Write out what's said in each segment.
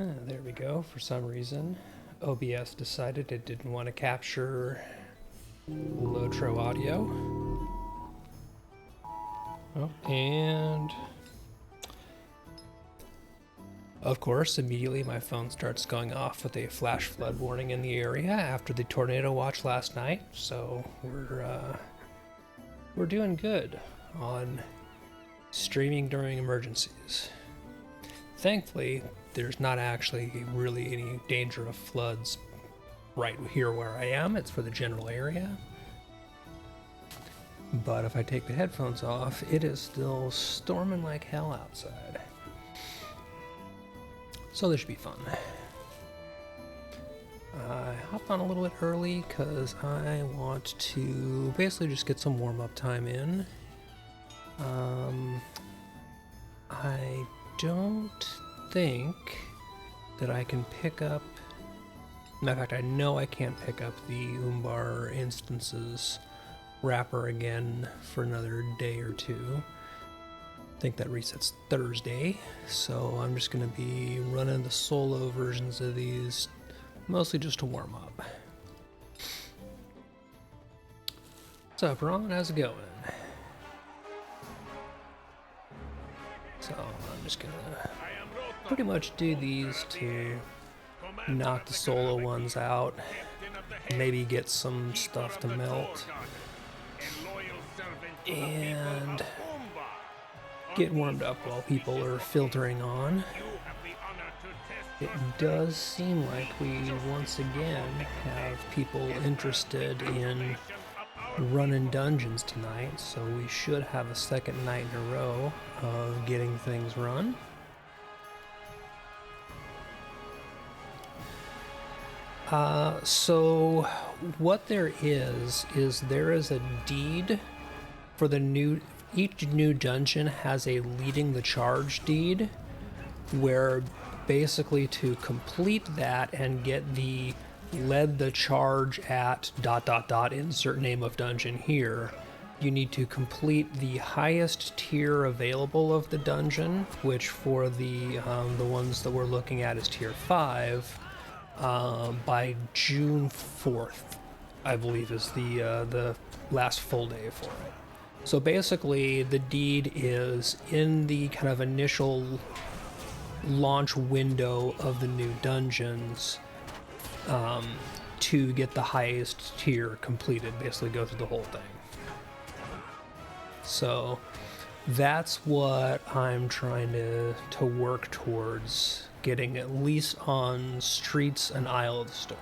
There we go. For some reason, OBS decided it didn't want to capture Lotro audio. Oh, and of course, immediately my phone starts going off with a flash flood warning in the area after the tornado watch last night. So we're doing good on streaming during emergencies. Thankfully, there's not actually really any danger of floods right here where I am. It's for the general area. But if I take the headphones off, it is still storming like hell outside. So this should be fun. I hopped on a little bit early because I want to basically just get some warm-up time in. I don't think that I can pick up... In fact, I know I can't pick up the Umbar instances wrapper again for another day or two. I think that resets Thursday, so I'm just going to be running the solo versions of these, mostly just to warm up. What's up, Ron? How's it going? So I'm just going to pretty much do these to knock the solo ones out, maybe get some stuff to melt, and get warmed up while people are filtering on. It does seem like we once again have people interested in running dungeons tonight, so we should have a second night in a row of getting things run. So what there is there is a deed for the new... Each new dungeon has a leading the charge deed, where basically to complete that and get the led the charge at ... insert name of dungeon here, you need to complete the highest tier available of the dungeon, which for the ones that we're looking at is tier 5, by June 4th, I believe is the last full day for it. So basically, the deed is in the kind of initial launch window of the new dungeons to get the highest tier completed, basically go through the whole thing. So that's what I'm trying to work towards, getting at least on Streets and Isle of the Storm.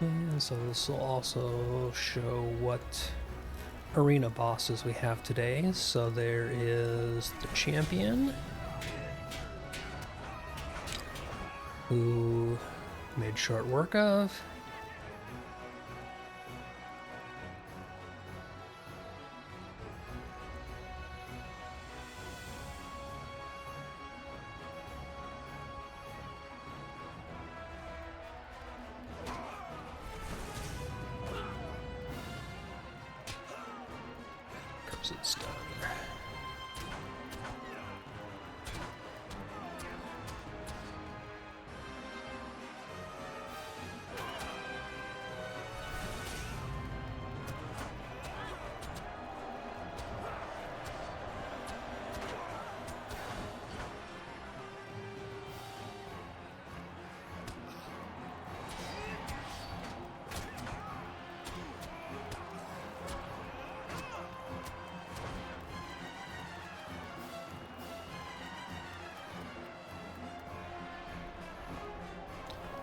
And so this will also show what arena bosses we have today. So there is the champion, who made short work of. It's done.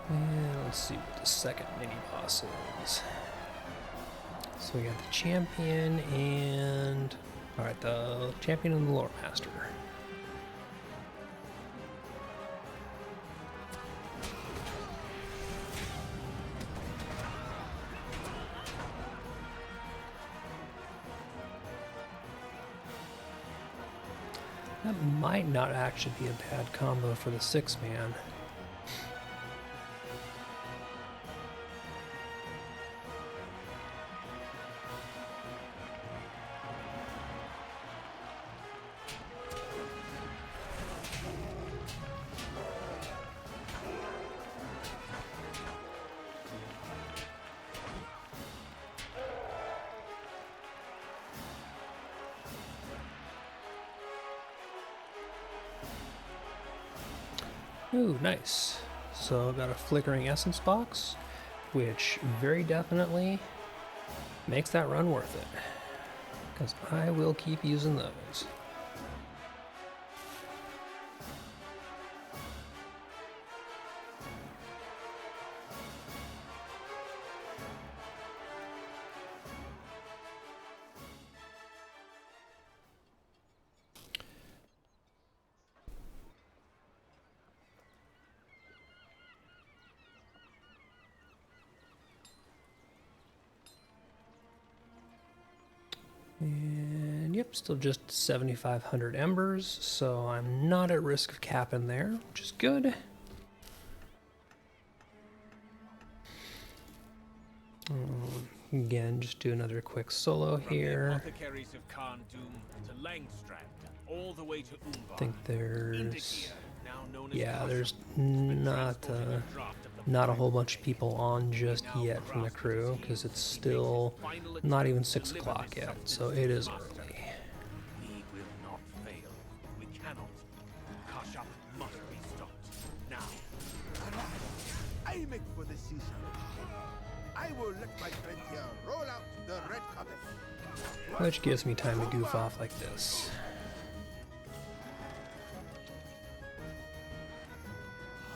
And let's see what the second mini boss is. So we got the champion and... Alright, the champion and the lore master. That might not actually be a bad combo for the 6-man. Ooh, nice. So I got a flickering essence box, which very definitely makes that run worth it, because I will keep using those. And yep, still just 7,500 embers, so I'm not at risk of capping there, which is good. Again, just do another quick solo here. I think there's, yeah, there's not a whole bunch of people on just yet from the crew, because it's still not even 6 o'clock yet, so it is early. We will not fail. We cannot. Kashyap must be stopped. Now. I make for the season. I will let my friend here roll out the red carpet. Which gives me time to goof off like this.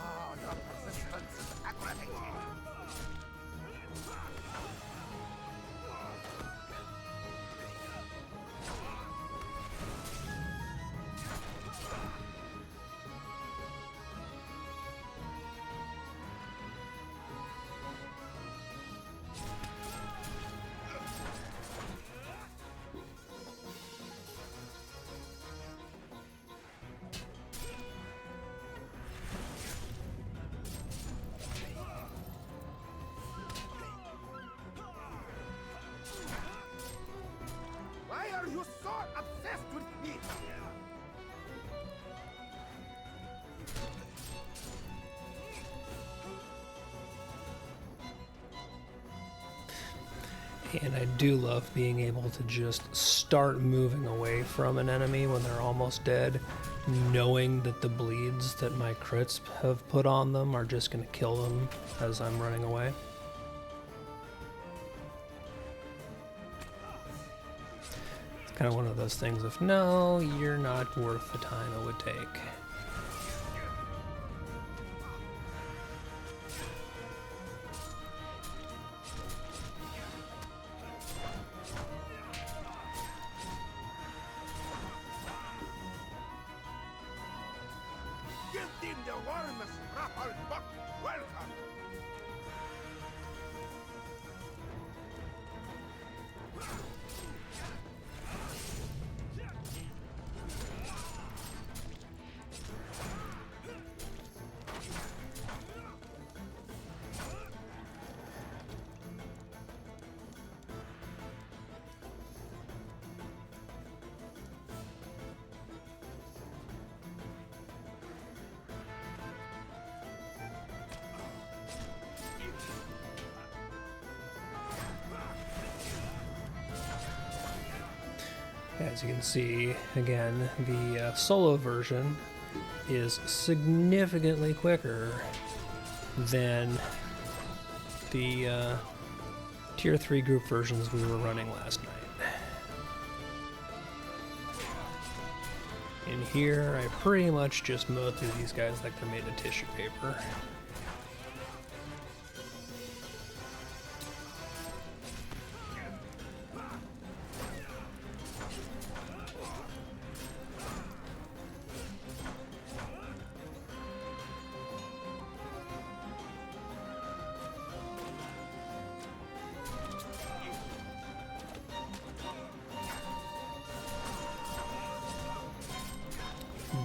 Ah, your persistence is aggravating. Why are you so obsessed with me? And I do love being able to just start moving away from an enemy when they're almost dead, knowing that the bleeds that my crits have put on them are just going to kill them as I'm running away. It's kind of one of those things of, no, you're not worth the time it would take. Give them the warmest ruffled buck welcome. As you can see, again, the solo version is significantly quicker than the Tier 3 group versions we were running last night. In here, I pretty much just mow through these guys like they're made of tissue paper.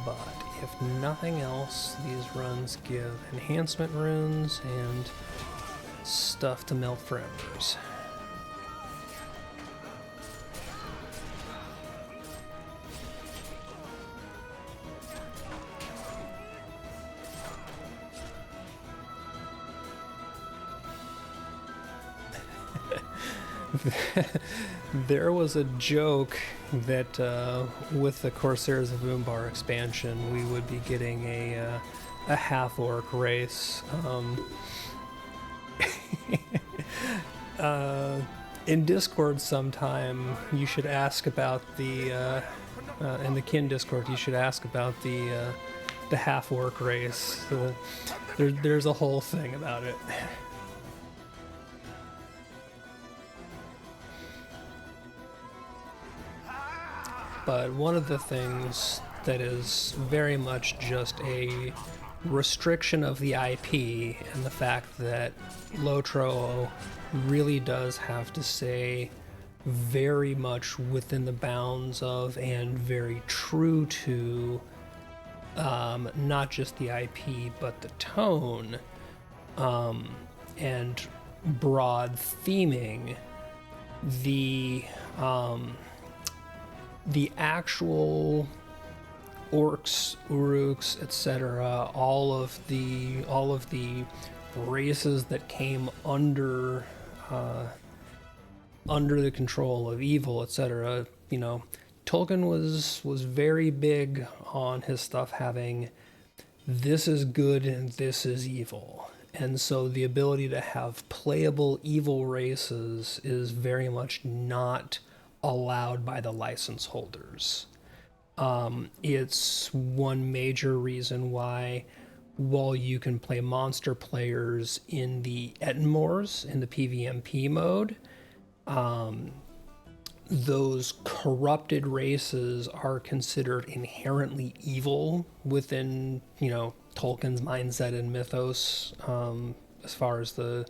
But if nothing else, these runs give enhancement runes and stuff to melt for embers. There was a joke that with the Corsairs of Umbar expansion, we would be getting a a half-orc race. In Discord sometime, you should ask about the, in the Kin Discord, you should ask about the half-orc race. There's a whole thing about it. But one of the things that is very much just a restriction of the IP and the fact that Lotro really does have to stay very much within the bounds of and very true to not just the IP but the tone and broad theming. The actual orcs, uruks, etc., all of the races that came under the control of evil, etc. You know, Tolkien was very big on his stuff having this is good and this is evil. And so the ability to have playable evil races is very much not allowed by the license holders. It's one major reason why, while you can play monster players in the Ettenmoors, in the PvMP mode, those corrupted races are considered inherently evil within, you know, Tolkien's mindset and mythos, as far as the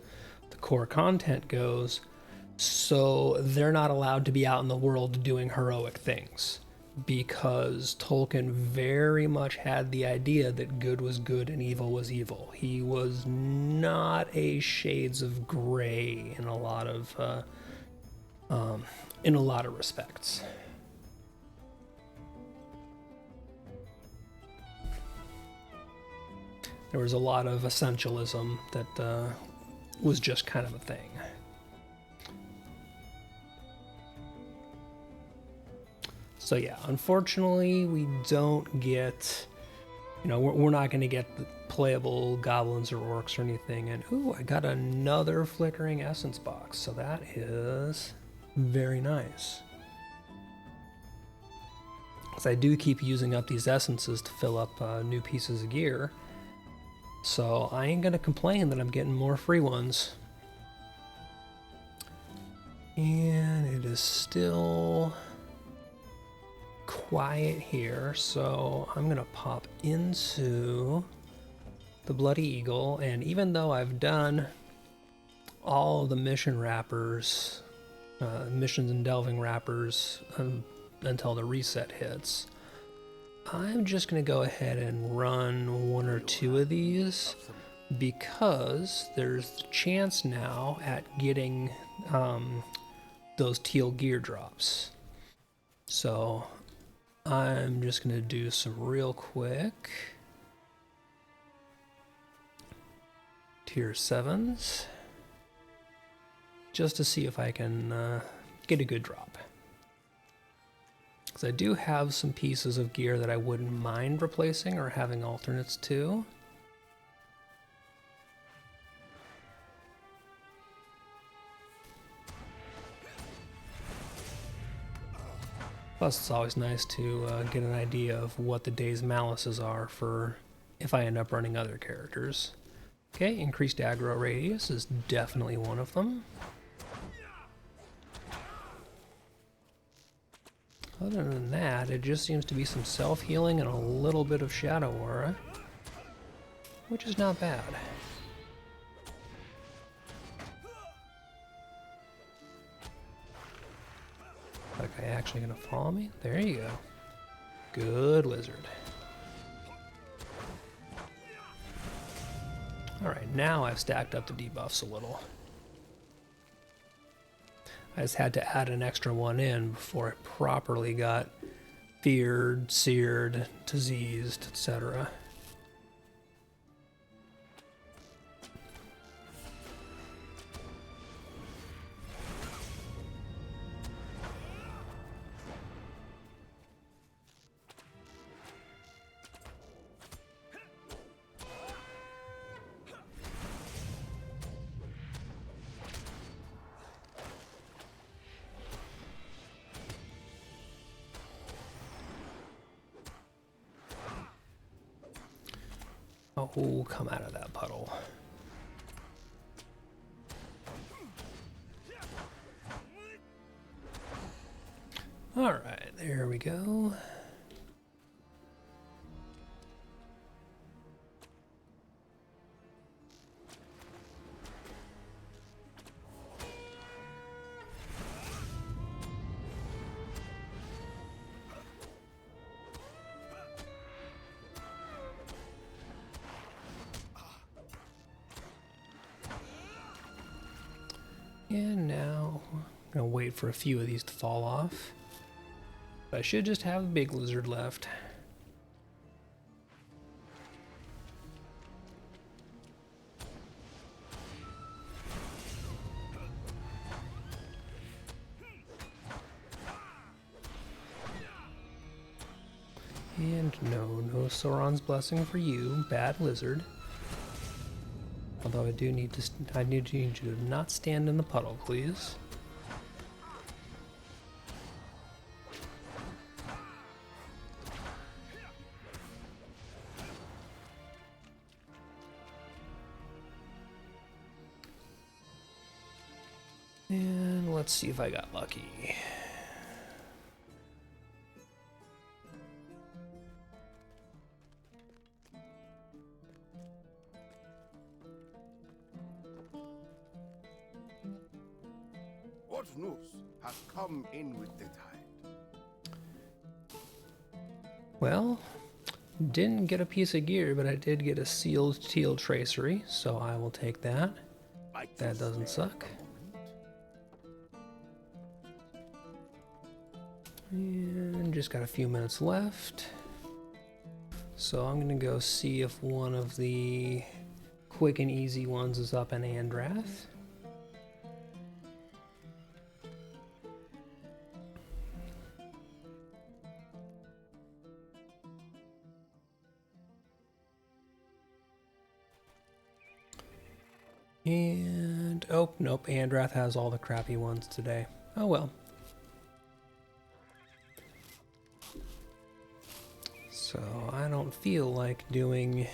core content goes. So they're not allowed to be out in the world doing heroic things, because Tolkien very much had the idea that good was good and evil was evil. He was not a shades of gray in a lot of respects. There was a lot of essentialism that was just kind of a thing. So yeah, unfortunately, we don't get, you know, we're not going to get the playable goblins or orcs or anything. And ooh, I got another flickering essence box, so that is very nice. Because I do keep using up these essences to fill up new pieces of gear. So I ain't going to complain that I'm getting more free ones. And it is still quiet here, so I'm gonna pop into the Bloody Eagle, and even though I've done all of the mission wrappers, missions and delving wrappers until the reset hits, I'm just gonna go ahead and run one or two of these, because there's the chance now at getting those teal gear drops. So I'm just going to do some real quick tier 7s just to see if I can get a good drop. Because I do have some pieces of gear that I wouldn't mind replacing or having alternates to. Plus, it's always nice to get an idea of what the day's malices are for if I end up running other characters. Okay, increased aggro radius is definitely one of them. Other than that, it just seems to be some self-healing and a little bit of shadow aura, which is not bad. That guy actually gonna follow me? There you go. Good lizard. Alright, now I've stacked up the debuffs a little. I just had to add an extra one in before it properly got feared, seared, diseased, etc. Oh, come out of that puddle. Alright, there we go. And now I'm gonna wait for a few of these to fall off. I should just have a big lizard left. And no Sauron's blessing for you, bad lizard. Although I need you to not stand in the puddle, please. And let's see if I got lucky. What news has come in with the tide? Well, didn't get a piece of gear, but I did get a sealed teal tracery, so I will take that. That doesn't suck. And just got a few minutes left. So I'm gonna go see if one of the quick and easy ones is up in Andrath. And, oh, nope, Andrath has all the crappy ones today. Oh well. So, I don't feel like doing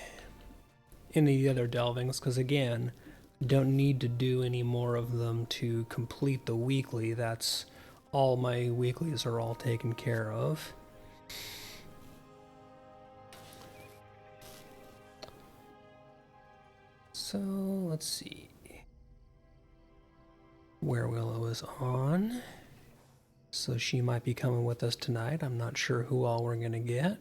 any of the other delvings, because again, don't need to do any more of them to complete the weekly. That's all my weeklies are all taken care of. So, let's see. Where Willow is on. So she might be coming with us tonight. I'm not sure who all we're going to get.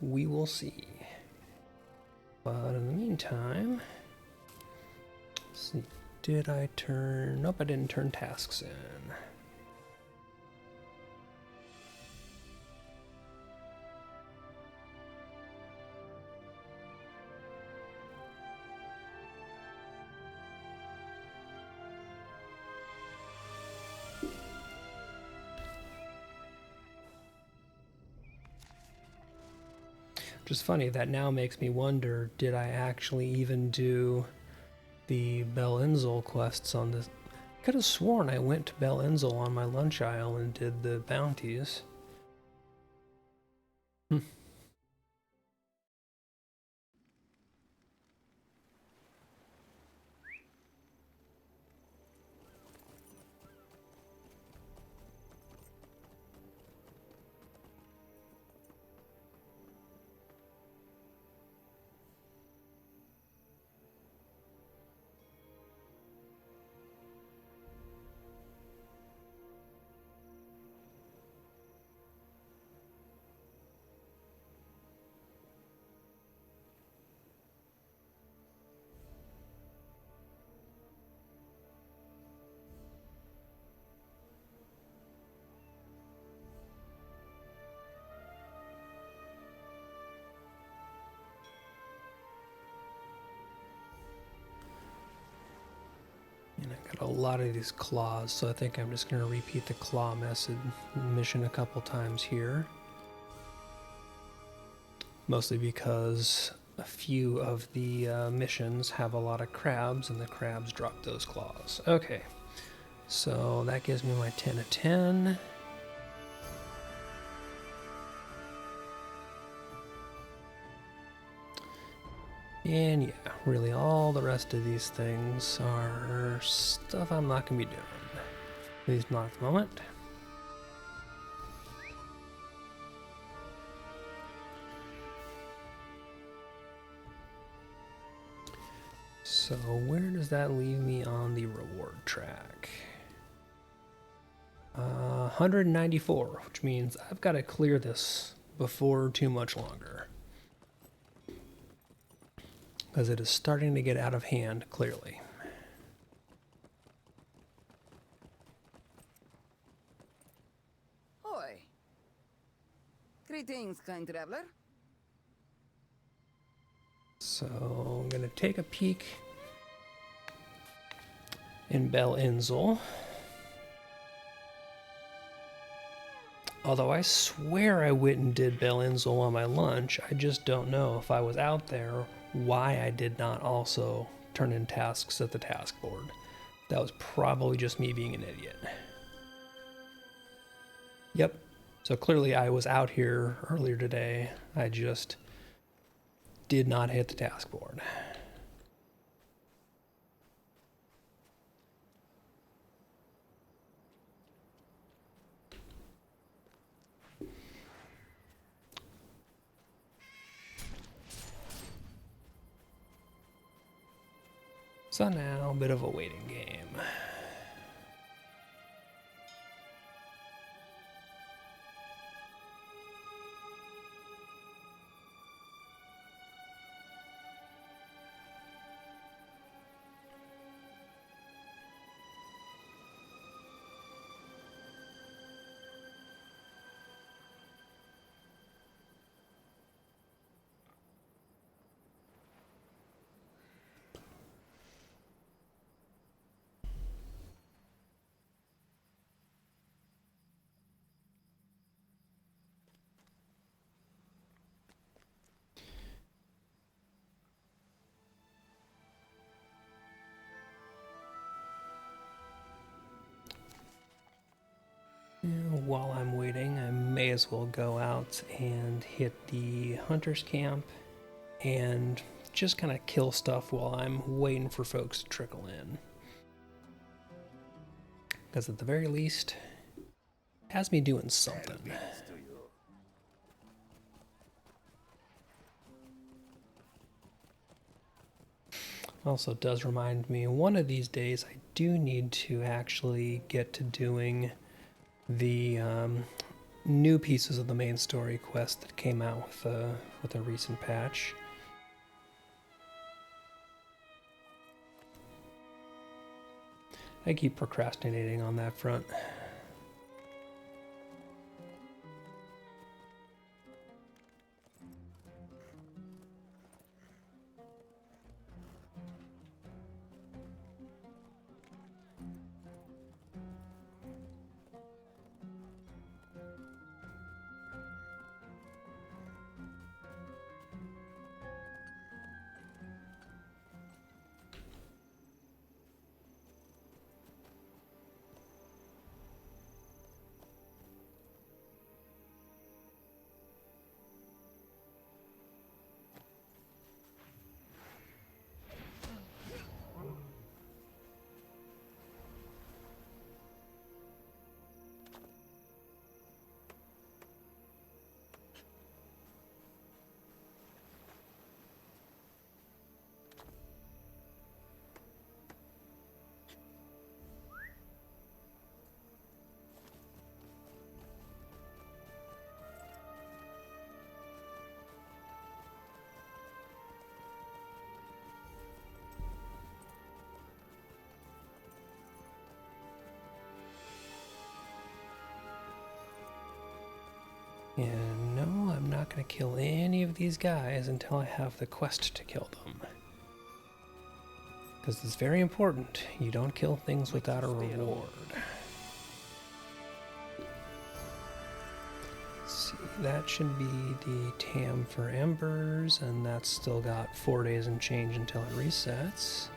We will see. But in the meantime, let's see. Did I turn... Nope, I didn't turn tasks in. Which is funny, that now makes me wonder, did I actually even do the Bel Enzel quests on this? I could have sworn I went to Bel Enzel on my lunch aisle and did the bounties. And I got a lot of these claws, so I think I'm just going to repeat the claw mission a couple times here. Mostly because a few of the missions have a lot of crabs, and the crabs drop those claws. Okay, so that gives me my 10 of 10. And yeah, really all the rest of these things are stuff I'm not going to be doing. At least not at the moment. So where does that leave me on the reward track? 194, which means I've got to clear this before too much longer. Because it is starting to get out of hand, clearly. Oi. Greetings, kind traveler. So I'm going to take a peek in Bel Inzel. Although I swear I went and did Bel Inzel on my lunch, I just don't know if I was out there why I did not also turn in tasks at the task board. That was probably just me being an idiot. Yep, so clearly I was out here earlier today. I just did not hit the task board. So now, a bit of a waiting game. While I'm waiting, I may as well go out and hit the hunter's camp and just kind of kill stuff while I'm waiting for folks to trickle in. Because at the very least, it has me doing something. Also does remind me, one of these days I do need to actually get to doing the new pieces of the main story quest that came out with a recent patch. I keep procrastinating on that front. And no, I'm not going to kill any of these guys until I have the quest to kill them. Because it's very important, you don't kill things without a reward. Let's see, that should be the Tam for Embers, and that's still got 4 days and change until it resets.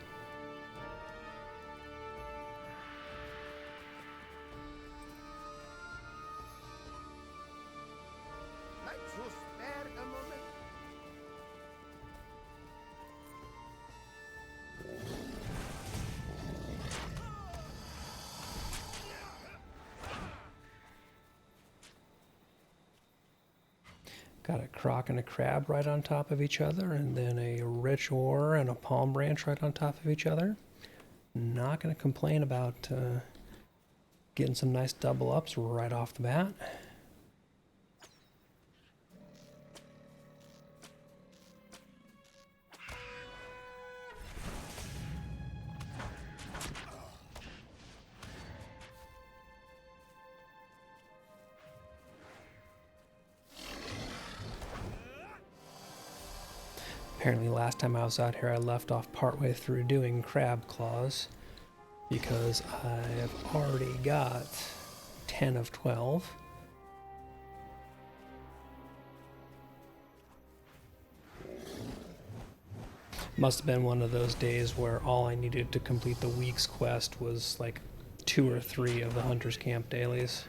Got a croc and a crab right on top of each other, and then a rich ore and a palm branch right on top of each other. Not going to complain about getting some nice double ups right off the bat. Apparently last time I was out here I left off partway through doing crab claws because I've already got 10 of 12. Must have been one of those days where all I needed to complete the week's quest was like 2 or 3 of the Hunter's Camp dailies.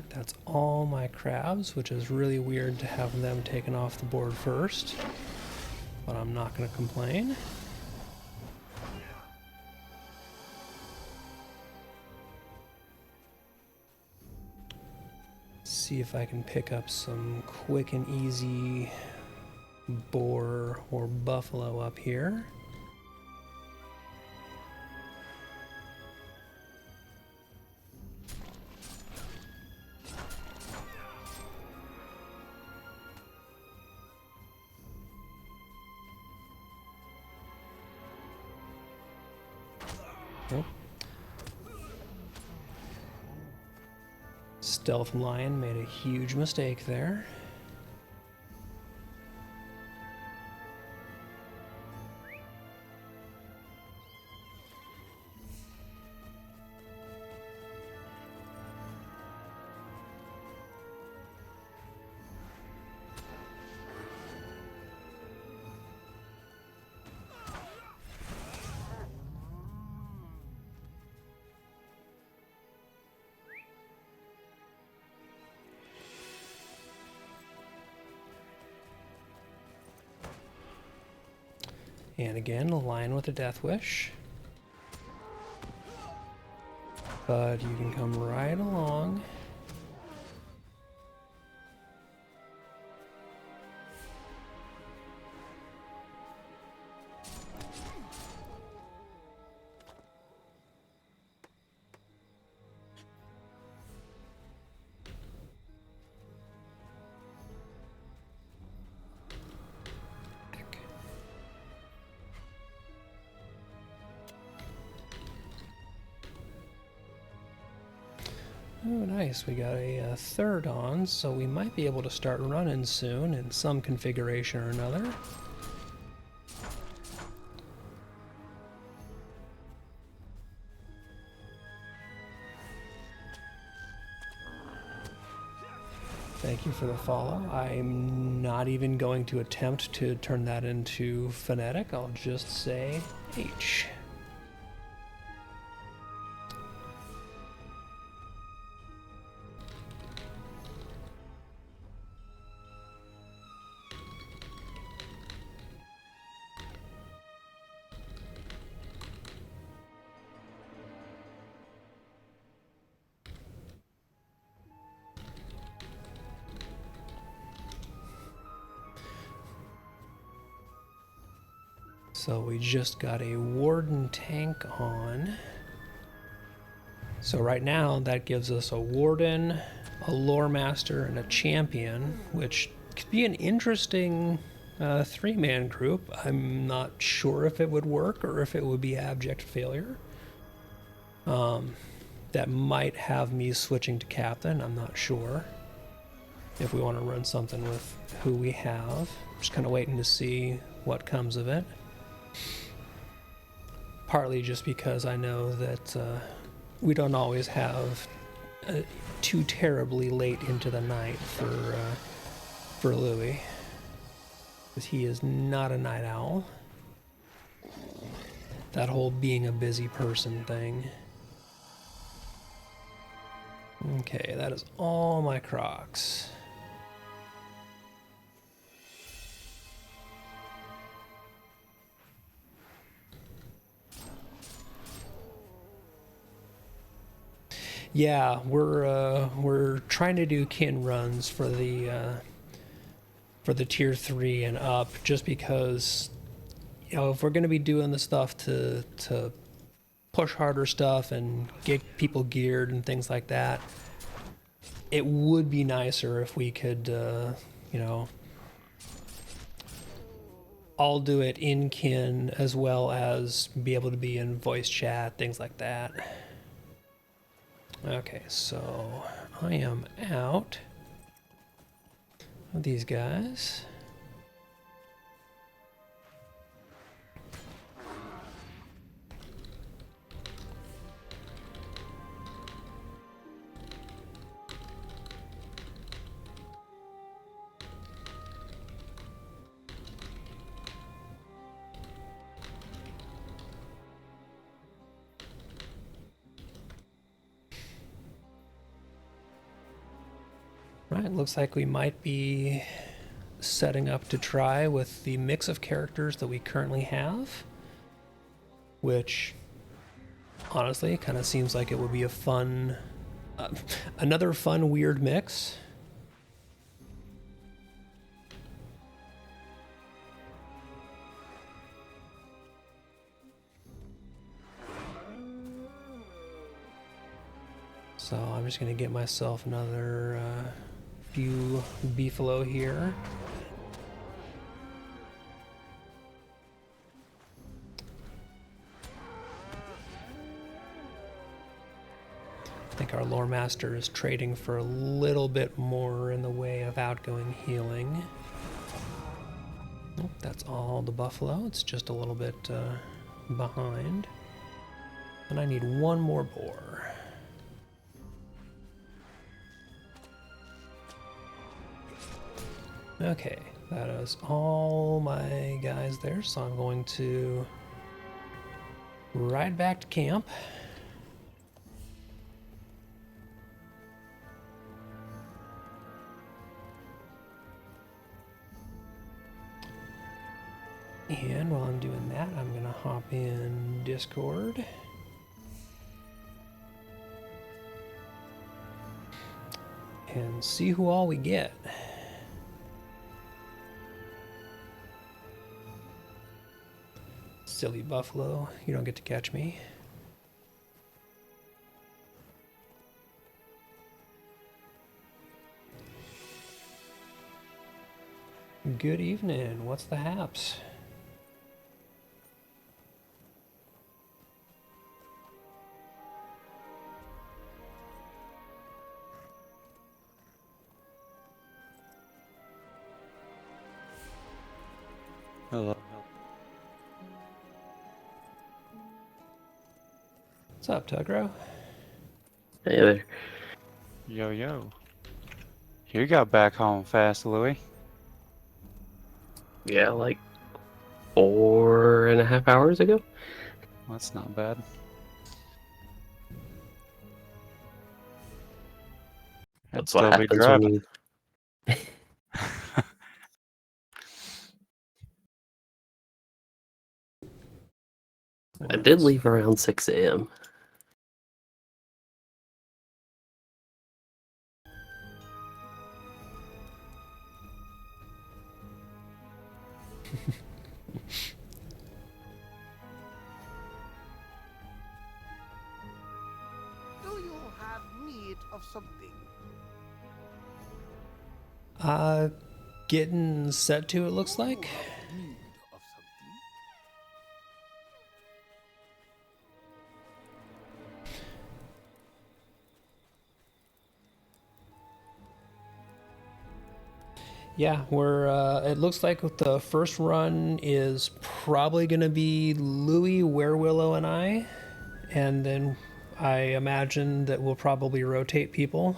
That's all my crabs, which is really weird to have them taken off the board first, but I'm not going to complain. See if I can pick up some quick and easy boar or buffalo up here. Oh. Stealth Lion made a huge mistake there. And again, a lion with a death wish. But you can come right along. Oh, nice. We got a third on, so we might be able to start running soon in some configuration or another. Thank you for the follow. I'm not even going to attempt to turn that into phonetic. I'll just say H. So we just got a Warden tank on. So right now that gives us a Warden, a Lore Master, and a Champion, which could be an interesting three-man group. I'm not sure if it would work or if it would be abject failure. That might have me switching to Captain, I'm not sure. If we want to run something with who we have. Just kind of waiting to see what comes of it. Partly just because I know that we don't always have too terribly late into the night for Louis, because he is not a night owl. that whole being a busy person thing. Okay, that is all my Crocs. Yeah, we're trying to do kin runs for the tier 3 and up, just because, you know, if we're going to be doing the stuff to push harder stuff and get people geared and things like that, it would be nicer if we could, you know, all do it in kin as well as be able to be in voice chat, things like that. Okay, so I am out of these guys. Right, looks like we might be setting up to try with the mix of characters that we currently have, which honestly kind of seems like it would be a fun, another fun weird mix. So I'm just gonna get myself another few beefalo here. I think our lore master is trading for a little bit more in the way of outgoing healing. Nope, that's all the buffalo. It's just a little bit behind. And I need one more boar. Okay, that is all my guys there, so I'm going to ride back to camp. And while I'm doing that, I'm gonna hop in Discord. And see who all we get. Silly buffalo, you don't get to catch me. Good evening, what's the haps? Hello. What's up, Tugro? Hey there. Yo, yo. You got back home fast, Louis. Yeah, like 4.5 hours ago. That's not bad. I'd That's what still be happens when driving. you. I did leave around 6 a.m. Do you have need of something? Getting set to, it looks like. Need of something? Yeah, we're, it looks like the first run is probably going to be Louis, Werewillow, and I. And then I imagine that we'll probably rotate people.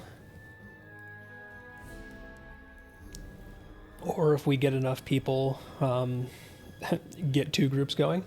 Or if we get enough people, get two groups going.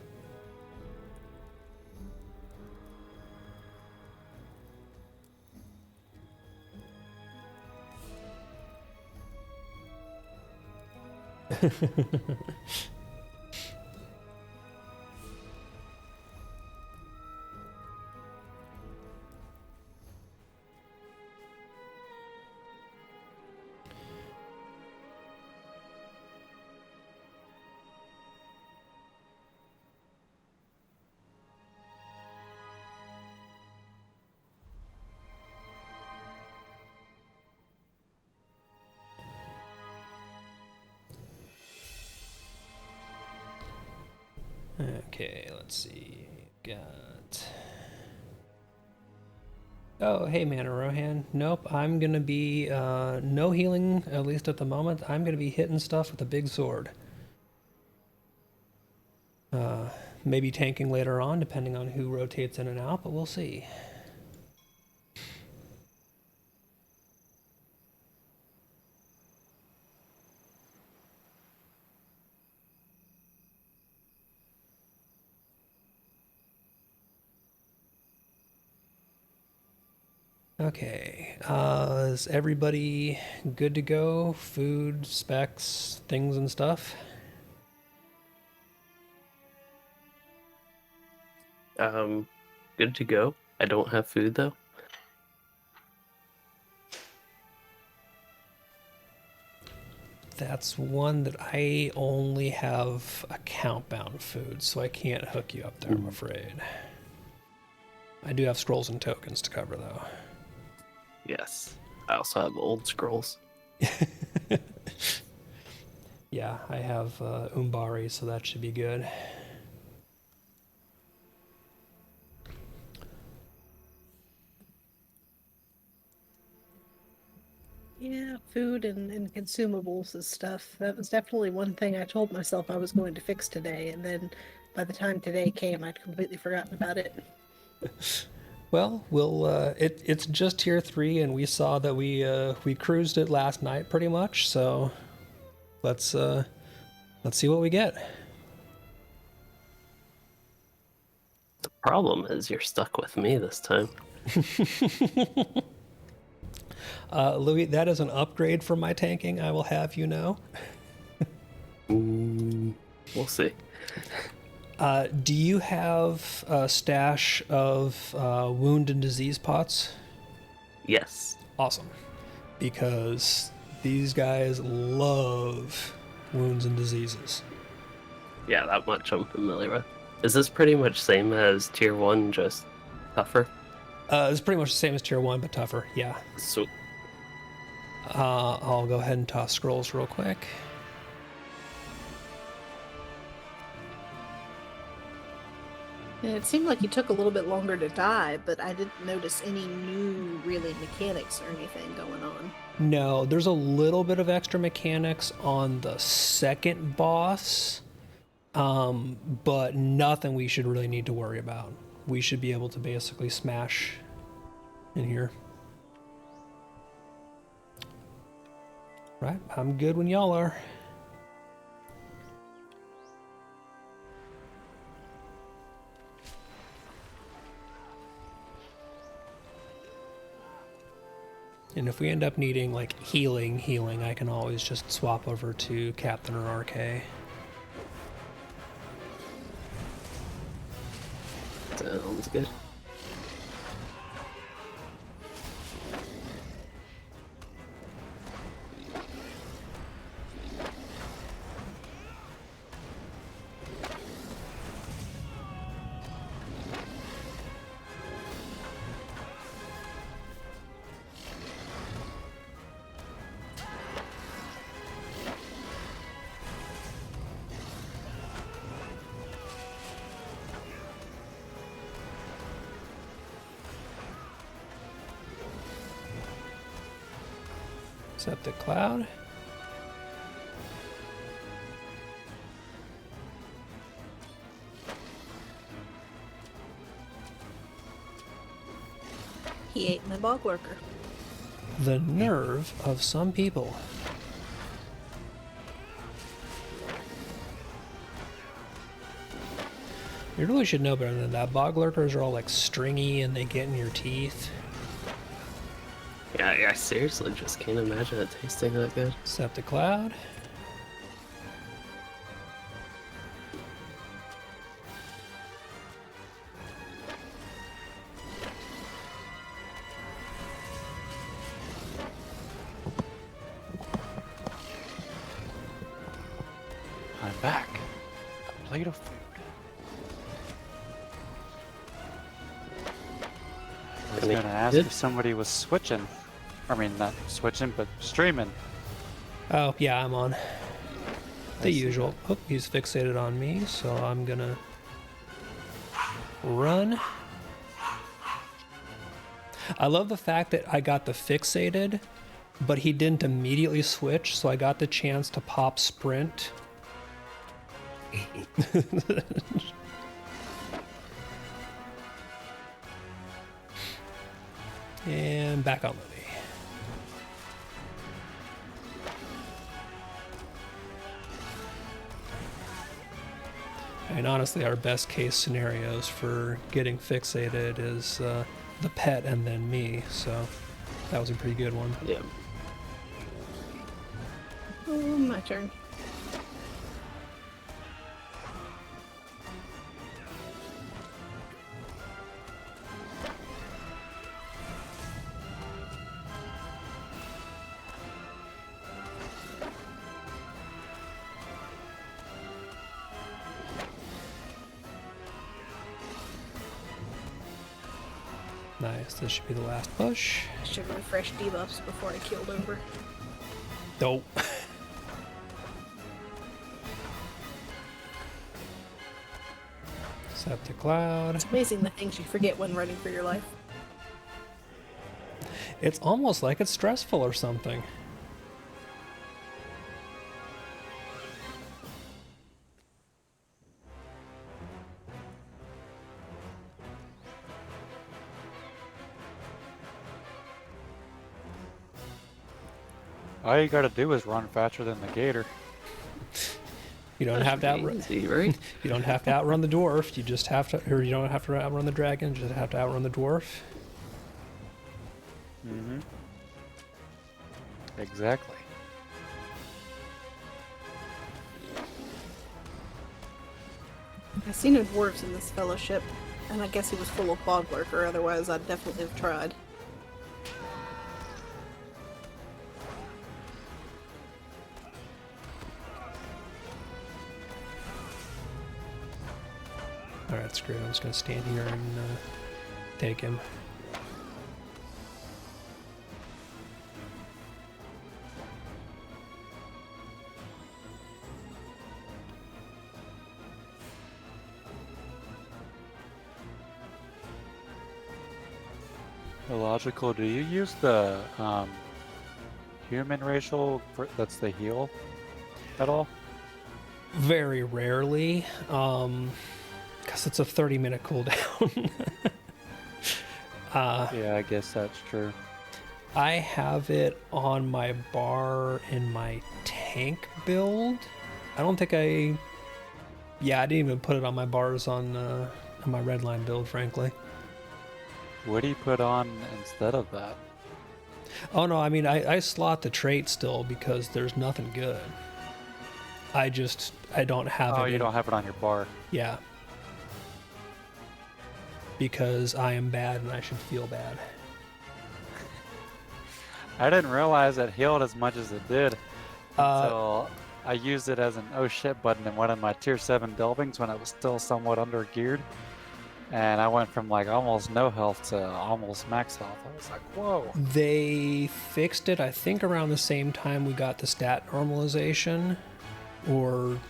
Okay, let's see. Got. Oh, hey, Mana Rohan. Nope, I'm gonna be no healing, at least at the moment. I'm gonna be hitting stuff with a big sword. Maybe tanking later on, depending on who rotates in and out, but we'll see. Okay, is everybody good to go? Food, specs, things and stuff? Good to go. I don't have food though. That's one that I only have account-bound food, so I can't hook you up there, I'm afraid. I do have scrolls and tokens to cover, though. Yes. I also have old scrolls. Yeah, I have Umbari, so that should be good. Yeah, food and consumables and stuff. That was definitely one thing I told myself I was going to fix today, and then by the time today came, I'd completely forgotten about it. Well, it's just tier 3, and we saw that we cruised it last night pretty much. So let's see what we get. The problem is you're stuck with me this time. Louis, that is an upgrade for my tanking, I will have you know. We'll see. Do you have a stash of wound and disease pots? Yes. Awesome. Because these guys love wounds and diseases. Yeah, that much I'm familiar with. Is this pretty much same as tier 1, just tougher? It's pretty much the same as tier 1, but tougher, yeah. So, I'll go ahead and toss scrolls real quick. And it seemed like you took a little bit longer to die, but I didn't notice any new, really, mechanics or anything going on. No, there's a little bit of extra mechanics on the second boss, but nothing we should really need to worry about. We should be able to basically smash in here. Right, I'm good when y'all are. And if we end up needing like healing, I can always just swap over to Captain or RK. sounds good. Septic Cloud. He ate my bog lurker. The nerve of some people. You really should know better than that. Bog lurkers are all like stringy and they get in your teeth. Yeah, I seriously just can't imagine it tasting that good. Septic Cloud. plate of food. I was gonna ask if somebody was switching. I mean, not switching, but streaming. Oh, yeah, I'm on. The I see usual. Oh, he's fixated on me, so I'm gonna run. I love the fact that I got the fixated, but he didn't immediately switch, so I got the chance to pop sprint. And back on Lily. And honestly, our best case scenarios for getting fixated is the pet and then me, so that was a pretty good one. Yeah. Oh, my turn. Nice, this should be the last push. I should refresh debuffs before I killed over. Nope. Set the cloud. It's amazing the things you forget when running for your life. It's almost like it's stressful or something. All you gotta do is run faster than the gator. You don't have to outrun. Easy, right? You don't have to outrun the dwarf. You just have to, or you don't have to outrun the dragon. You just have to outrun the dwarf. Mm-hmm. Exactly. I see no dwarves in this fellowship, and I guess he was full of bog lurker, otherwise I'd definitely have tried. Alright, screw it. I'm just gonna stand here and take him. Illogical, do you use the human racial that's the heal at all? Very rarely, because it's a 30-minute cooldown. Yeah, I guess that's true. I have it on my bar in my tank build. I don't think I... Yeah, I didn't even put it on my bars on my redline build, frankly. What do you put on instead of that? Oh no, I mean, I slot the trait still because there's nothing good. I don't have it. Oh, you don't have it on your bar. Yeah. Because I am bad and I should feel bad. I didn't realize it healed as much as it did Uh, until I used it as an oh shit button in one of my tier 7 delvings when I was still somewhat under geared. And I went from like almost no health to almost max health. I was like, whoa. They fixed it, I think, around the same time we got the stat normalization, or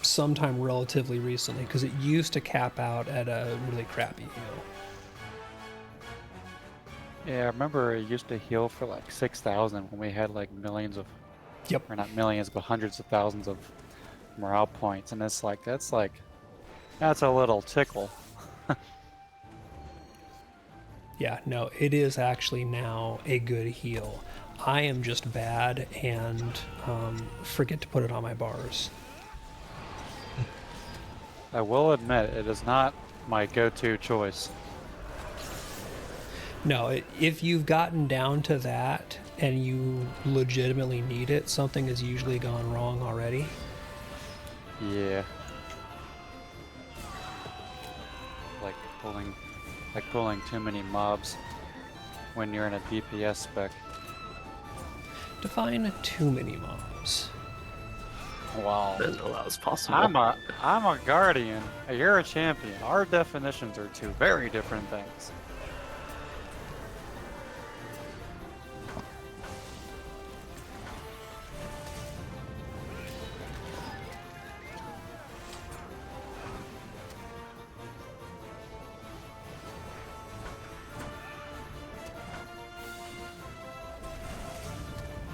sometime relatively recently, because it used to cap out at a really crappy heal. Yeah, I remember it used to heal for like 6,000 when we had like millions of, Yep. or not millions, but hundreds of thousands of morale points. And it's like, that's a little tickle. Yeah, no, it is actually now a good heal. I am just bad and forget to put it on my bars. I will admit, it is not my go-to choice. No, if you've gotten down to that and you legitimately need it, something has usually gone wrong already. Yeah. Like pulling too many mobs when you're in a DPS spec. Define too many mobs. Wow. Didn't know that was possible. I'm a guardian. You're a champion. Our definitions are two very different things.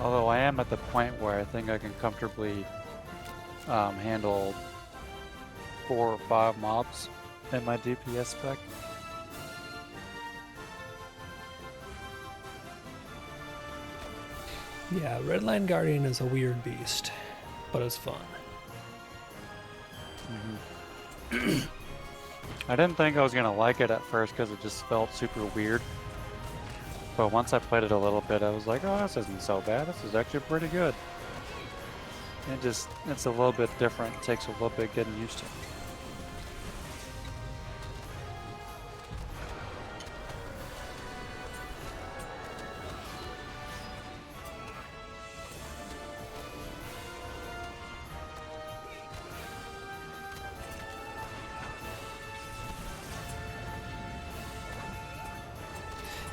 Although I am at the point where I think I can comfortably handle 4 or 5 mobs in my DPS spec. Yeah, Redline Guardian is a weird beast, but it's fun. I didn't think I was gonna like it at first because it just felt super weird. But once I played it a little bit, I was like, oh, this isn't so bad. This is actually pretty good. It's a little bit different. It takes a little bit getting used to.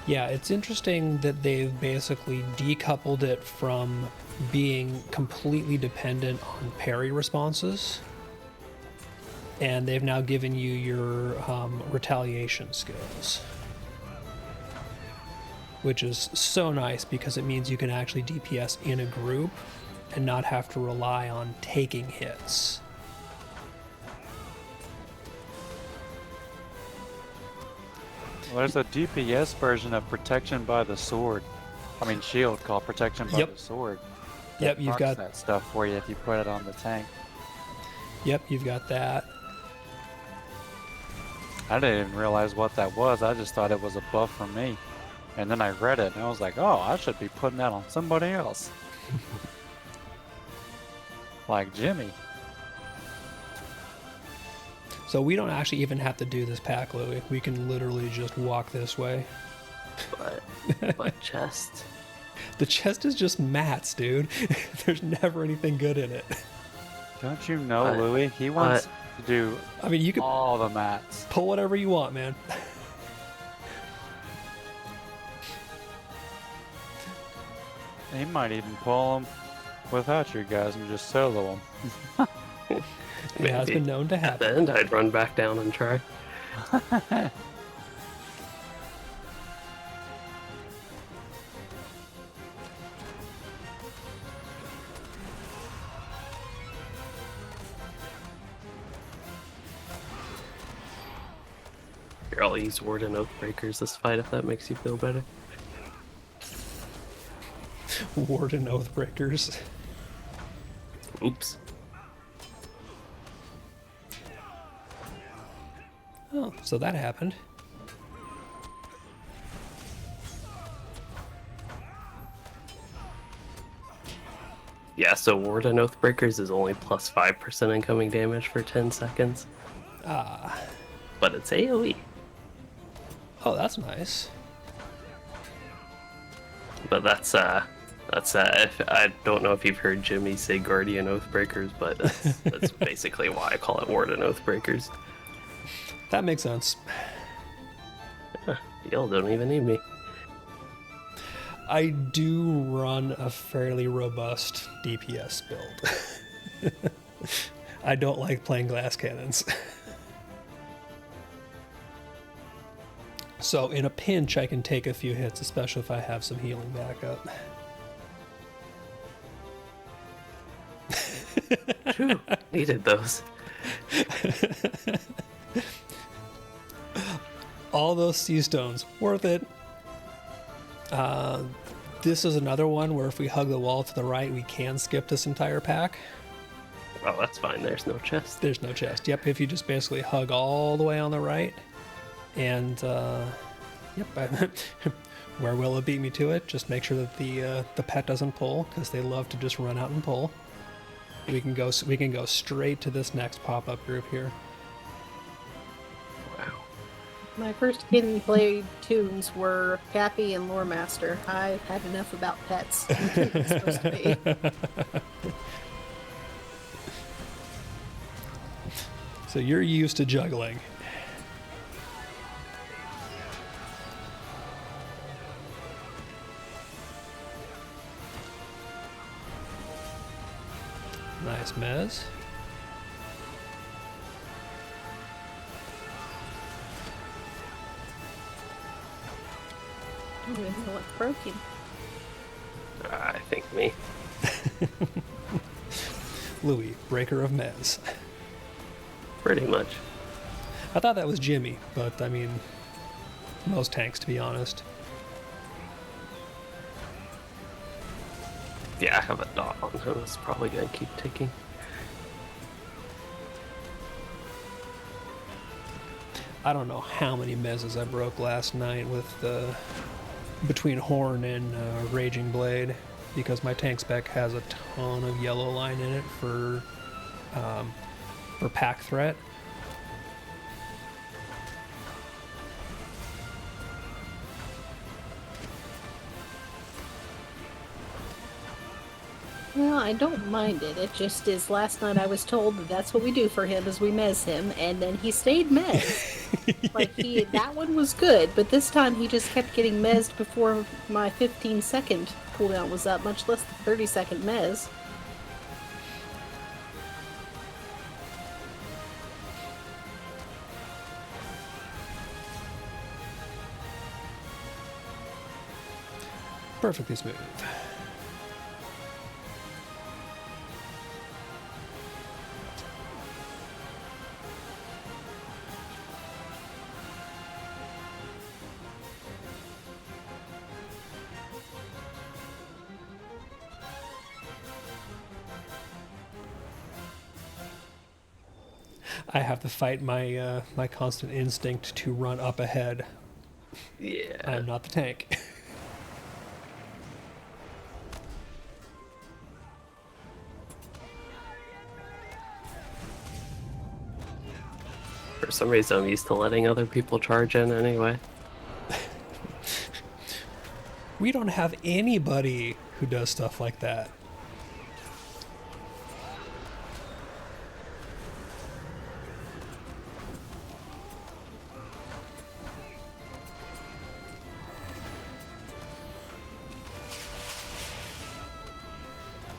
Yeah, it's interesting that they've basically decoupled it from being completely dependent on parry responses. And they've now given you your retaliation skills. Which is so nice because it means you can actually DPS in a group and not have to rely on taking hits. Well, there's a DPS version of Protection by the Sword. I mean, Shield called Protection by Yep. the Sword. Yep, It you've procs got that stuff for you if you put it on the tank. Yep, you've got that. I didn't even realize what that was. I just thought it was a buff for me. And then I read it and I was like, oh, I should be putting that on somebody else. Like Jimmy. So we don't actually even have to do this pack, Louie. We can literally just walk this way. But chest. The chest is just mats, dude. There's never anything good in it. Don't you know, Louis? He wants to do I mean, you can all the mats. pull whatever you want, man. He might even pull them without you guys and just solo them. It has Maybe. been known to At happen. the end, I'd run back down and try. Here, I'll use Warden Oathbreakers this fight if that makes you feel better. Warden Oathbreakers. Oops. Oh, so that happened. Yeah, so Warden Oathbreakers is only plus 5% incoming damage for 10 seconds. Ah. But it's AoE. Oh, that's nice. But that's if, I don't know if you've heard Jimmy say Guardian Oathbreakers, but that's basically why I call it Warden Oathbreakers. That makes sense. Y'all don't even need me. I do run a fairly robust DPS build. I don't like playing glass cannons. So in a pinch, I can take a few hits, especially if I have some healing backup. True, needed those. All those sea stones, worth it. This is another one where if we hug the wall to the right, we can skip this entire pack. Oh, that's fine. There's no chest. There's no chest. Yep, if you just basically hug all the way on the right. And, yep, where Willow beat me to it, just make sure that the pet doesn't pull, because they love to just run out and pull. We can go straight to this next pop-up group here. Wow. My first gameplay tunes were Cappy and Lore Master. I've had enough about pets. It's supposed to be. So you're used to juggling. Nice mez. I don't even know what's broken. I think me. Louis, breaker of mez. Pretty much. I thought that was Jimmy, but I mean, most tanks, to be honest. Yeah, I have a dot on him. It's probably gonna keep ticking. I don't know how many mezzes I broke last night with between Horn and Raging Blade, because my tank spec has a ton of yellow line in it for pack threat. Well, I don't mind it. It just is last night I was told that that's what we do for him is we mez him, and then he stayed mez. Like that one was good, but this time he just kept getting mezzed before my 15-second cooldown was up, much less the 30-second mez. Perfectly smooth. I have to fight my my constant instinct to run up ahead. Yeah. I am not the tank. For some reason, I'm used to letting other people charge in anyway. We don't have anybody who does stuff like that.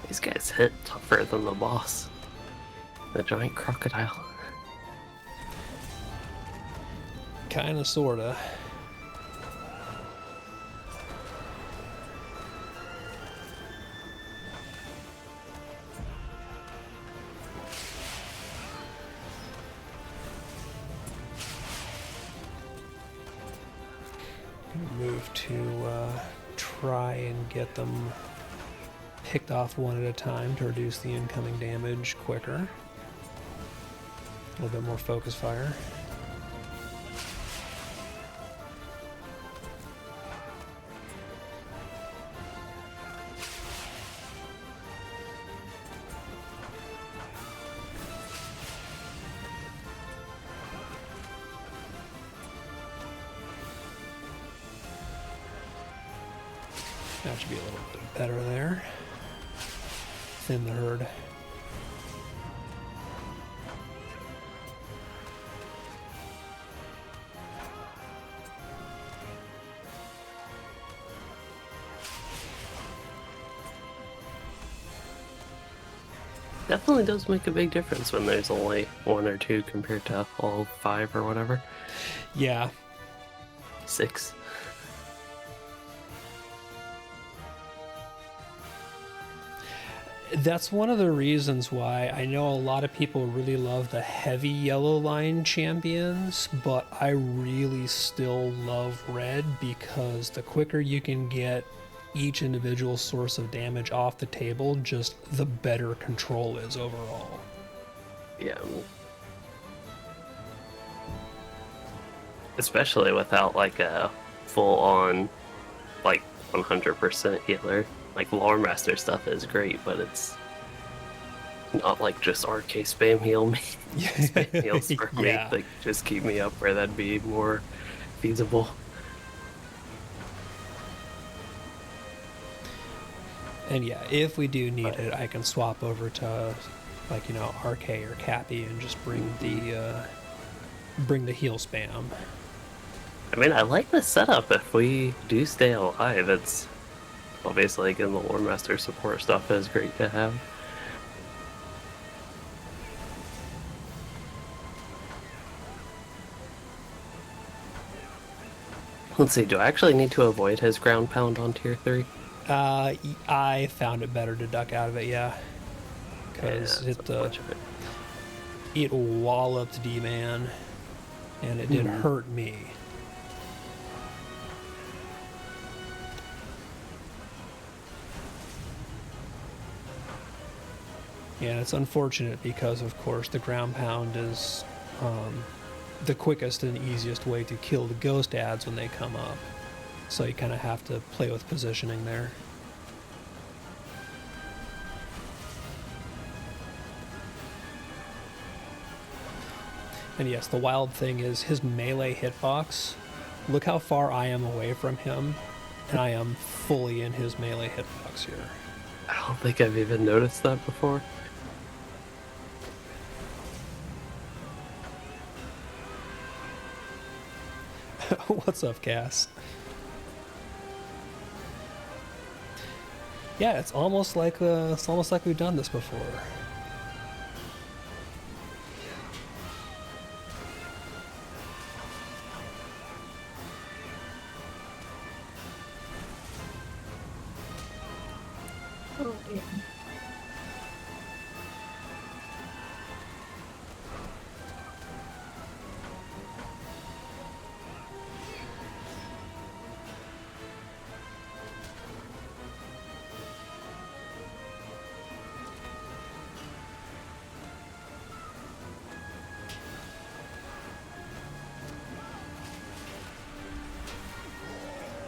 These guys hit tougher than the boss. The giant crocodile. Kinda, sorta. Move to try and get them picked off one at a time to reduce the incoming damage quicker. A little bit more focus fire. That should be a little bit better there. Thin the herd. Definitely does make a big difference when there's only one or two compared to all five or whatever. Yeah. 6. That's one of the reasons why I know a lot of people really love the heavy yellow line champions, but I really still love red because the quicker you can get each individual source of damage off the table, just the better control is overall. Yeah. Especially without like a full-on, like 100% healer. Like Loremaster stuff is great, but it's not like just RK spam heal me. Spam heals for me. Yeah. Like just keep me up where that'd be more feasible. And yeah, if we do need it, I can swap over to like, you know, RK or Cappy and just bring the heal spam. I mean, I like the setup. If we do stay alive, it's obviously, again, the Lore Master support stuff is great to have. Let's see, do I actually need to avoid his ground pound on tier 3? I found it better to duck out of it, yeah. Because it walloped D-Man, and it did hurt me. Yeah, it's unfortunate because, of course, the ground pound is the quickest and easiest way to kill the ghost ads when they come up. So you kind of have to play with positioning there. And yes, the wild thing is his melee hitbox. Look how far I am away from him, and I am fully in his melee hitbox here. I don't think I've even noticed that before. What's up, Cass? Yeah, it's almost like we've done this before. Oh dear.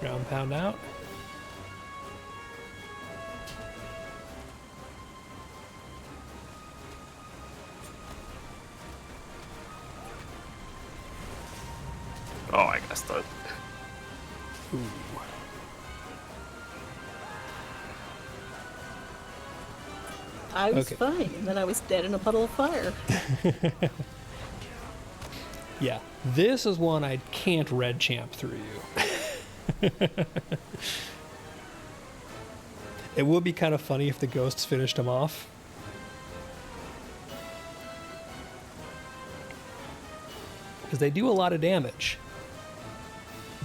Ground pound out. Oh, I guess that. Ooh. I was Okay. fine, and then I was dead in a puddle of fire. Yeah, this is one I can't red champ through you. It would be kind of funny if the ghosts finished him off. Because they do a lot of damage.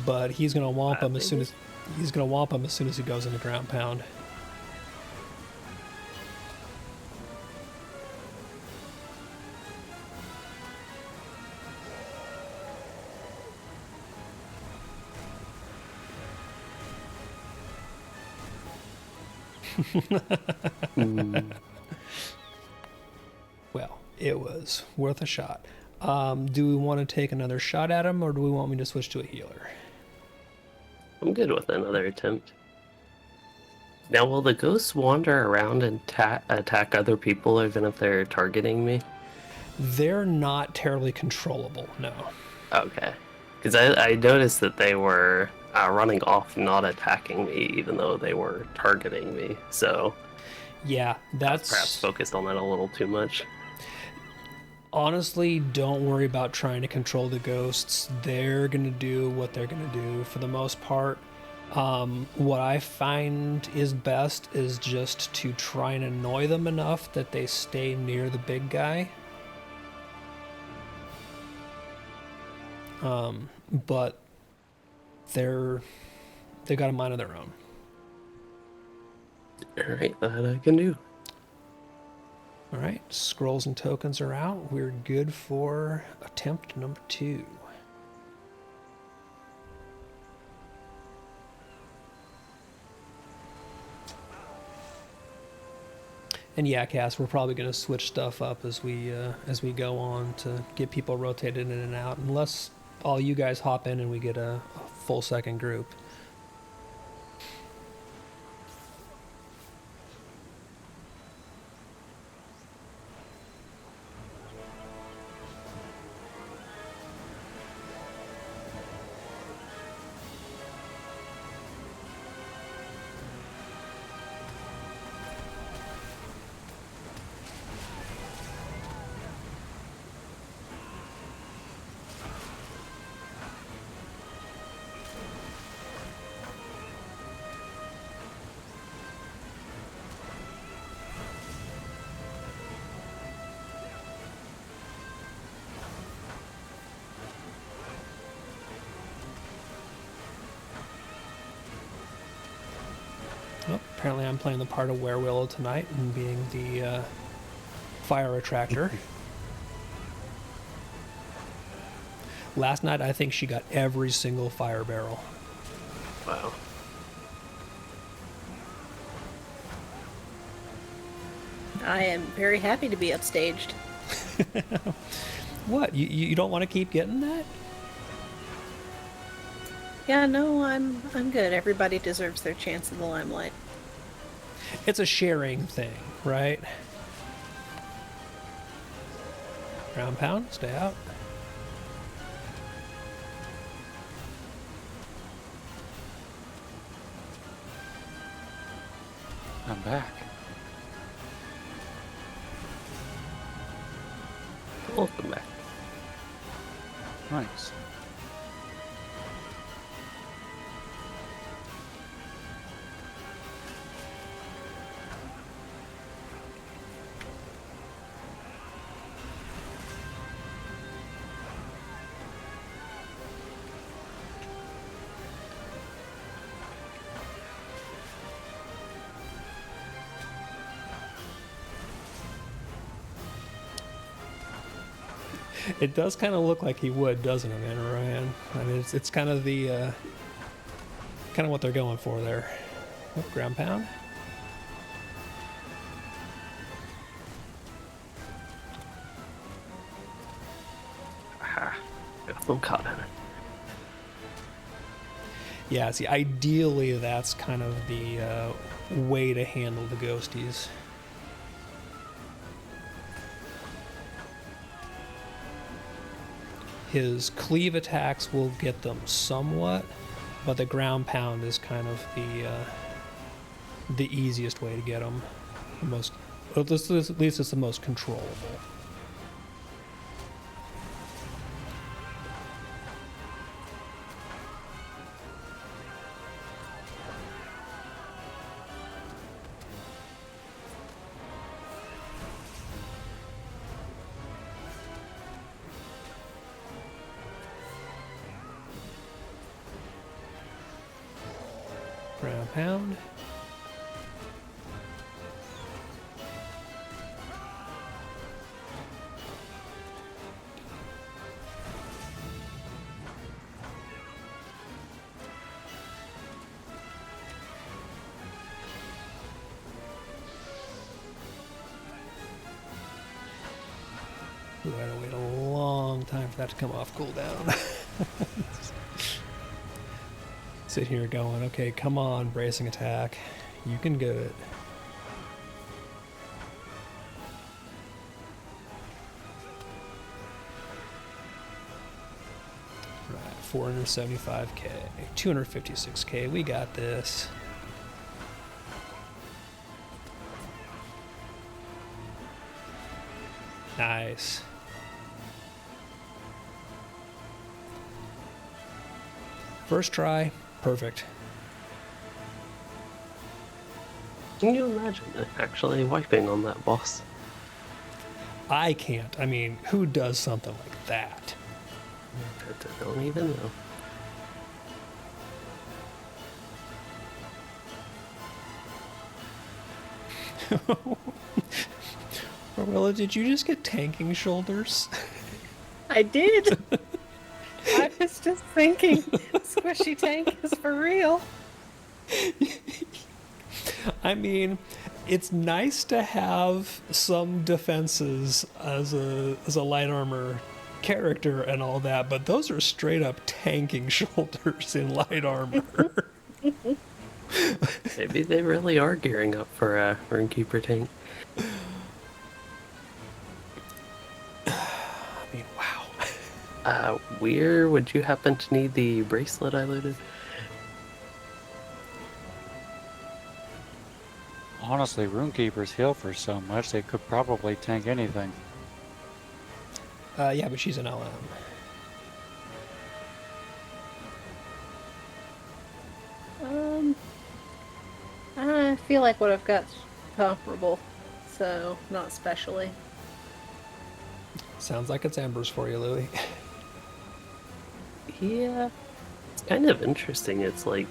But he's gonna womp him as soon as he goes into ground pound. Well, it was worth a shot. Do we want to take another shot at him, or do we want me to switch to a healer? I'm good with another attempt. Now, will the ghosts wander around and attack other people even if they're targeting me? They're not terribly controllable, no. Okay. Because I noticed that they were running off, not attacking me, even though they were targeting me. So, Yeah, that's... perhaps focused on that a little too much. Honestly, don't worry about trying to control the ghosts. They're going to do what they're going to do for the most part. What I find is best is just to try and annoy them enough that they stay near the big guy. But they got a mind of their own. Alright, that I can do. All right, scrolls and tokens are out. We're good for attempt number 2. And yeah, Cass, we're probably going to switch stuff up as we go on to get people rotated in and out, unless all you guys hop in and we get a full second group. Well, apparently I'm playing the part of Werewillow tonight and being the fire attractor. Last night, I think she got every single fire barrel. Wow. I am very happy to be upstaged. What? You don't want to keep getting that? Yeah, no, I'm good. Everybody deserves their chance in the limelight. It's a sharing thing, right? Ground pound, stay out. I'm back. Welcome back. Nice. It does kind of look like he would, doesn't it, man, Ryan? I mean, it's kind of the kind of what they're going for there. Oh, ground pound. Aha. Got them caught in it. Yeah, see, ideally that's kind of the way to handle the ghosties. His cleave attacks will get them somewhat, but the ground pound is kind of the easiest way to get them. The most, at least it's the most controllable. Ground pound. Ooh, I had to wait a long time for that to come off cooldown. Sit here going, okay, come on, bracing attack. You can do it. Right, 475k, 256k, we got this. Nice. First try, perfect. Can you imagine actually wiping on that boss? I can't. I mean, who does something like that? I don't even know. Orwella, did you just get tanking shoulders? I did. I was just thinking, Squishy Tank is for real. I mean, it's nice to have some defenses as a light armor character and all that, but those are straight up tanking shoulders in light armor. Maybe they really are gearing up for a Runekeeper tank. I mean, wow. Where would you happen to need the bracelet I looted? Honestly, Runekeepers heal for so much, they could probably tank anything. Yeah, but she's an LM. I feel like what I've got's comparable, so not especially. Sounds like it's Embers for you, Louie. Yeah. It's kind of interesting. It's like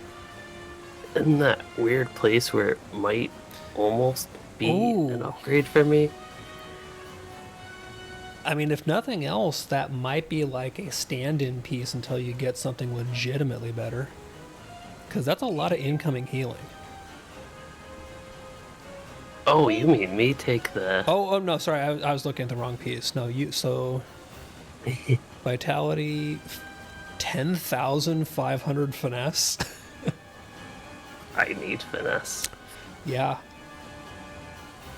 in that weird place where it might almost be an Ooh. upgrade for me. I mean, if nothing else, that might be like a stand-in piece until you get something legitimately better. Because that's a lot of incoming healing. Oh, you mean me take the... Oh no, sorry, I was looking at the wrong piece. No, so vitality, 10,500 finesse. I need finesse. Yeah,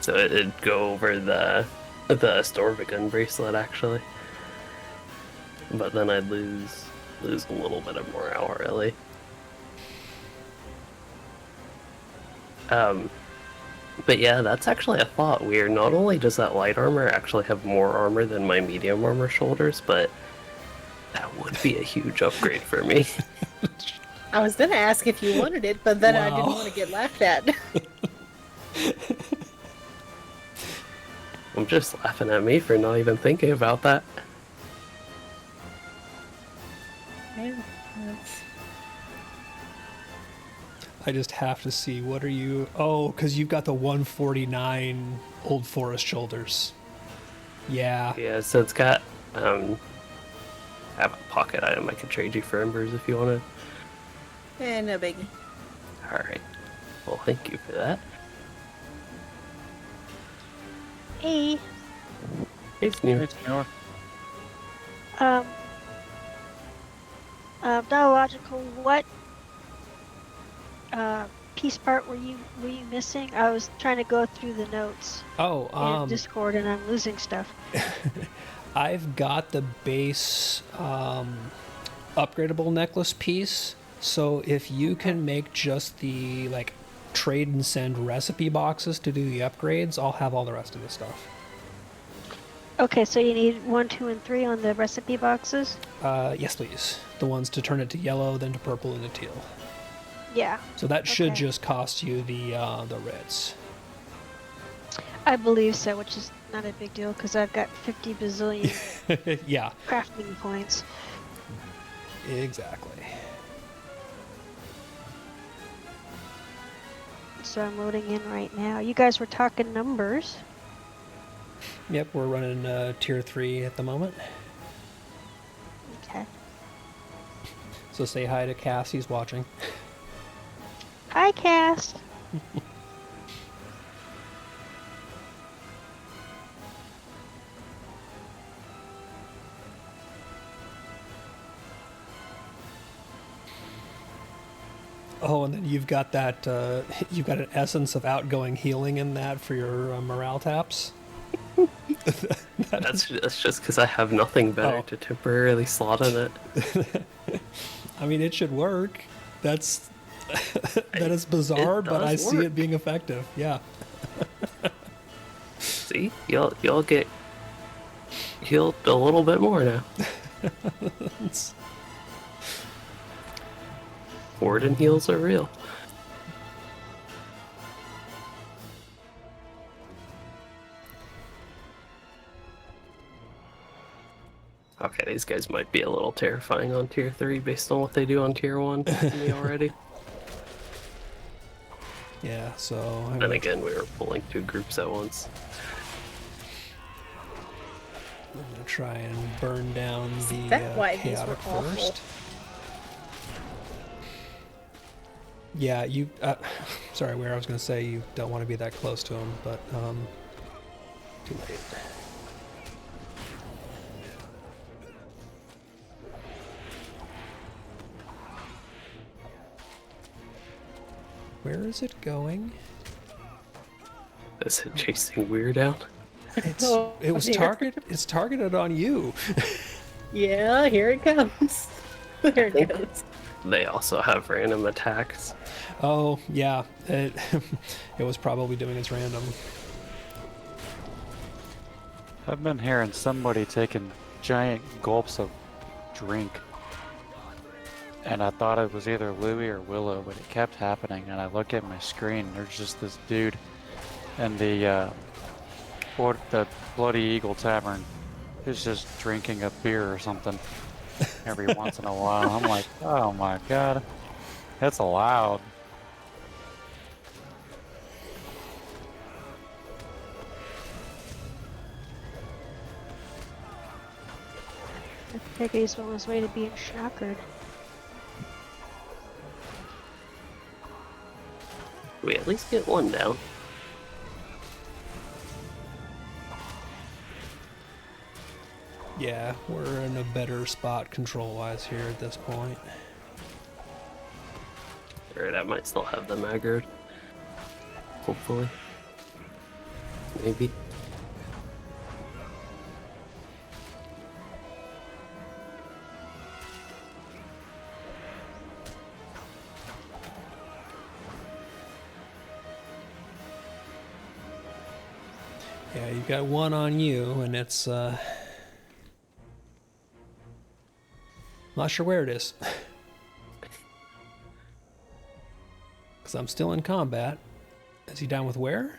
So it'd go over the Storvigan bracelet, actually. But then I'd lose a little bit of morale, really. But yeah, that's actually a thought. Weird. Not only does that light armor actually have more armor than my medium armor shoulders, but that would be a huge upgrade for me. I was gonna ask if you wanted it, but then I didn't Wow. want to get laughed at. I'm just laughing at me for not even thinking about that. Yeah, that's- I just have to see. What are you? Oh, because you've got the 149 Old Forest shoulders. Yeah. Yeah, so it's got I have a pocket item I could trade you for embers if you wanted. no biggie. Alright. Well, thank you for that. Hey, It's new. It's New York. um, Dialogical, what piece part were you missing? I was trying to go through the notes Oh, in Discord and I'm losing stuff. I've got the base upgradable necklace piece. So if you can make just the like trade and send recipe boxes to do the upgrades, I'll have all the rest of the stuff. Okay, so you need 1, 2, and 3 on the recipe boxes? Yes, please. The ones to turn it to yellow, then to purple, and to teal. Yeah, So that should Okay. just cost you the reds. I believe so, which is not a big deal because I've got 50 bazillion Yeah, crafting points. exactly. So I'm loading in right now. You guys were talking numbers. Yep, we're running tier 3 at the moment. Okay. So say hi to Cass, he's watching. Hi, Cass. Oh, and then you've got that, you've got an essence of outgoing healing in that for your morale taps. That's just because I have nothing better Oh. to temporarily slot in it. I mean, it should work. That's that is bizarre, but I does see it work. being effective. Yeah. See, you'll get healed a little bit more now. Warden heals are real. Okay, these guys might be a little terrifying on tier 3 based on what they do on tier 1 to me already. Yeah. So. I'm Then again, we were pulling 2 groups at once. gonna try and burn down the That why these were chaotic awful. first. Yeah, you. Sorry, where I was gonna say you don't want to be that close to him, but too late. Where is it going? Is it chasing Weird out? It's Oh, it was dear. It's targeted on you. Yeah, here it comes. There it think- goes. They also have random attacks. Oh yeah, it it was probably doing its random. I've been hearing somebody taking giant gulps of drink. And I thought it was either Louie or Willow, but it kept happening. And I look at my screen, there's just this dude in the Bloody Eagle Tavern who's just drinking a beer or something every once in a while. I'm like, oh my god, that's allowed. Figured he's on his way to being shackered. We at least get one down. Yeah, we're in a better spot control-wise here at this point. Alright, I might still have them aggroed. Hopefully. Maybe. Yeah, you've got one on you, and it's, not sure where it is. Because I'm still in combat. Is he down with where?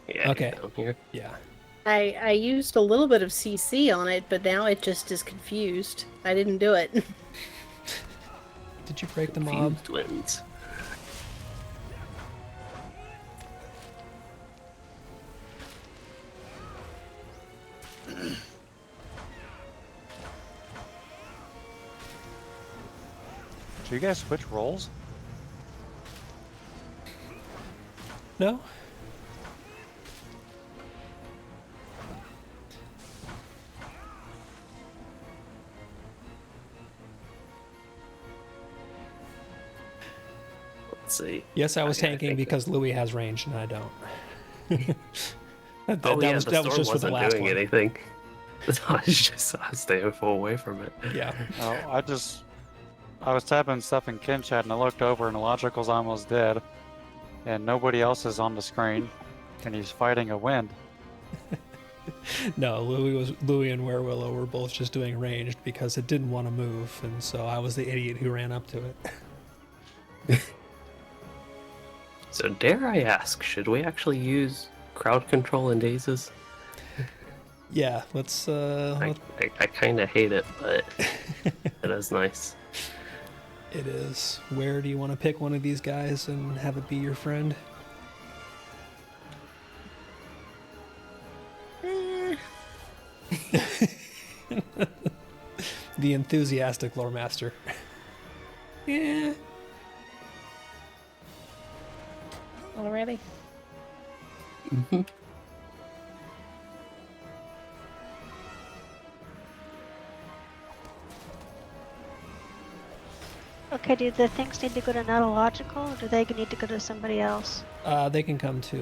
Yeah, Okay. down here. Yeah. I used a little bit of CC on it, but now it just is confused. I didn't do it. Did you break the mob? Fused wins. Do you guys switch roles? No? Let's see. Yes, I was Okay, I tanking think because Louis has range and I don't. that Oh yeah, was, the that was storm just for the wasn't last doing one. anything. I was staying full away from it. Yeah. Oh, I was tapping stuff in Kin Chat and I looked over and Logical's almost dead. And nobody else is on the screen. And he's fighting a wind. No, Louis and Werewillow were both just doing ranged because it didn't want to move, and so I was the idiot who ran up to it. So dare I ask, should we actually use crowd control in dazes? Yeah, let's I kind of hate it, but it is nice. it is. Where do you want to pick one of these guys and have it be your friend? The enthusiastic lore master. Yeah. Already? Okay, do the things need to go to Nautilogical, or do they need to go to somebody else? They can come to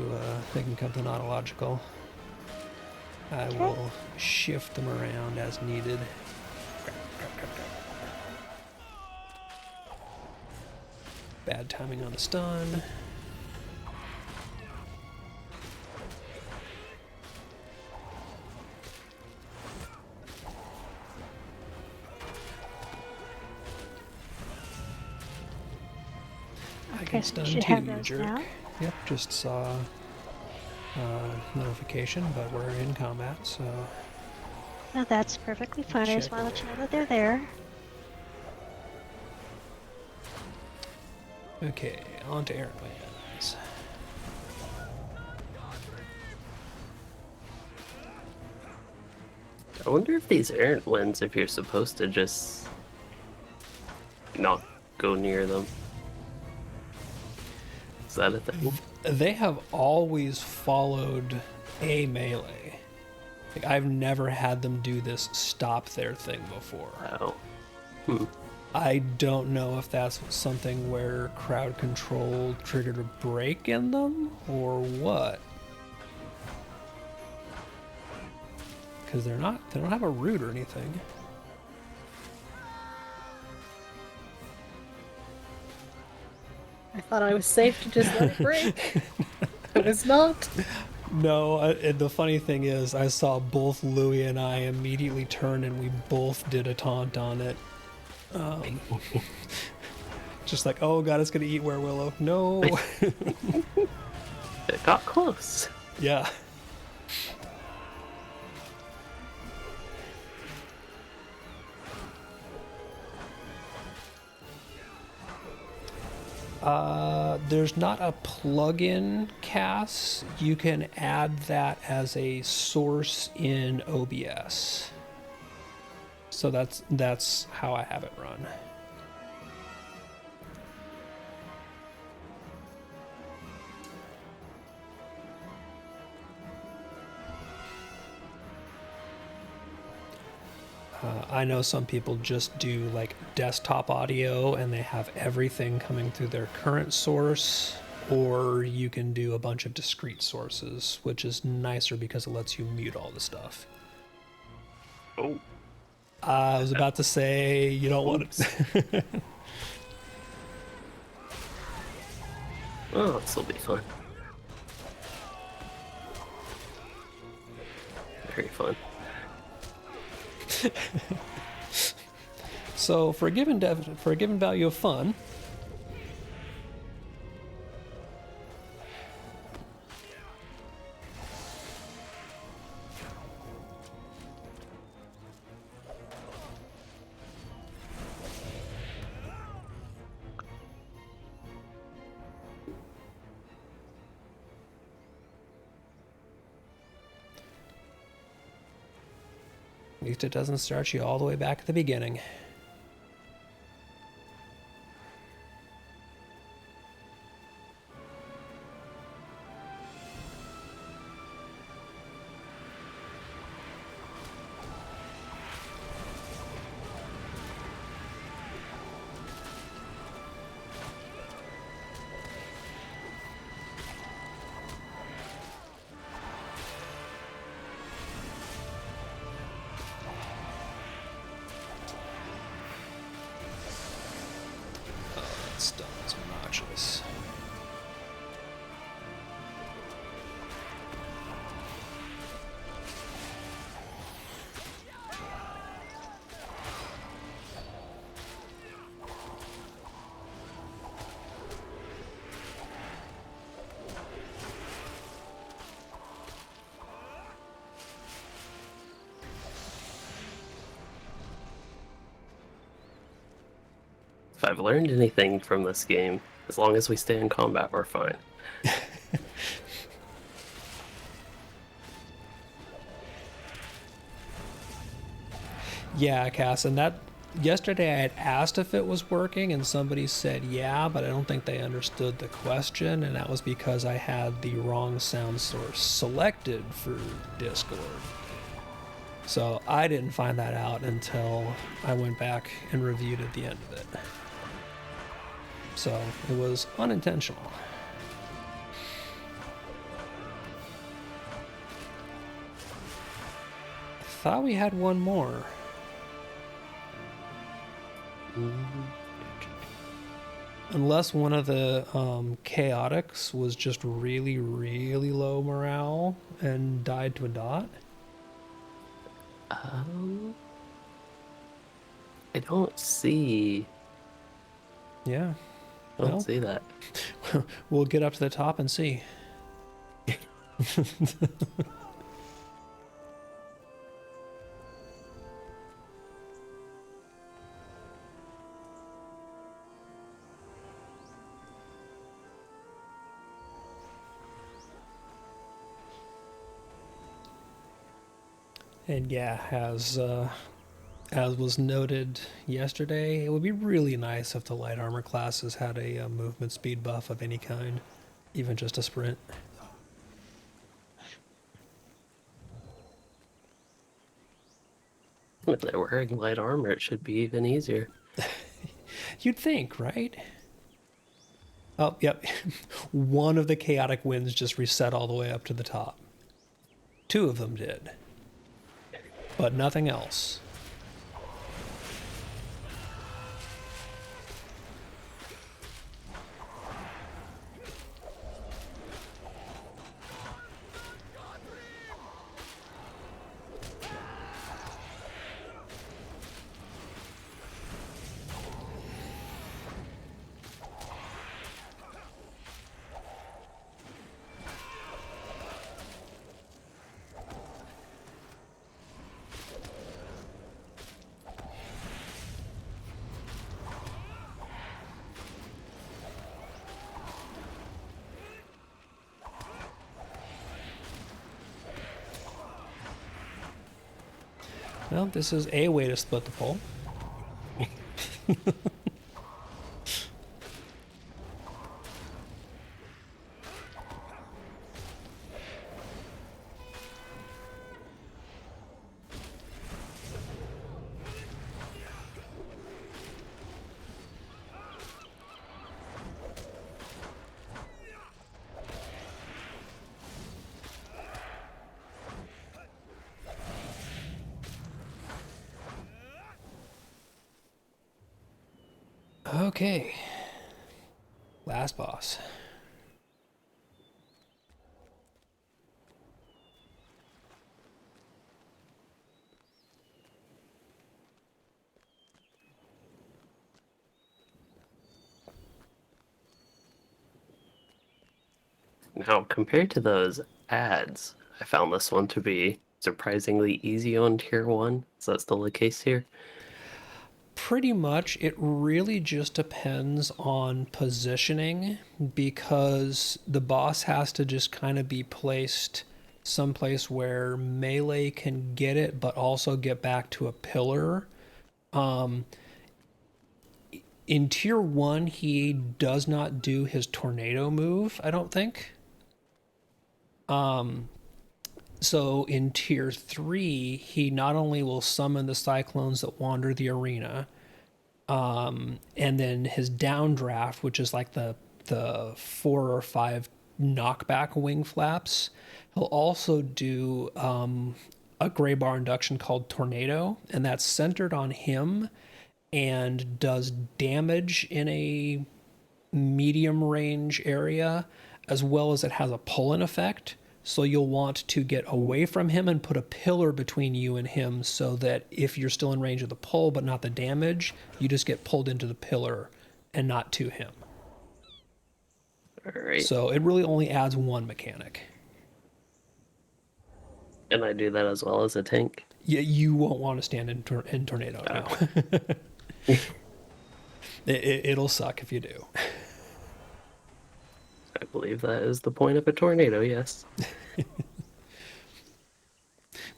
Nautilogical. I will shift them around as needed. Bad timing on the stun. I Okay, can so stun you should too, have you those jerk. now. Yep, just saw notification, but we're in combat, so No, that's perfectly fine. I just Check. want to let you know that they're there. okay, on to errant lands. I wonder if these errant winds, if you're supposed to just not go near them. Is that a thing? They have always followed a melee. Like, I've never had them do this stop their thing before. Oh. I don't know if that's something where crowd control triggered a break in them or what. Because they don't have a root or anything. I thought I was safe to just let it break. I was not. No, and the funny thing is, I saw both Louis and I immediately turn and we both did a taunt on it. Just like, oh god, it's gonna eat Werewillow. No. It got close. Yeah. There's not a plugin cast. You can add that as a source in OBS. So that's how I have it run. I know some people just do like desktop audio and they have everything coming through their current source, or you can do a bunch of discrete sources, which is nicer because it lets you mute all the stuff. Oh, I was about to say you don't want to. oh, this will be fun. Very fun. So for a given value of fun, at least it doesn't start you all the way back at the beginning. Stuff is obnoxious. If I've learned anything from this game, as long as we stay in combat, we're fine. Yeah, Cass, and that yesterday I had asked if it was working, and somebody said yeah, but I don't think they understood the question, and that was because I had the wrong sound source selected for Discord. So I didn't find that out until I went back and reviewed at the end of it. So it was unintentional. I thought we had one more. Unless one of the chaotics was just really, really low morale and died to a dot. I don't see. Yeah. I don't Well, see that. we'll get up to the top and see. And yeah, as was noted yesterday, it would be really nice if the light armor classes had a movement speed buff of any kind, even just a sprint. If they're wearing light armor, it should be even easier. You'd think, right? Oh, yep. One of the chaotic winds just reset all the way up to the top. Two of them did. But nothing else. Well, this is a way to split the pole. Okay. Last boss. Now, compared to those ads, I found this one to be surprisingly easy on tier 1. Is that still the case here? Pretty much, it really just depends on positioning because the boss has to just kind of be placed someplace where melee can get it, but also get back to a pillar. In tier 1, he does not do his tornado move, I don't think. So in tier 3, he not only will summon the cyclones that wander the arena, and then his downdraft, which is like the 4 or 5 knockback wing flaps, he'll also do a gray bar induction called Tornado, and that's centered on him and does damage in a medium range area, as well as it has a pull-in effect. So you'll want to get away from him and put a pillar between you and him so that if you're still in range of the pull but not the damage, you just get pulled into the pillar and not to him. Alright. So it really only adds one mechanic. And I do that as well as a tank? Yeah, you won't want to stand in Tornado, no. It'll suck if you do. I believe that is the point of a tornado, yes. Which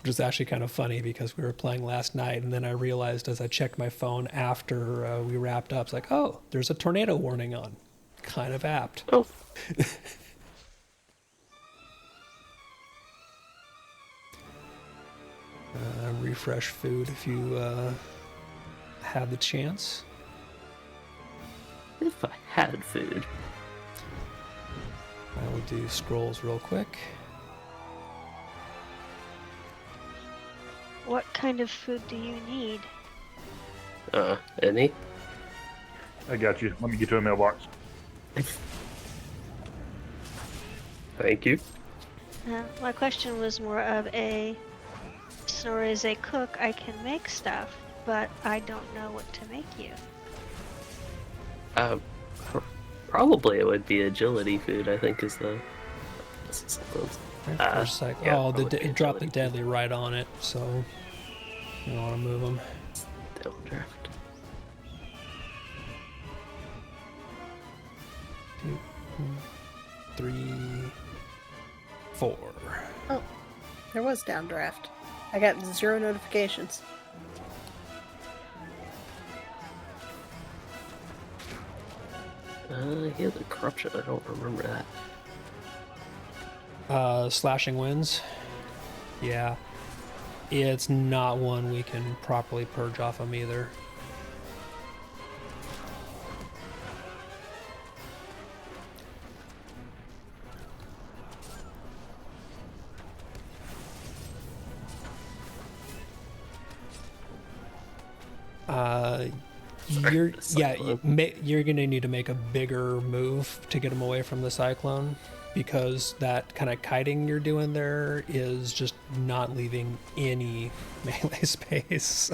is actually kind of funny because we were playing last night and then I realized as I checked my phone after we wrapped up, it's like, oh, there's a tornado warning on. Kind of apt. Oh. Refresh food if you have the chance. If I had food. I will do scrolls real quick. What kind of food do you need? Any? I got you. Let me get to a mailbox. Thank you. My question was more of a, Snore is a cook, I can make stuff, but I don't know what to make you. Probably it would be agility food, I think is the... First cycle. yeah, Oh, probably it dropped the agility. deadly right on it, so you don't want to move them. Downdraft. 2, 3, 4. Oh, there was downdraft. I got 0 notifications. He has a corruption, I don't remember that. Slashing winds. Yeah. It's not one we can properly purge off him either. You're the yeah cyclone. you're gonna need to make a bigger move to get him away from the cyclone because that kind of kiting you're doing there is just not leaving any melee space.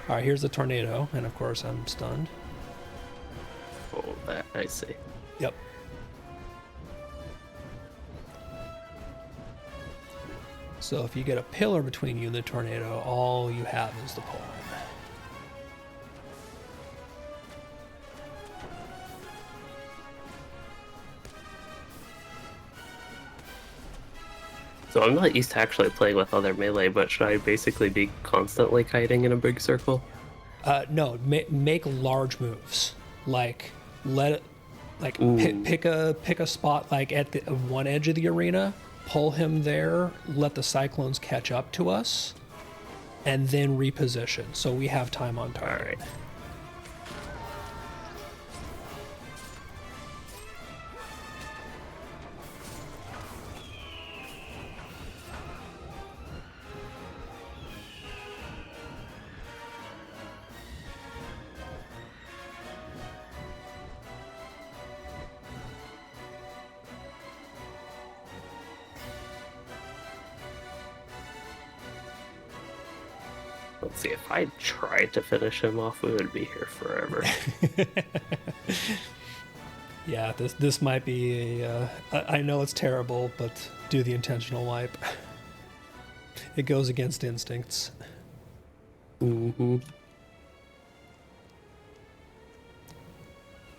All right, here's the tornado, and of course I'm stunned. Oh, that, I see. Yep. So if you get a pillar between you and the tornado, all you have is the pole. So I'm not used to actually playing with other melee, but should I basically be constantly kiting in a big circle? No, make large moves. Like let it, like pick a spot like at the one edge of the arena, pull him there, let the cyclones catch up to us, and then reposition. So we have time on target. All right. Let's see, if I tried to finish him off, we would be here forever. Yeah, this might be a. I know it's terrible, but do the intentional wipe. It goes against instincts. Mm-hmm.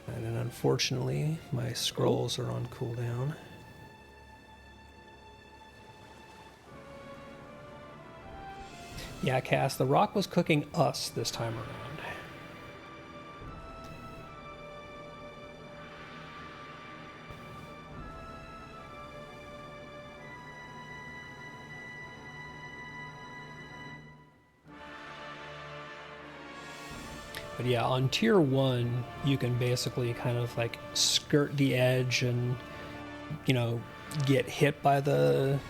And then unfortunately, my scrolls are on cooldown. Yeah, Cass, the rock was cooking us this time around. But yeah, on tier 1, you can basically kind of like skirt the edge and, you know, get hit by the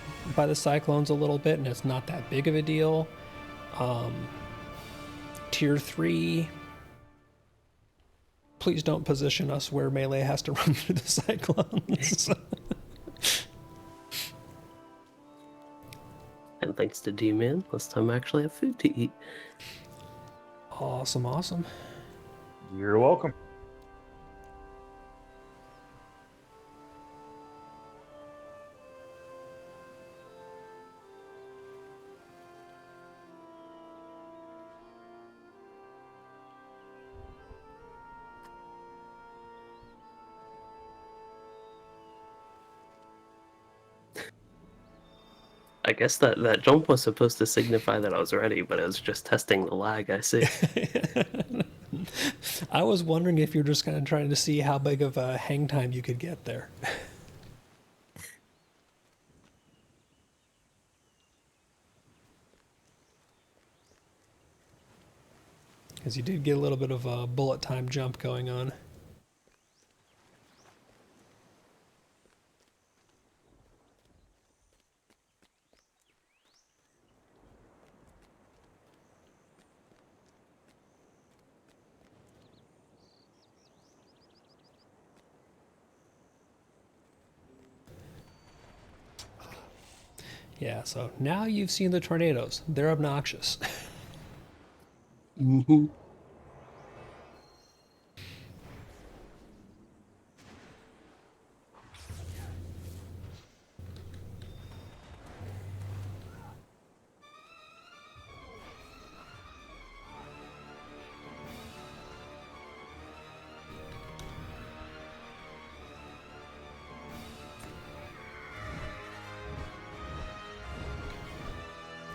cyclones a little bit, and it's not that big of a deal. Tier 3, please don't position us where melee has to run through the cyclones. And thanks to D-Man, this time I actually have food to eat. Awesome, awesome. You're welcome. I guess that jump was supposed to signify that I was ready, but it was just testing the lag, I see. I was wondering if you're just kind of trying to see how big of a hang time you could get there. Because you did get a little bit of a bullet time jump going on. Yeah, so now you've seen the tornadoes. They're obnoxious. Mm-hmm.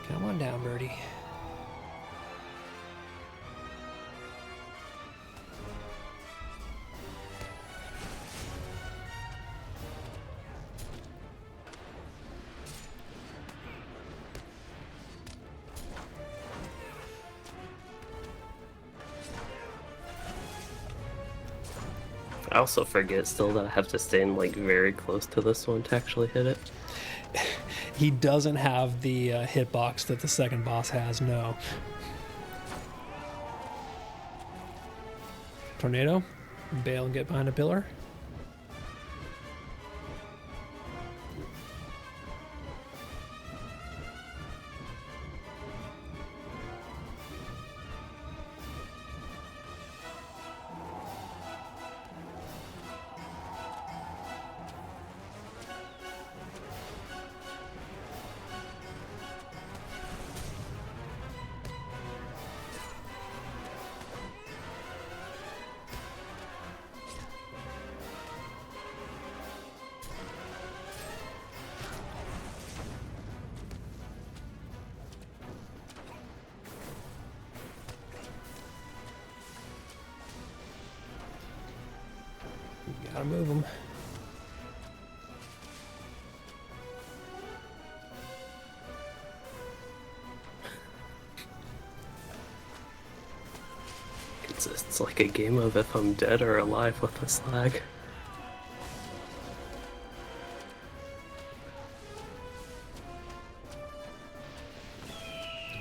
Come on down, birdie. I also forget still that I have to stand like very close to this one to actually hit it. He doesn't have the hitbox that the second boss has, no. Tornado, bail and get behind a pillar. Gotta move them. It's like a game of if I'm dead or alive with this lag.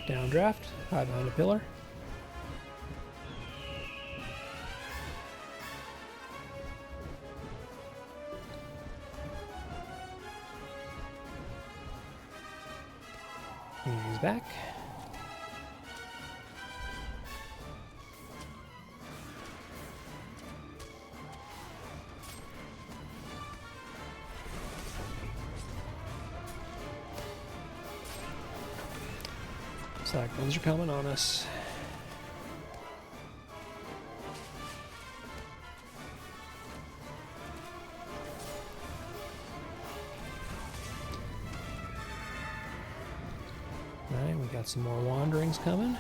Downdraft. Hide behind a pillar. He's back. Cyclones are coming on us. Alright, we got some more wanderings coming.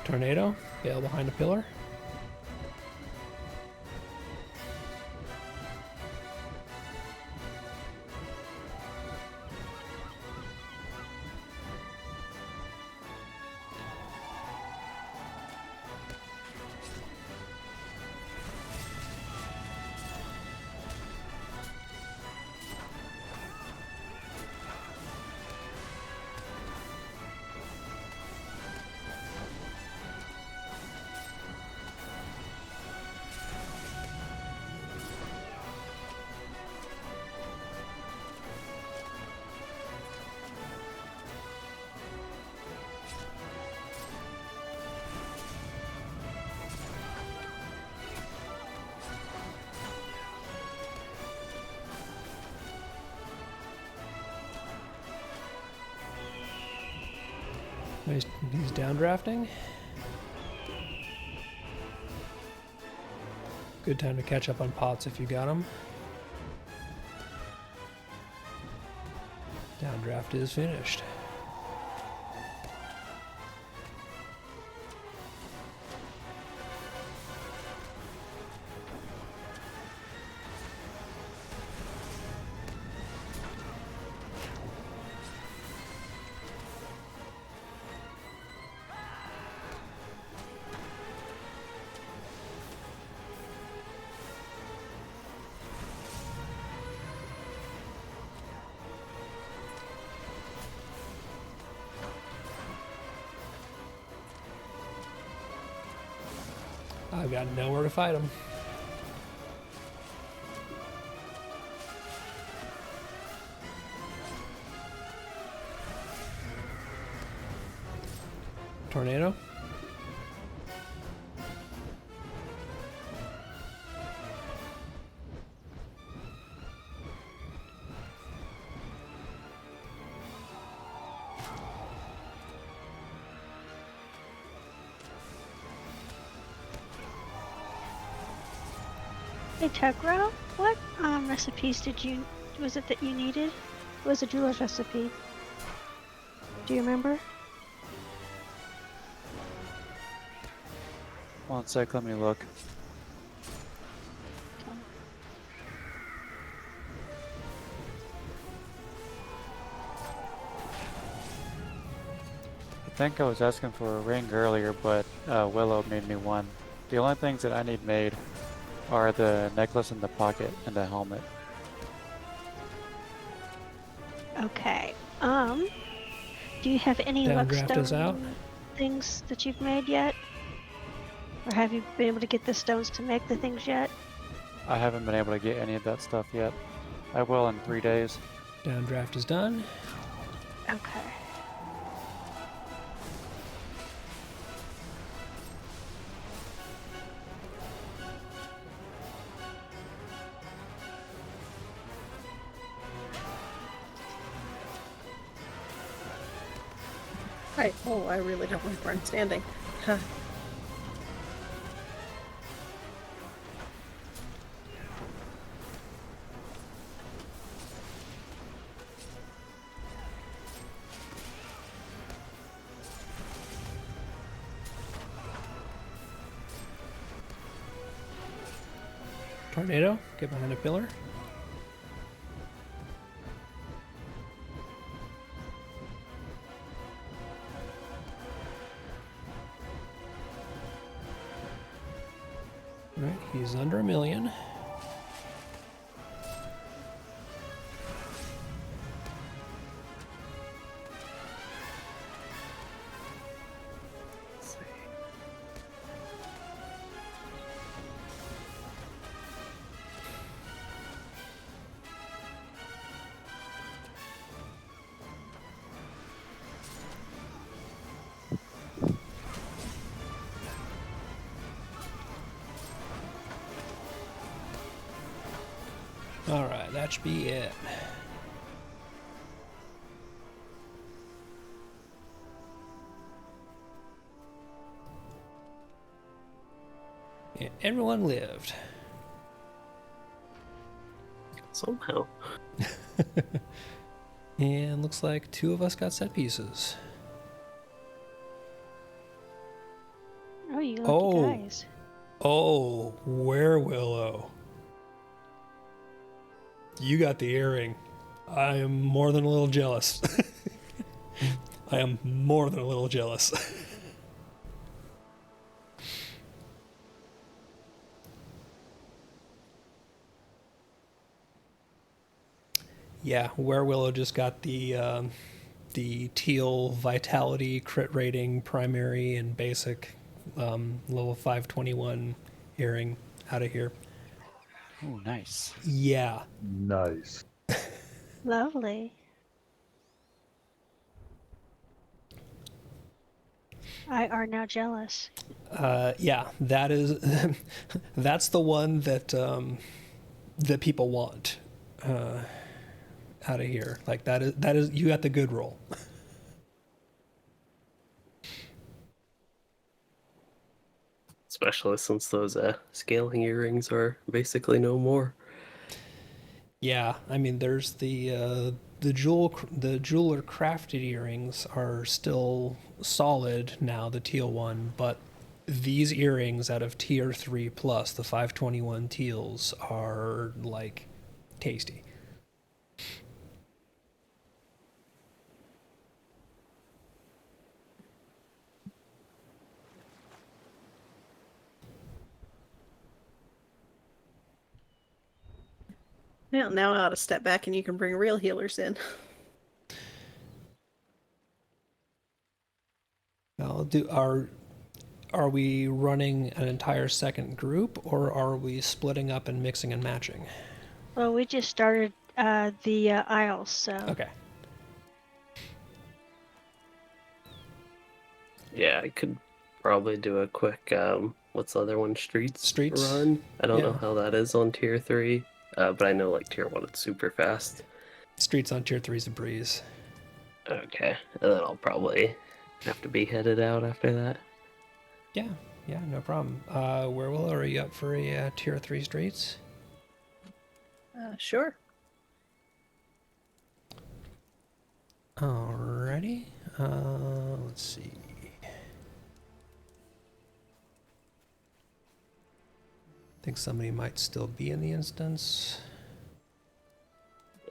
Tornado, bail behind a pillar. He's downdrafting. Good time to catch up on pots if you got them. Downdraft is finished. I've got nowhere to fight them. Tornado. Hey Tegra, what recipes was it that you needed? It was a jeweler's recipe. Do you remember? One sec, let me look. I think I was asking for a ring earlier, but Willow made me one. The only things that I need made are the necklace and the pocket and the helmet. Okay. Do you have any Downdraft is out. luckstone things that you've made yet? Or have you been able to get the stones to make the things yet? I haven't been able to get any of that stuff yet. I will in 3 days. Downdraft is done. Okay. Right. Oh, I really don't like where I'm standing. Huh. Tornado, get behind a pillar. Right, he's under 1,000,000. Let's see. All right, that should be it. Yeah, everyone lived. Somehow. And looks like 2 of us got set pieces. Oh, you lucky Oh. guys. Oh, Werewillow. You got the earring. I am more than a little jealous. I am more than a little jealous. Yeah, Werewillow just got the teal vitality crit rating primary and basic level 521 earring out of here. Oh, nice. Yeah. Nice. Lovely. I are now jealous. Yeah, that is that's the one that that people want out of here. Like that is you got the good roll. Especially since those scaling earrings are basically no more. Yeah, I mean there's the jeweler crafted earrings are still solid now, the teal one, but these earrings out of tier 3 plus, the 521 teals, are like tasty. Well, now I ought to step back and you can bring real healers in. Well, are we running an entire second group, or are we splitting up and mixing and matching? Well, we just started the aisles, so. Okay. Yeah, I could probably do a quick what's the other one? Streets run. I don't know Yeah. how that is on tier 3, but I know like tier 1 it's super fast. Streets on tier 3 is a breeze. Okay, and then I'll probably have to be headed out after that. Yeah, no problem. Werewolf, are you up for a tier 3 streets? Sure. Alrighty. Let's see. I think somebody might still be in the instance,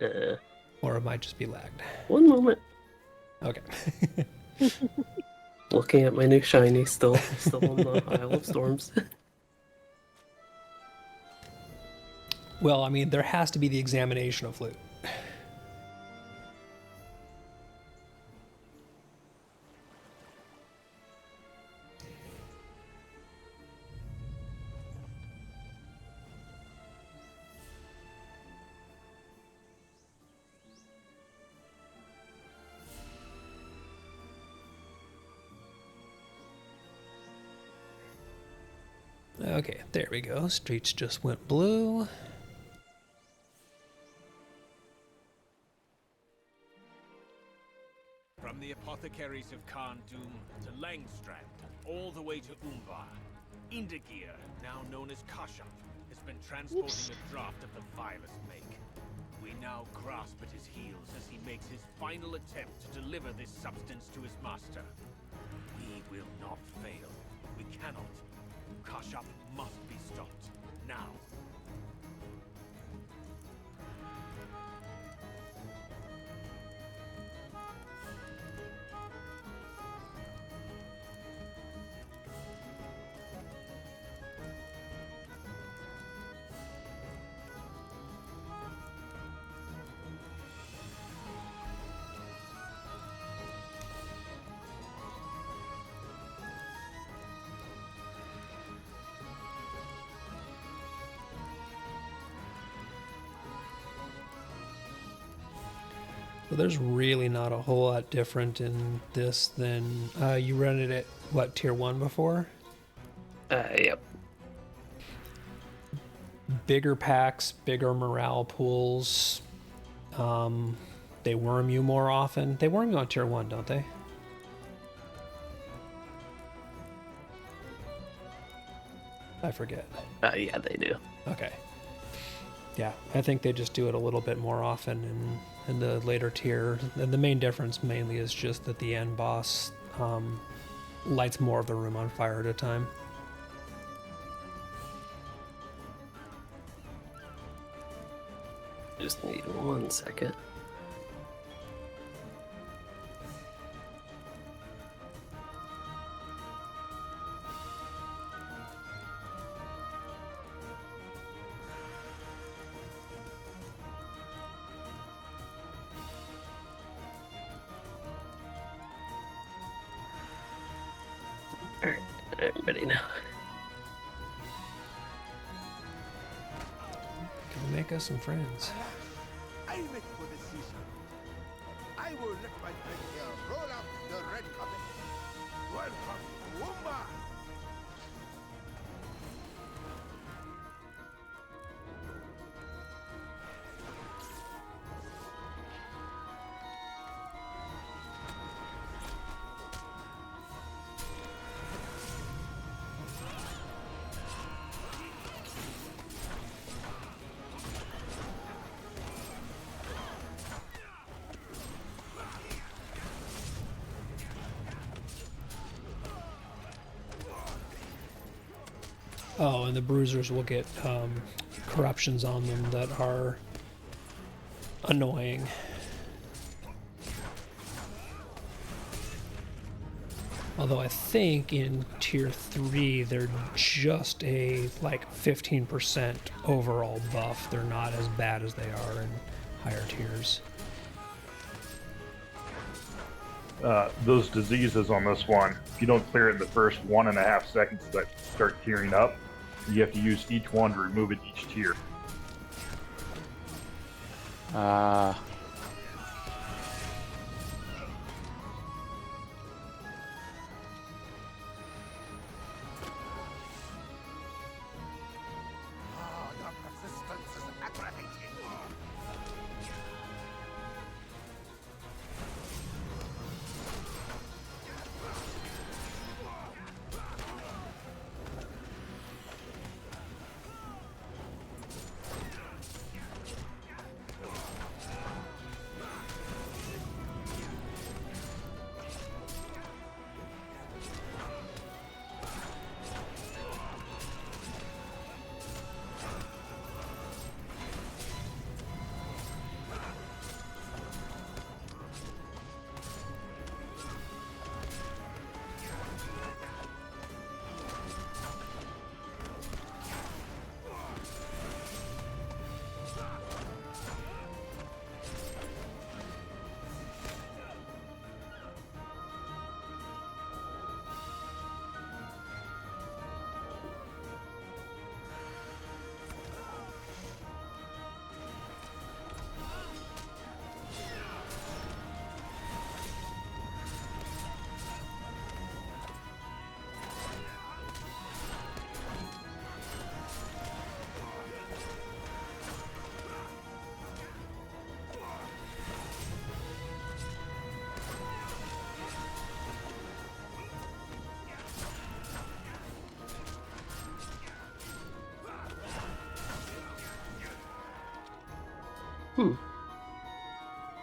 or it might just be lagged. One moment. Okay. Looking at my new shiny, still on the Isle of Storms. Well, I mean, there has to be the examination of loot. Okay, there we go. Streets just went blue. From the apothecaries of Khan Doom to Langstrand, all the way to Umbar, Indagir, now known as Kashaf, has been transporting a draft of the vilest make. We now grasp at his heels as he makes his final attempt to deliver this substance to his master. We will not fail. We cannot. Kashaf must be stopped. Now. So there's really not a whole lot different in this than you run it at what, tier 1 before? Yep. Bigger packs, bigger morale pools. They worm you more often. They worm you on tier 1, don't they? I forget. Yeah, they do. Okay. Yeah, I think they just do it a little bit more often in the later tier. And the main difference mainly is just that the end boss lights more of the room on fire at a time. Just need 1 second. Alright, I'm ready now. Can make us some friends. I make for the season. I will let my friend here roll out the red carpet. Welcome to Umbar. Oh, and the bruisers will get corruptions on them that are annoying. Although I think in tier 3 they're just a like 15% overall buff. They're not as bad as they are in higher tiers. Those diseases on this one, if you don't clear it in the first 1.5 seconds that start tearing up, you have to use each one to remove it each tier. Your persistence is aggravating.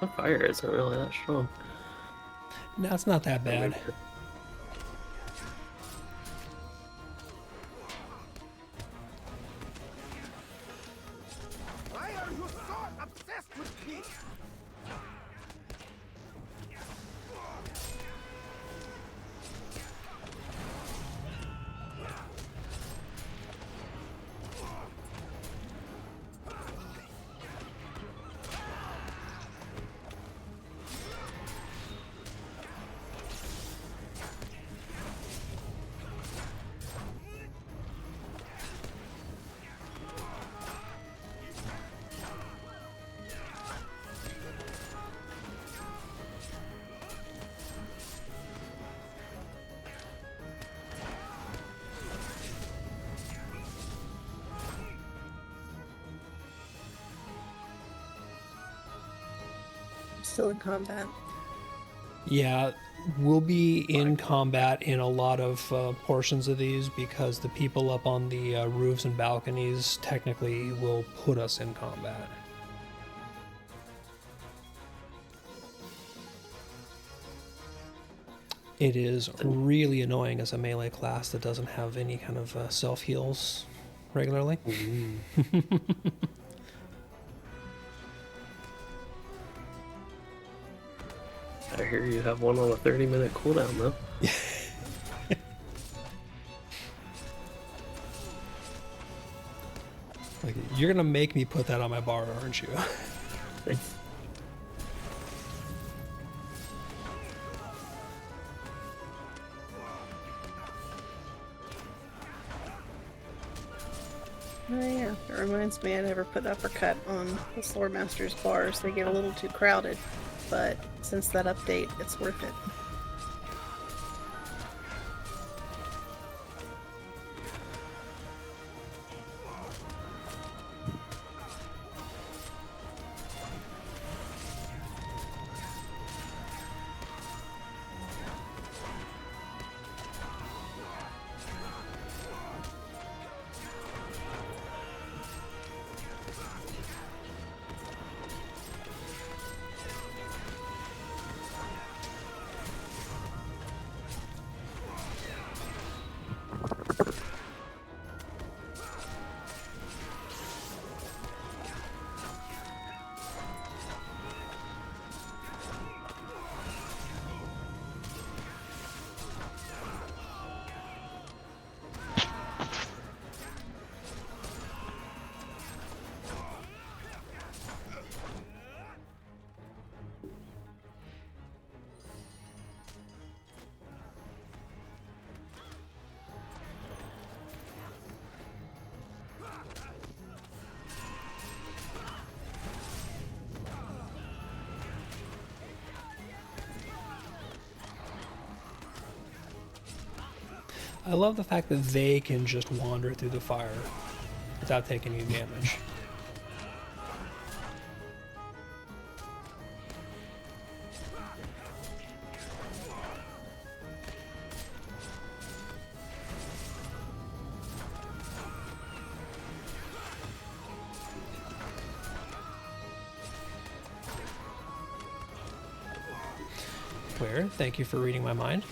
The fire isn't really that strong. No, it's not that bad. Why are you so obsessed with me? Still in combat. Yeah, we'll be in combat in a lot of portions of these because the people up on the roofs and balconies technically will put us in combat. It is really annoying as a melee class that doesn't have any kind of self-heals regularly. I hear you have one on a 30-minute cooldown, though. Like, you're gonna make me put that on my bar, aren't you? Oh yeah, it reminds me I never put uppercut on the Slore Master's bars. They get a little too crowded, but since that update, it's worth it. I love the fact that they can just wander through the fire without taking any damage. Where? Thank you for reading my mind.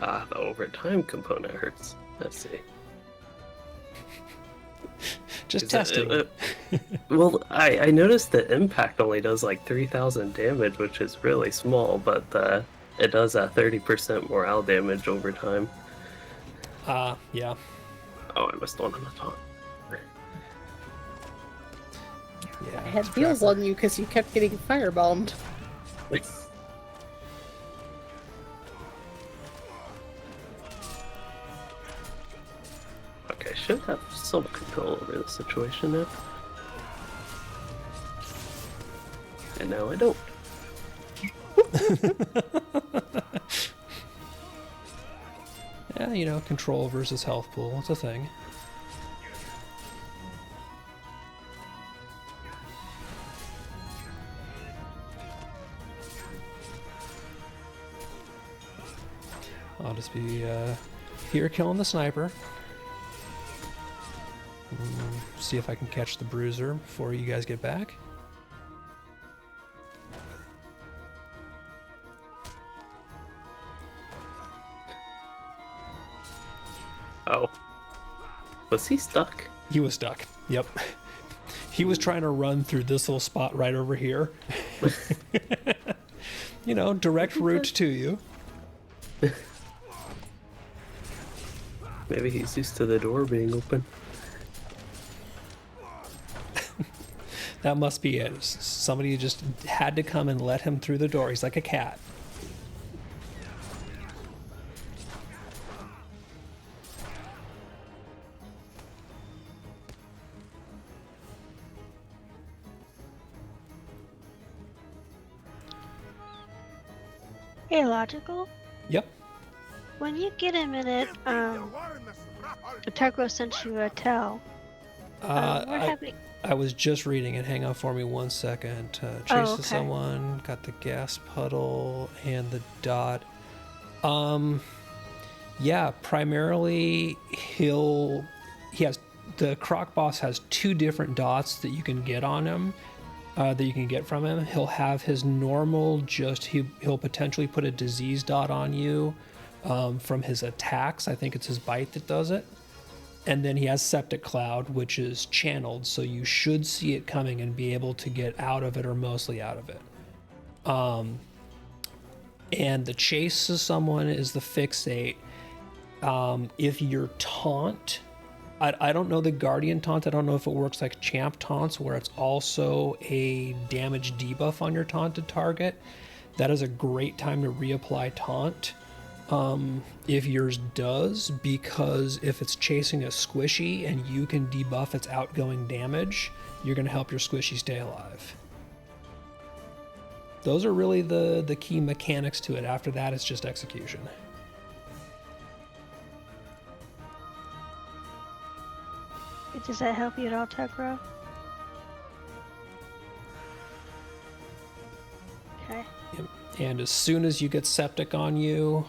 Ah, the overtime component hurts. Let's see. Just testing. Well, I noticed the impact only does like 3,000 damage, which is really small, but it does 30% morale damage over time. Yeah. Oh, I missed one on the top. Yeah. I had heals on you because you kept getting firebombed. Okay, should have some control over the situation now. And now I don't. Yeah, you know, control versus health pool. It's a thing. I'll just be here killing the sniper. See if I can catch the bruiser before you guys get back. Oh. Was he stuck? He was stuck. Yep. He was trying to run through this little spot right over here. You know, direct route to you. Maybe he's used to the door being open. That must be it. Somebody just had to come and let him through the door. He's like a cat. Hey, Logical. Yep. When you get a minute, Tegro sent you a tell. We're having... I was just reading it. Hang on for me 1 second. Chases someone, got the gas puddle and the dot. Yeah, primarily he has, the Croc Boss has 2 different dots that you can get on him, that you can get from him. He'll have his normal, he'll potentially put a disease dot on you from his attacks. I think it's his bite that does it. And then he has Septic Cloud, which is channeled, so you should see it coming and be able to get out of it or mostly out of it. And the chase of someone is the fixate. If you're taunt, I don't know the Guardian taunt. I don't know if it works like Champ taunts, where it's also a damage debuff on your taunted target. That is a great time to reapply taunt. If yours does, because if it's chasing a squishy and you can debuff its outgoing damage, you're going to help your squishy stay alive. Those are really the key mechanics to it. After that, it's just execution. Does that help you at all, Tegro? Okay. Yep. And as soon as you get septic on you,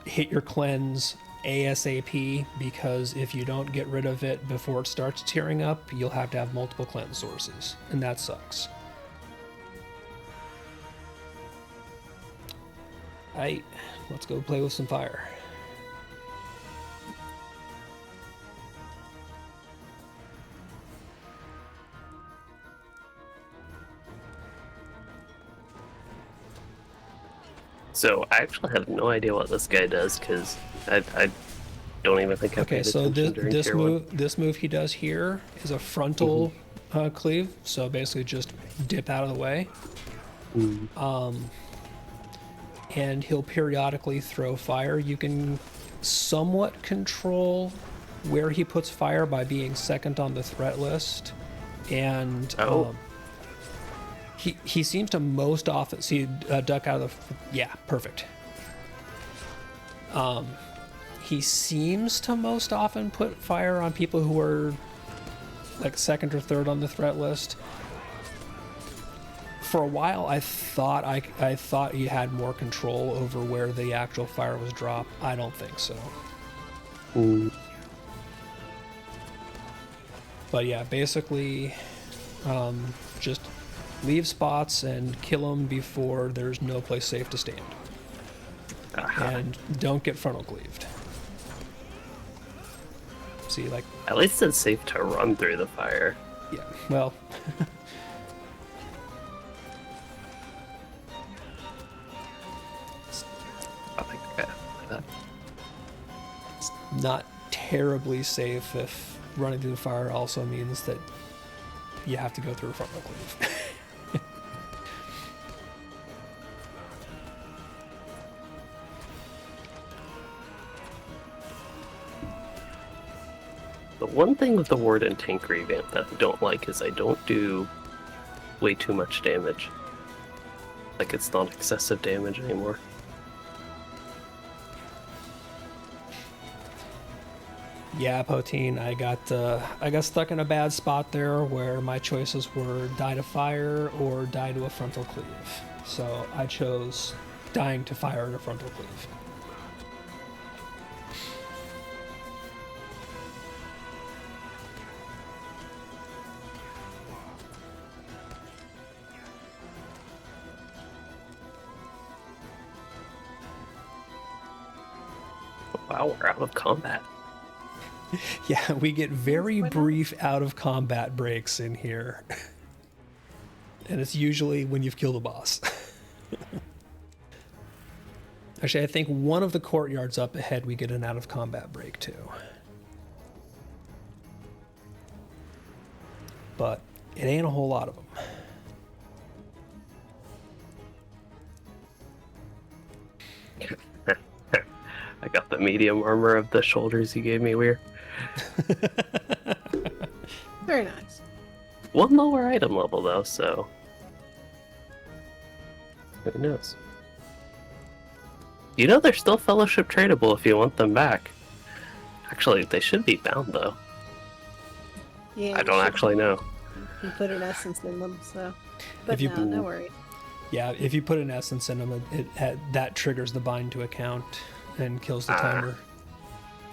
hit your cleanse ASAP, because if you don't get rid of it before it starts tearing up, you'll have to have multiple cleanse sources, and that sucks. Alright, let's go play with some fire. So I actually have no idea what this guy does, because I don't even think I paid so attention during tier one. this move he does here is a frontal cleave, so basically just dip out of the way. And he'll periodically throw fire. You can somewhat control where he puts fire by being second on the threat list, and he seems to most often see duck out of the perfect. He seems to most often put fire on people who are like second or third on the threat list. For a while, I thought he had more control over where the actual fire was dropped. I don't think so. But yeah, basically, just leave spots and kill them before there's no place safe to stand. And don't get frontal cleaved. See, like... At least it's safe to run through the fire. Yeah, well... It's not terribly safe if running through the fire also means that you have to go through a frontal cleave. The one thing with the Warden tank revamp that I don't like is I don't do way too much damage. Like, it's not excessive damage anymore. Yeah, Poteen, I got stuck in a bad spot there where my choices were die to fire or die to a frontal cleave. So I chose dying to fire and a frontal cleave. Wow, we're out of combat. Yeah, we get very brief out of combat breaks in here. And it's usually when you've killed a boss. Actually, I think one of the courtyards up ahead we get an out of combat break too. But it ain't a whole lot of them. I got the medium armor of the shoulders you gave me, Weir. Very nice. One lower item level, though, so... who knows? You know they're still fellowship tradable if you want them back. Actually, they should be bound though. Yeah, I you don't should- actually know. You put an essence in them, so. But you- no, no worries. Yeah, if you put an essence in them, that triggers the bind to account and kills the timer.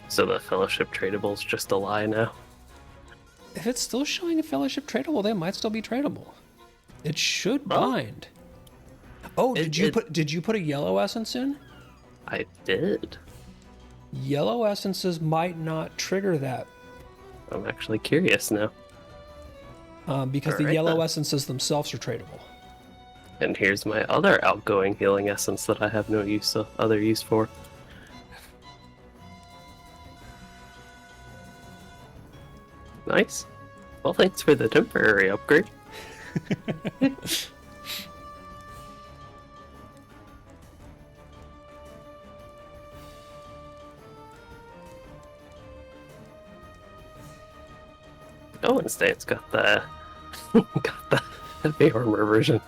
So the fellowship tradable's just a lie now. If it's still showing a fellowship tradable, they might still be tradable. It should Well, bind. Oh, it- did you put a yellow essence in? I did. Yellow essences might not trigger that I'm actually curious now. because the Alright yellow then. essences themselves are tradable. And here's my other outgoing healing essence that I have no other use for. Nice. Well, thanks for the temporary upgrade. Owen's Dance got the got the heavy armor version.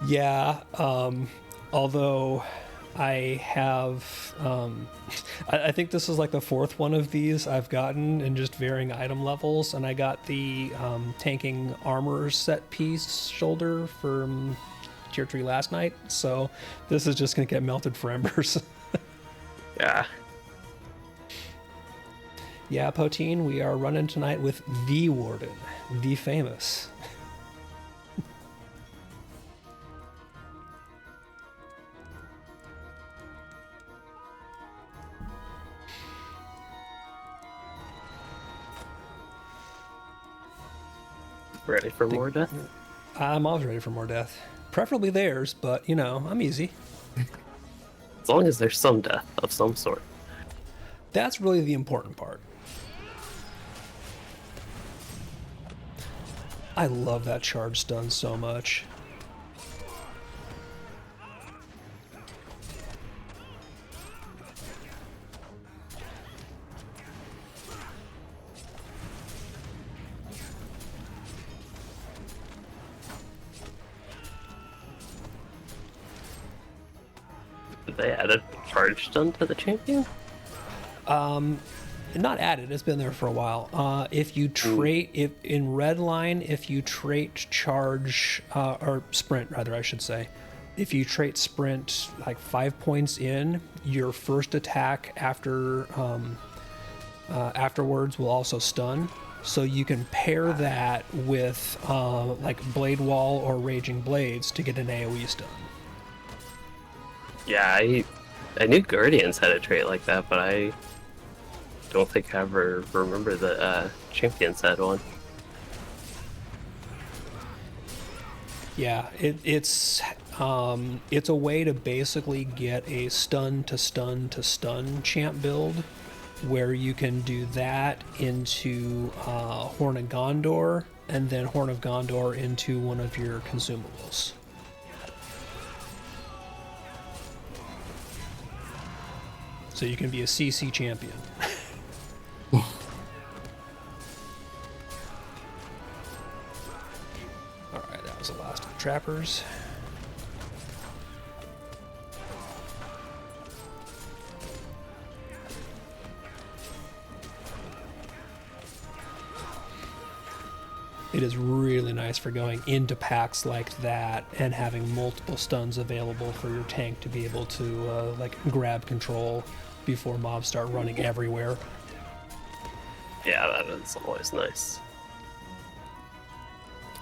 Yeah, although I have, I think this is like the fourth one of these I've gotten in just varying item levels, and I got the tanking armor set piece shoulder from tier 3 last night, so this is just going to get melted for embers. Yeah. Yeah, Poteen, we are running tonight with the Warden, the famous. Ready for more death? I'm always ready for more death. Preferably theirs, but, you know, I'm easy. As long as there's some death of some sort. That's really the important part. I love that charge stun so much. Did they add a charge stun to the champion? Not added, it's been there for a while. If you trait, if in red line, if you trait charge, or sprint rather, I should say, if you trait sprint like 5 points in, your first attack after afterwards will also stun. So you can pair that with like Blade Wall or Raging Blades to get an AoE stun. Yeah, I knew Guardians had a trait like that, but I don't think I ever remember the champions had one. Yeah, it's a way to basically get a stun to stun to stun champ build, where you can do that into Horn of Gondor, and then Horn of Gondor into one of your consumables. So you can be a CC champion. Alright, that was the last of the trappers. It is really nice for going into packs like that and having multiple stuns available for your tank to be able to like grab control before mobs start running everywhere. Yeah, that is always nice.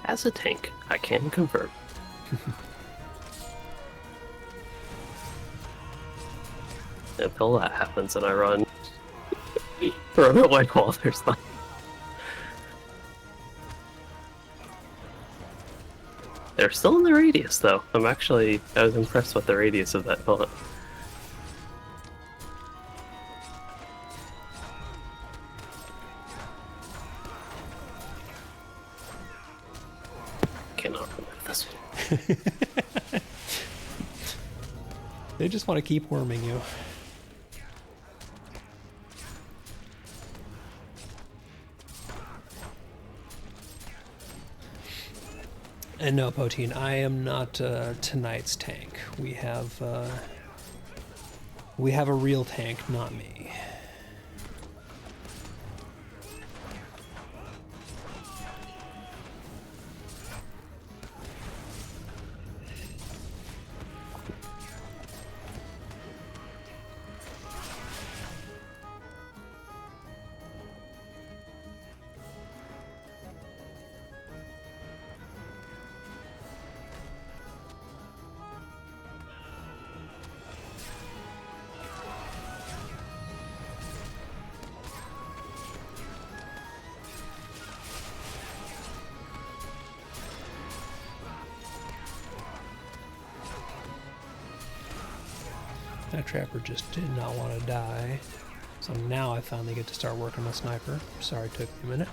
As a tank, I can confirm. Until that happens and I run away while there's not. They're still in the radius though. I was impressed with the radius of that bullet. Cannot remove this one. They just want to keep worming you. And no, Poteen, I am not tonight's tank. We have We have a real tank, not me. That trapper just did not want to die. So now I finally get to start working on sniper. Sorry it took me a minute.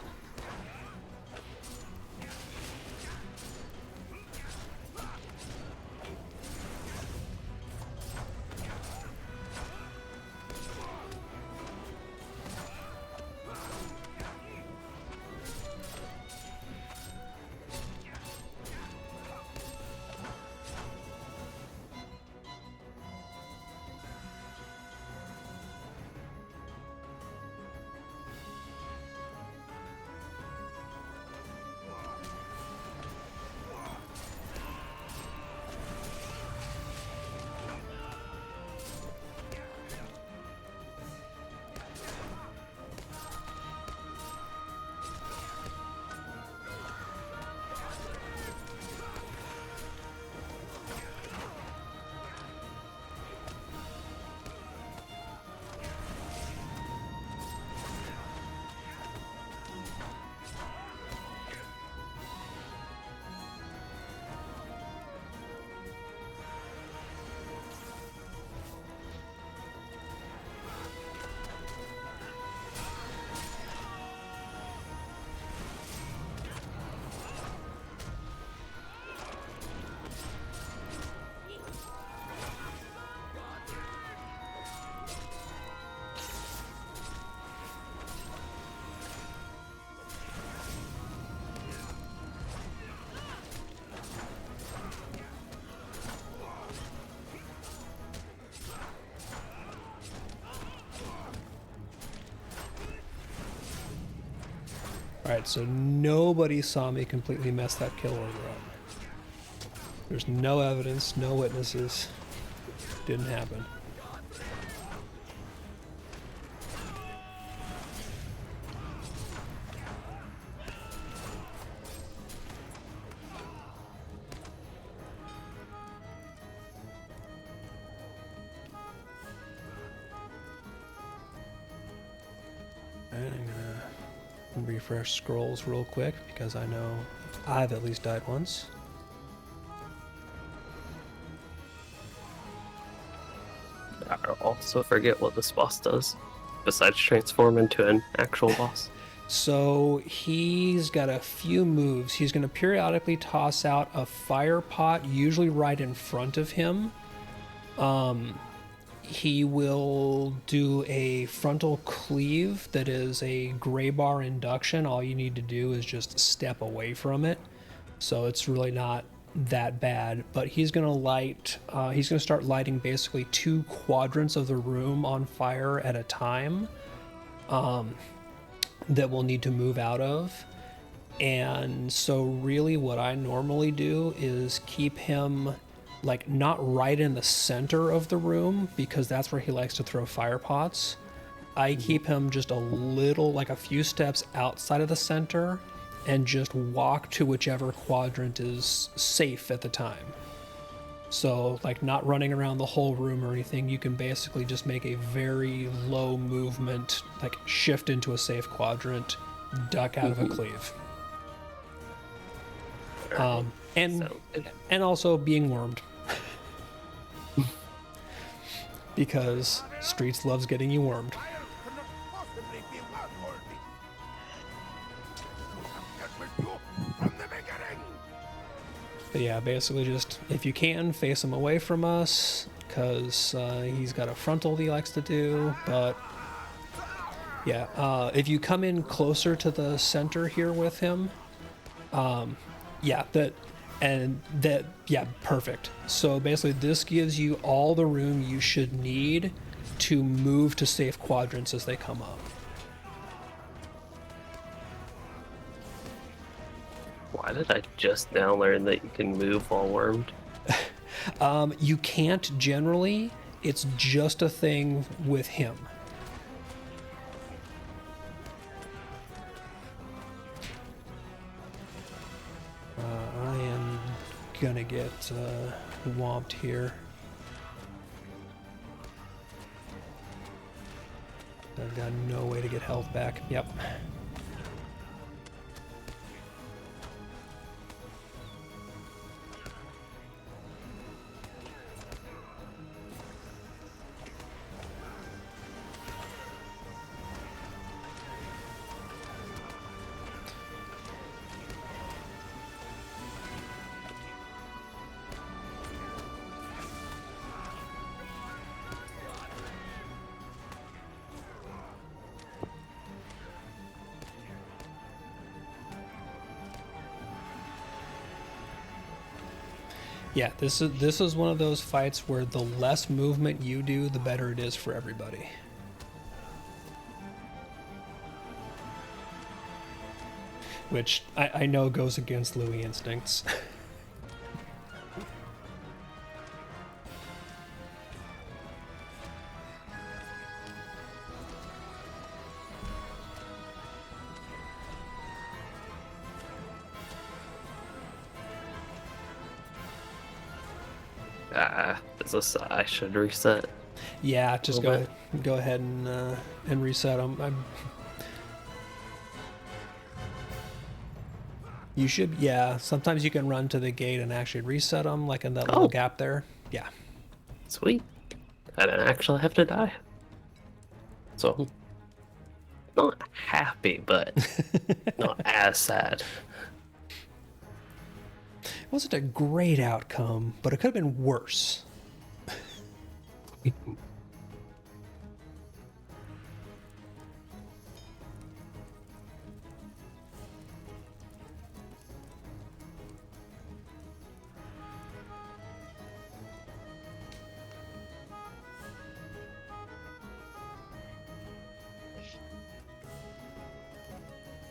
Alright, so nobody saw me completely mess that kill order up. There's no evidence, no witnesses. Didn't happen. And I'm gonna refresh scrolls real quick because I know I've at least died once. I also forget what this boss does, besides transform into an actual boss. So he's got a few moves. He's going to periodically toss out a fire pot, usually right in front of him. He will do a frontal cleave that is a gray bar induction. All you need to do is just step away from it. So it's really not that bad. But he's going to light, he's going to start lighting basically 2 quadrants of the room on fire at a time that we'll need to move out of. And so really what I normally do is keep him like not right in the center of the room because that's where he likes to throw fire pots. I keep him just a little, like a few steps outside of the center and just walk to whichever quadrant is safe at the time. So like not running around the whole room or anything, you can basically just make a very low movement, like shift into a safe quadrant, duck out of a cleave. And also being wormed. Because Streets loves getting you wormed. Fire cannot possibly be worth-holding. I've dealt with you from the beginning. But yeah, basically just, if you can, face him away from us, because he's got a frontal he likes to do, but yeah, if you come in closer to the center here with him, yeah, perfect. So basically this gives you all the room you should need to move to safe quadrants as they come up. Why did I just now learn that you can move while wormed? You can't generally. It's just a thing with him. I am gonna get whomped here. I've got no way to get health back. Yep. Yeah, this is one of those fights where the less movement you do, the better it is for everybody. Which I know goes against Louis instincts. I should reset. Yeah, just go ahead and reset them. You should, yeah. Sometimes you can run to the gate and actually reset them, like in that little gap there. Yeah. Sweet. I didn't actually have to die. So, not happy, but not as sad. It wasn't a great outcome, but it could have been worse.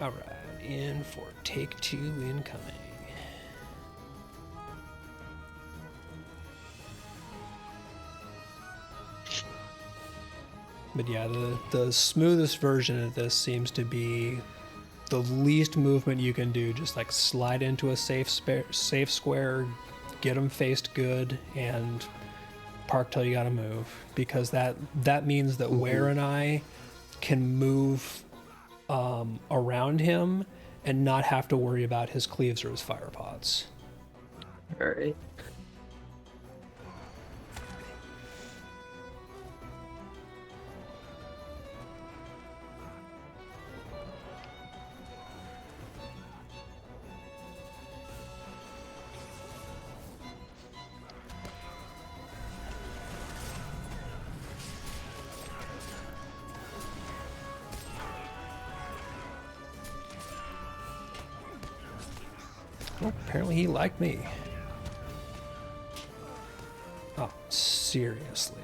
All right, in for take 2 incoming. But yeah, the smoothest version of this seems to be the least movement you can do. Just like slide into a safe square, get them faced good, and park till you gotta move. Because that means that Ware and I can move around him and not have to worry about his cleaves or his fire pods. Alright. Well, apparently he liked me. Oh, seriously.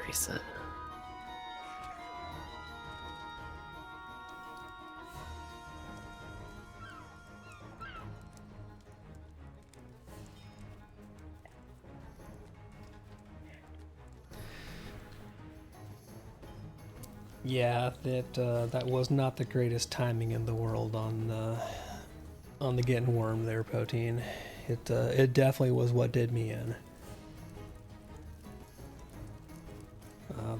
Reset. Yeah, that was not the greatest timing in the world on the getting worm there, Poteen. It definitely was what did me in.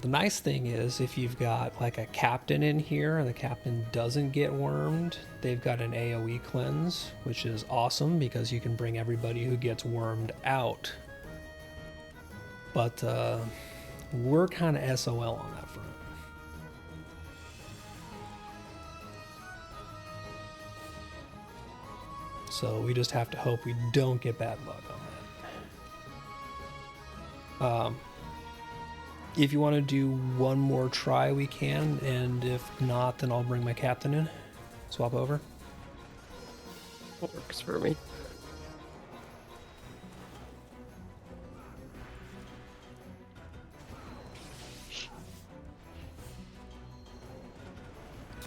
The nice thing is if you've got like a captain in here and the captain doesn't get wormed, they've got an AoE cleanse, which is awesome because you can bring everybody who gets wormed out. But we're kind of SOL on that front. So we just have to hope we don't get bad luck on that. If you want to do one more try, we can, and if not, then I'll bring my captain in. Swap over. That works for me.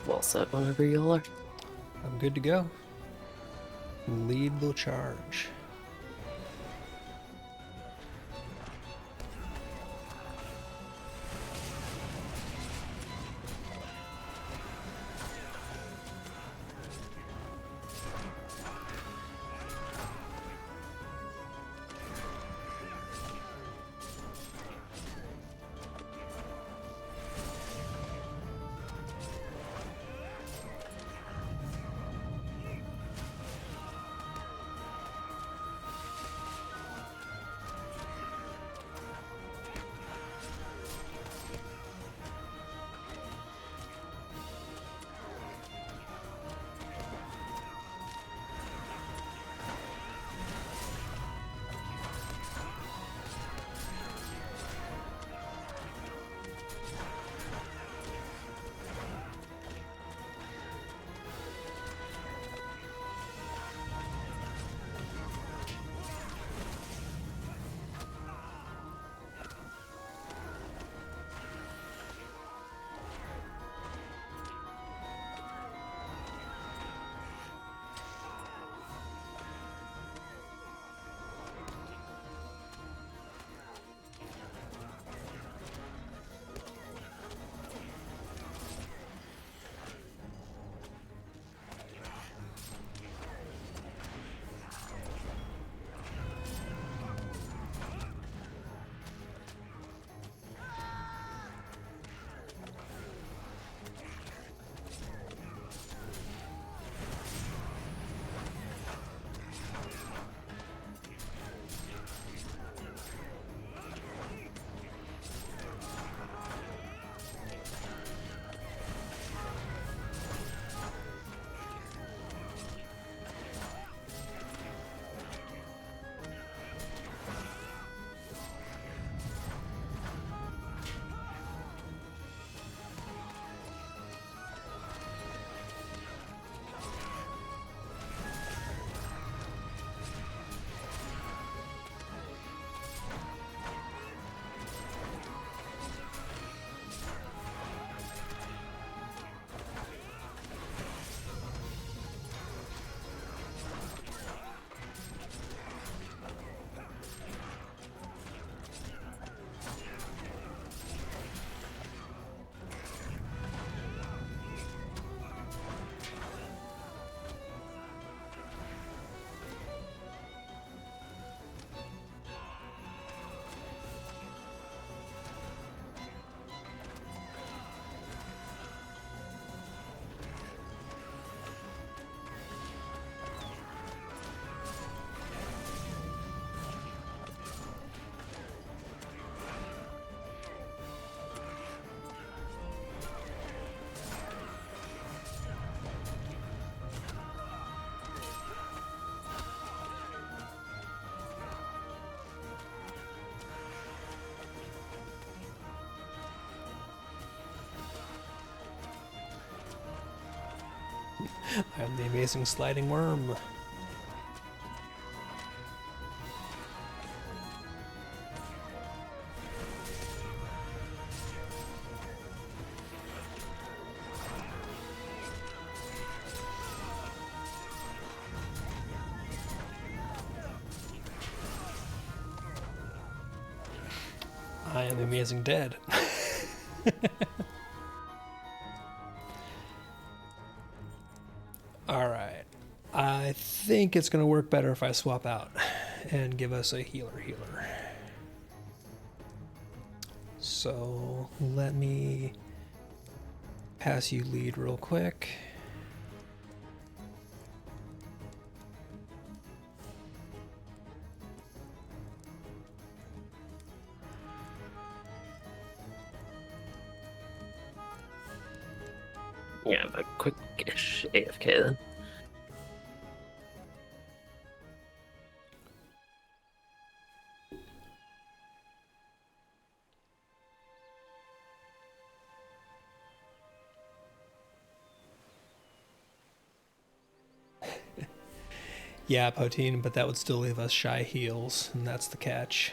Well set whenever y'all are. I'm good to go. Lead the charge. I am the amazing sliding worm. I am the amazing dead. Alright. I think it's going to work better if I swap out and give us a healer. So let me pass you lead real quick. Yeah, but quick-ish AFK then. Yeah, Poteen, but that would still leave us shy heals, and that's the catch.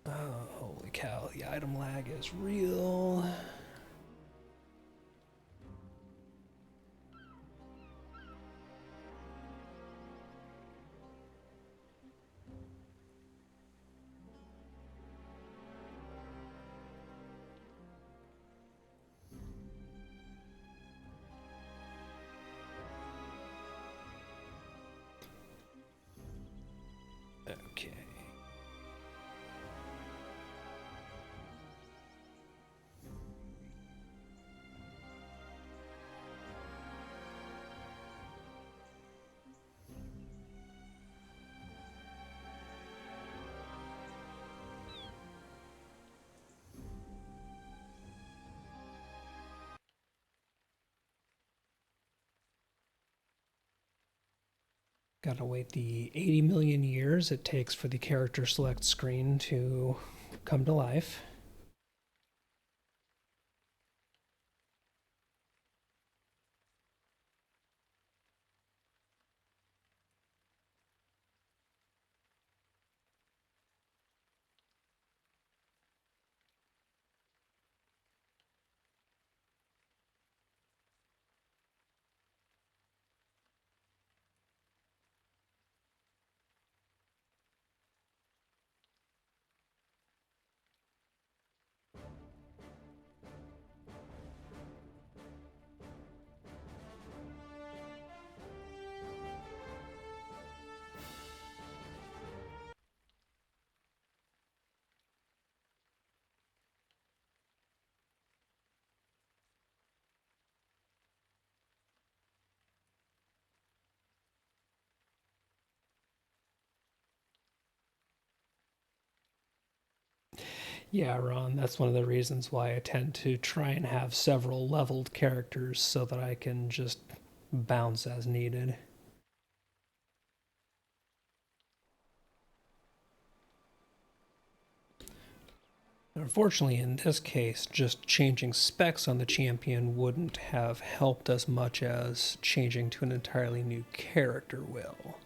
Oh, holy cow, the item lag is real. Okay. Gotta wait the 80 million years it takes for the character select screen to come to life. Yeah, Ron, that's one of the reasons why I tend to try and have several leveled characters so that I can just bounce as needed. Unfortunately, in this case, just changing specs on the champion wouldn't have helped as much as changing to an entirely new character will.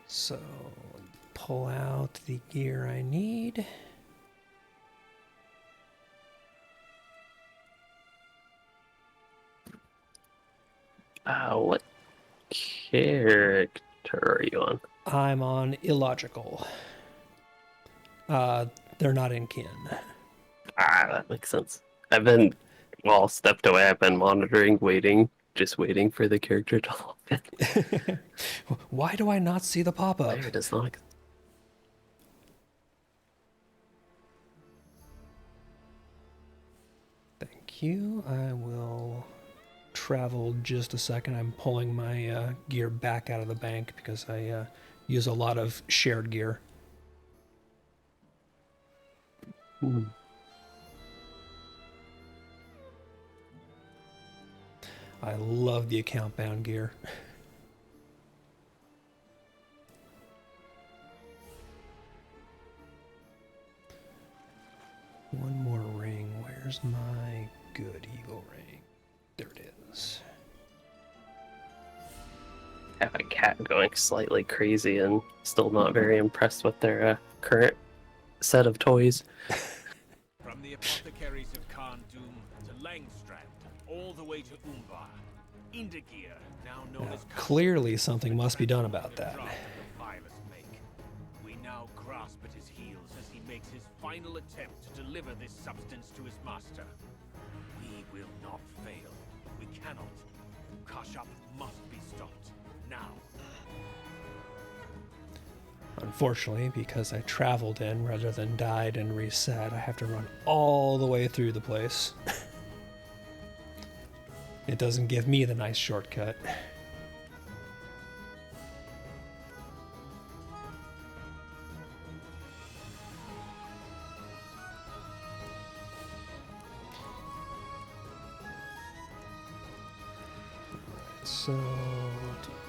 So, pull out the gear I need. What character are you on? I'm on illogical. They're not in kin. That makes sense. I've been, well, stepped away. I've been monitoring, just waiting for the character to log in. Why do I not see the pop-up? There it is not. Thank you. I will travel just a second. I'm pulling my gear back out of the bank because I use a lot of shared gear. I love the account bound gear. One more ring. Where's my good eagle ring? There it is. I have a cat going slightly crazy and still not very impressed with their current set of toys. From the apothecaries of Khan Doom to Langstrand, all the way to Umbar. Indigir, now known Now, as clearly something must be done about that. We now grant grasp at his heels as he makes his final attempt to deliver this substance to his master. We will not fail. We cannot. Kashyap must be stopped. Now. Unfortunately, because I traveled in rather than died and reset, I have to run all the way through the place. It doesn't give me the nice shortcut. So, do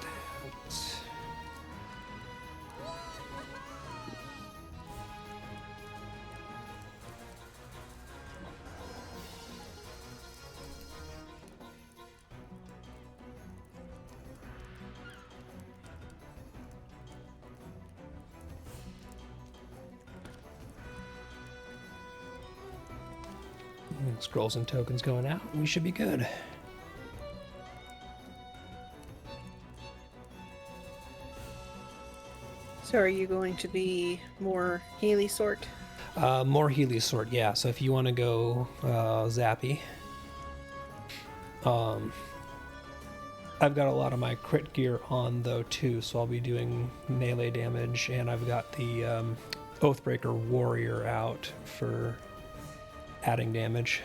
that. Scrolls and tokens going out. We should be good. So are you going to be more Healy sort? More Healy sort, yeah. So if you want to go Zappy, I've got a lot of my crit gear on though too, so I'll be doing melee damage, and I've got the Oathbreaker Warrior out for adding damage.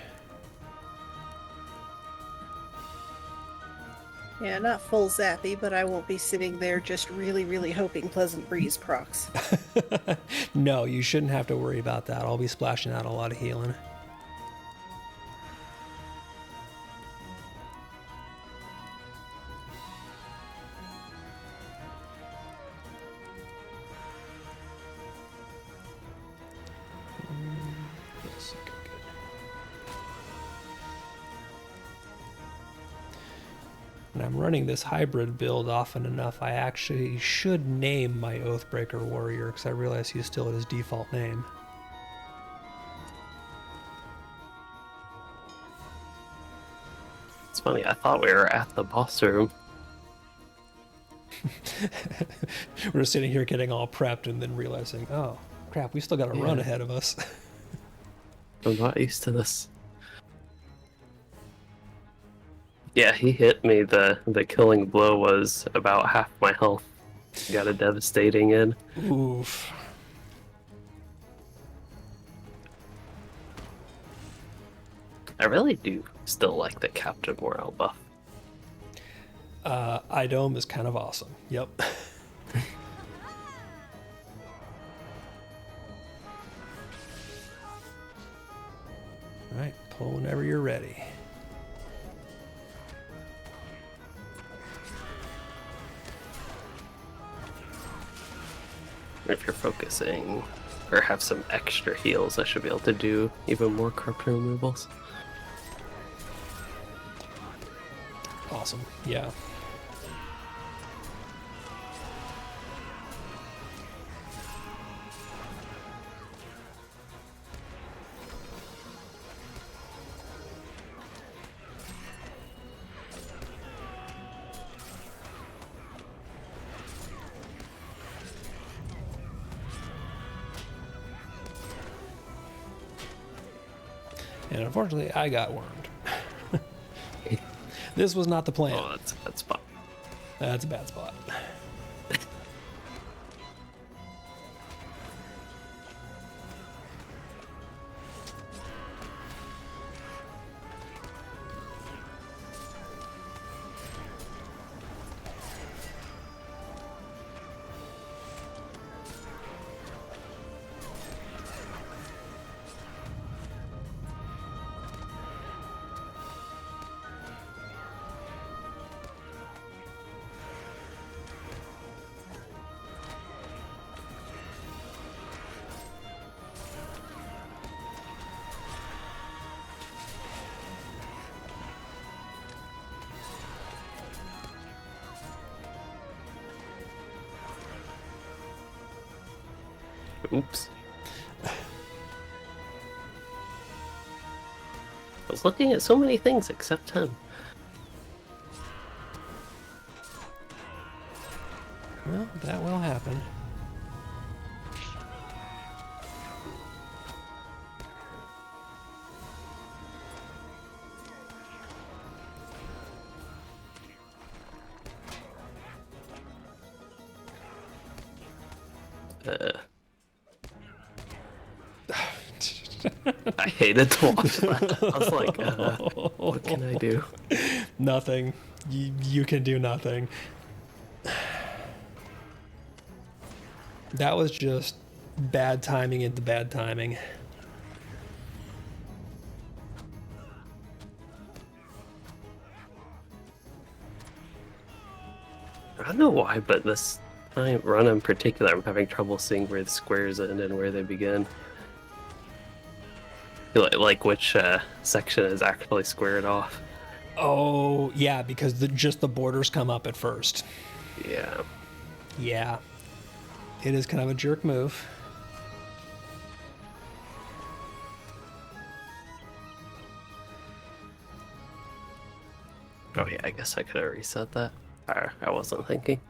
Yeah, not full Zappy, but I won't be sitting there just really, really hoping Pleasant Breeze procs. No, you shouldn't have to worry about that. I'll be splashing out a lot of healing. Yes, okay, good. And I'm running this hybrid build often enough, I actually should name my Oathbreaker Warrior, because I realize he's still at his default name. It's funny, I thought we were at the boss room. We're sitting here getting all prepped and then realizing, oh, crap, we still got a run ahead of us. I'm not used to this. Yeah, he hit me. The killing blow was about half my health. Got a devastating in. Oof. I really do still like the Captain Morale buff. Idome is kind of awesome. Yep. Alright, pull whenever you're ready. If you're focusing or have some extra heals, I should be able to do even more corruption removals. Awesome. Yeah. And unfortunately, I got wormed. This was not the plan. Oh, that's a bad spot. That's a bad spot. Oops. I was looking at so many things except him. Well, that will happen. I hated to watch that. I was like, what can I do? Nothing. You can do nothing. That was just bad timing into bad timing. I don't know why, but this run in particular, I'm having trouble seeing where the squares end and where they begin. Like which section is actually squared off. Oh, yeah, because just the borders come up at first. Yeah. Yeah. It is kind of a jerk move. Oh yeah, I guess I could have reset that. I wasn't thinking.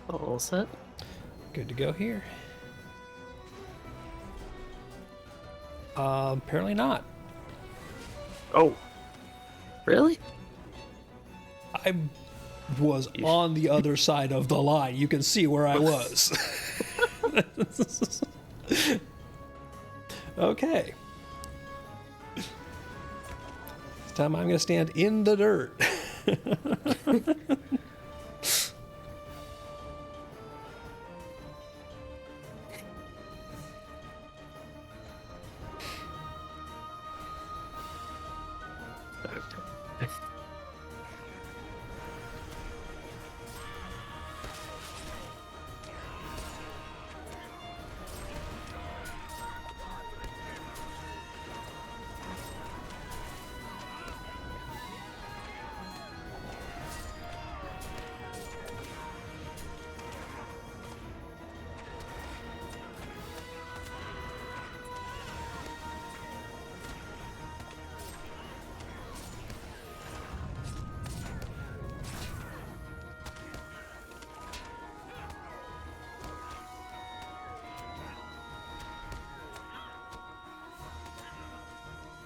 All set. Good to go here. Apparently not. Oh, really? I was on the other side of the line. You can see where I was. Okay. This time I'm going to stand in the dirt.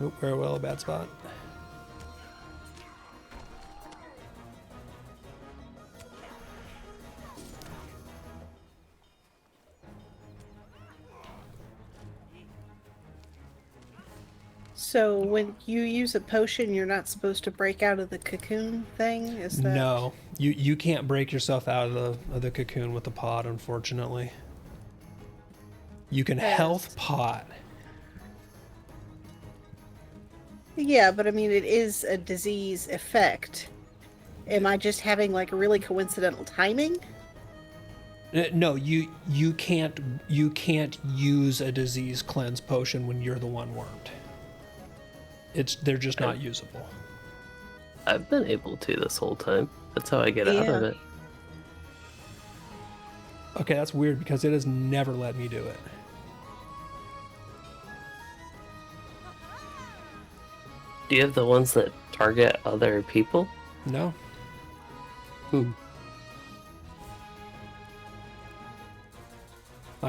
Oh, very well, a bad spot. So when you use a potion, you're not supposed to break out of the cocoon thing? Is that... No, you can't break yourself out of the cocoon with the pod, unfortunately. You can health pot. Yeah, but I mean, it is a disease effect. Am I just having like really coincidental timing? No, you can't use a disease cleanse potion when you're the one wormed. They're just not usable. I've been able to this whole time. That's how I get out of it. Okay, that's weird because it has never let me do it. Do you have the ones that target other people? No. I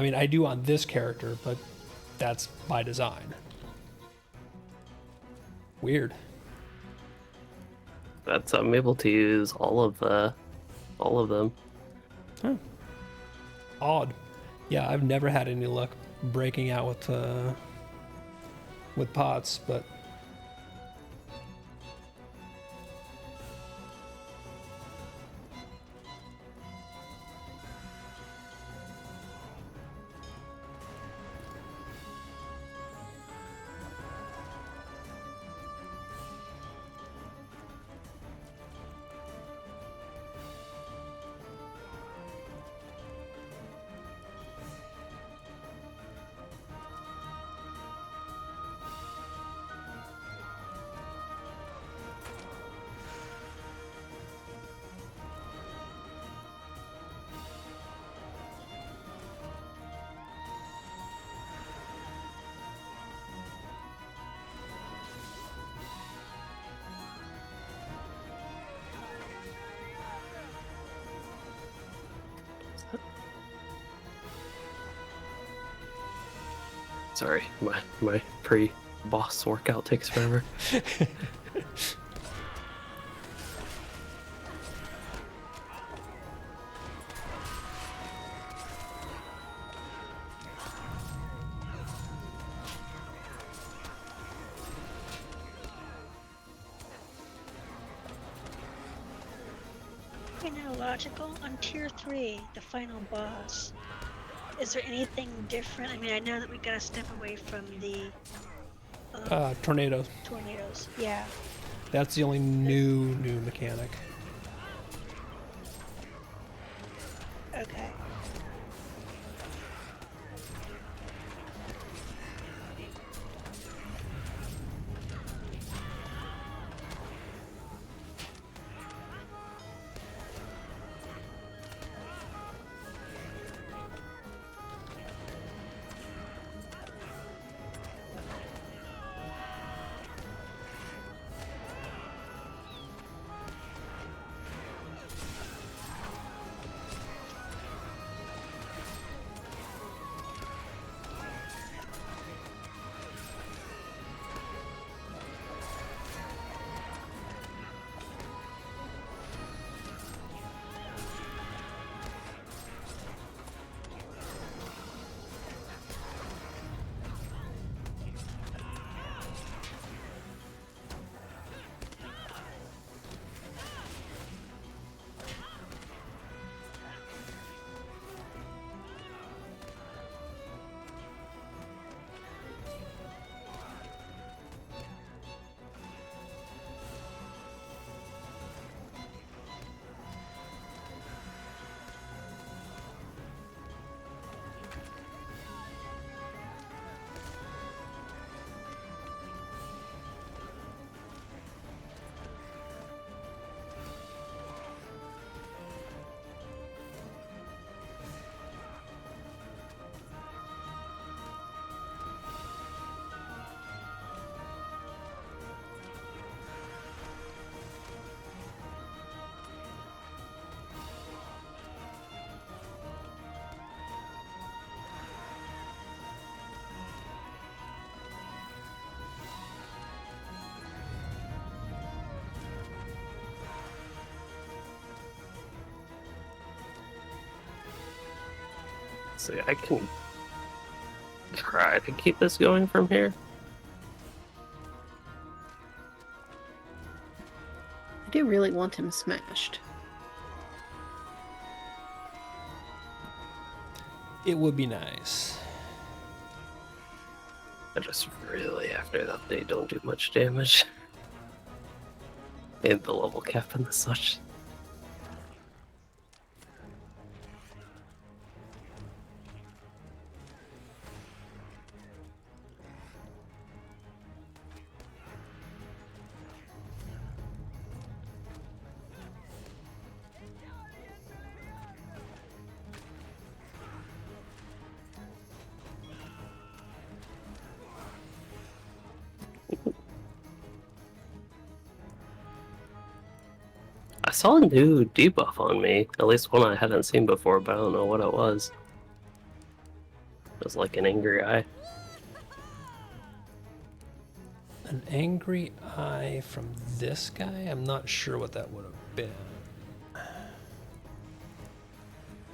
mean, I do on this character, but that's by design. Weird. I'm able to use all of them. Huh. Odd. Yeah, I've never had any luck breaking out with pots, but Sorry, my pre-boss workout takes forever. Okay, now logical on tier 3, the final boss. Is there anything different? I mean, I know that we gotta step away from the Tornado. tornadoes. Yeah. That's the only new mechanic. Okay. So I can try to keep this going from here. I do really want him smashed. It would be nice. I just really, after that, they don't do much damage. And the level cap and the such. I saw a new debuff on me, at least one I hadn't seen before, but I don't know what it was. It was like an angry eye. An angry eye from this guy? I'm not sure what that would have been.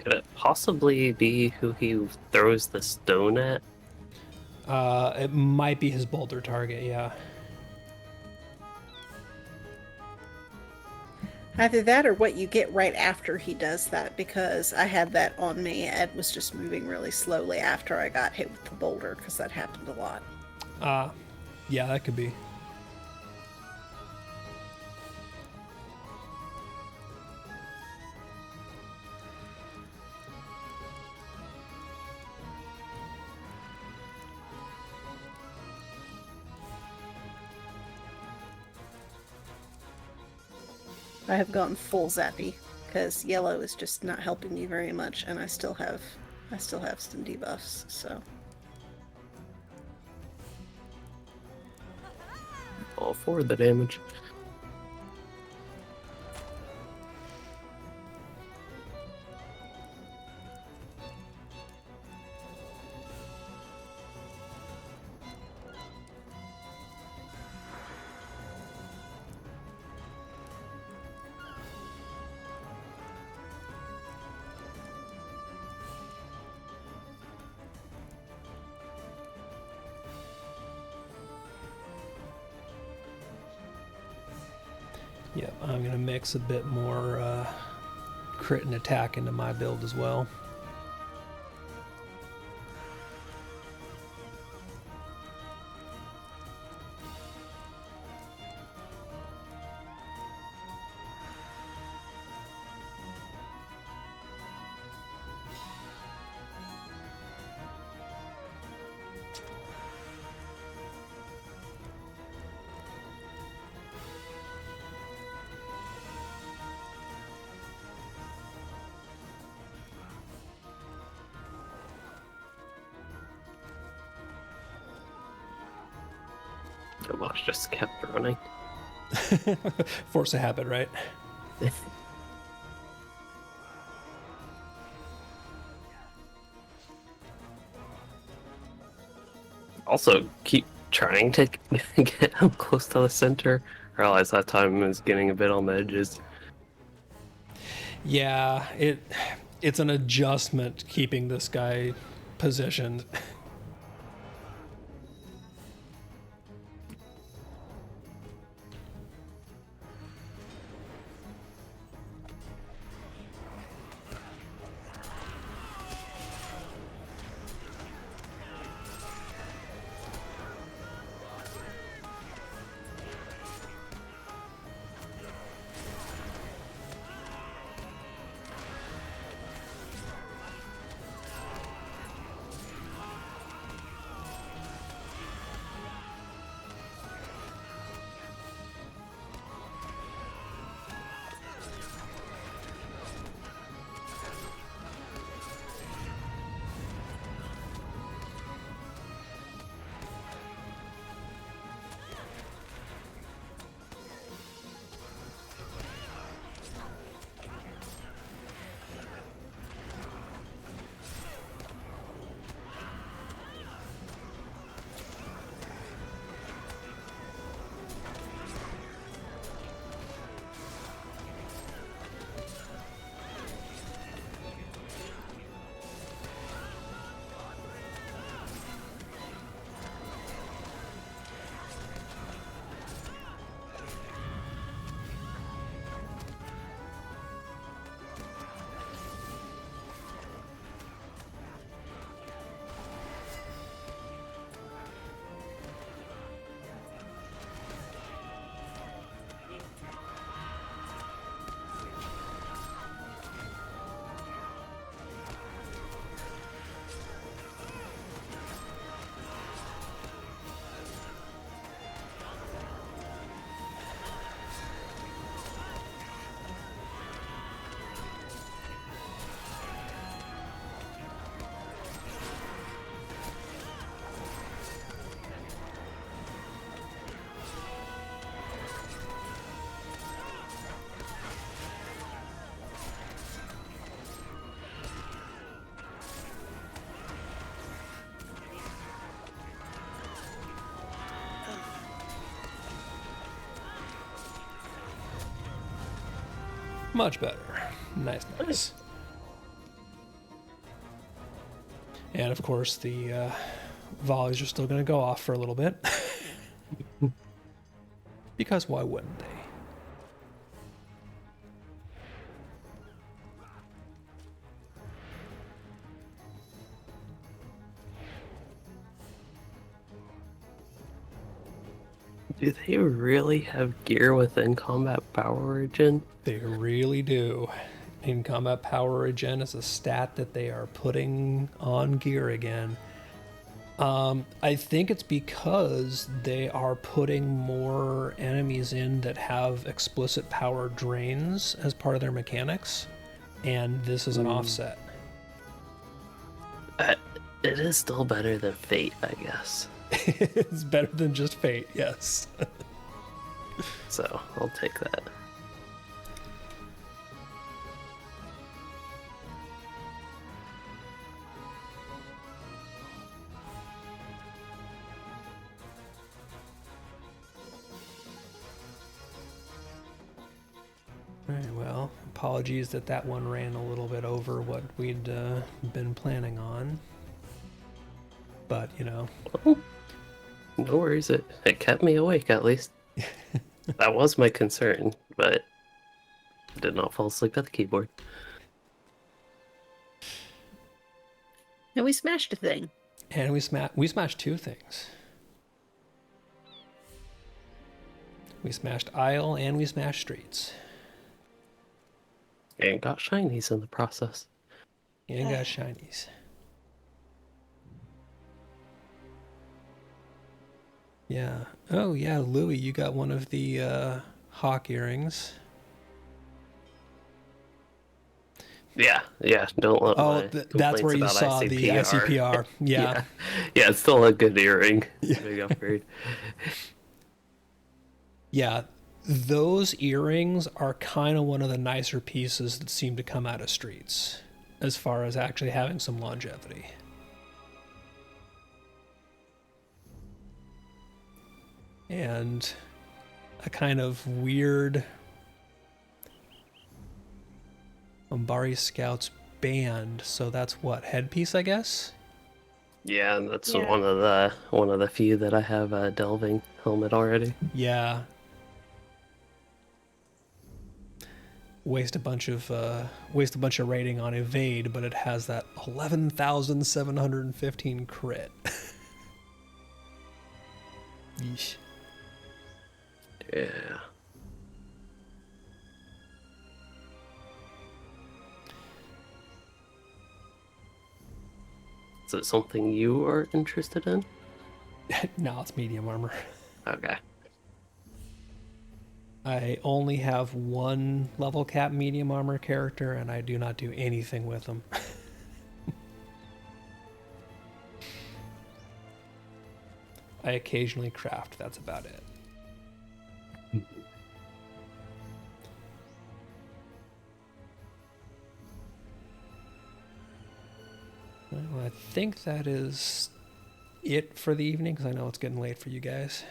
Could it possibly be who he throws the stone at? It might be his boulder target, yeah. Either that or what you get right after he does that, because I had that on me. Ed was just moving really slowly after I got hit with the boulder, because that happened a lot. Yeah, that could be. I have gone full zappy because yellow is just not helping me very much, and I still have some debuffs. So All for the damage. Yep, I'm going to mix a bit more crit and attack into my build as well. The boss just kept running. Force of habit, right? Also, keep trying to get him close to the center. I realized that time was getting a bit on the edges. Yeah, it's an adjustment keeping this guy positioned. Much better. Nice, nice. And of course, the volleys are still going to go off for a little bit. Because why wouldn't they? Do they really have gear within combat power regen? They really do. In combat power regen is a stat that they are putting on gear again. I think it's because they are putting more enemies in that have explicit power drains as part of their mechanics, and this is an offset. It is still better than Fate, I guess. It's better than just Fate, yes. So, I'll take that. Alright, well, apologies that one ran a little bit over what we'd been planning on. But, you know. No worries, it kept me awake at least. That was my concern, but I did not fall asleep at the keyboard. And we smashed a thing. And we smashed two things. We smashed Isle and we smashed Streets. And got shinies in the process. And got shinies. Yeah. Oh, yeah, Louis, you got one of the hawk earrings. Yeah. Don't let Oh, my that's where you complaints saw about the ICPR. Yeah. Yeah, it's still a good earring. Big upgrade. Yeah. Those earrings are kind of one of the nicer pieces that seem to come out of Streets, as far as actually having some longevity. And a kind of weird Umbari Scouts band, so that's what, headpiece, I guess? Yeah, and that's Yeah. one of the few that I have a delving helmet already. Yeah. Waste a bunch of rating on evade, but it has that 11,715 crit. Yeesh. Yeah. Is it something you are interested in? No, it's medium armor. Okay. I only have one level cap medium armor character, and I do not do anything with them. I occasionally craft, that's about it. Well, I think that is it for the evening, because I know it's getting late for you guys.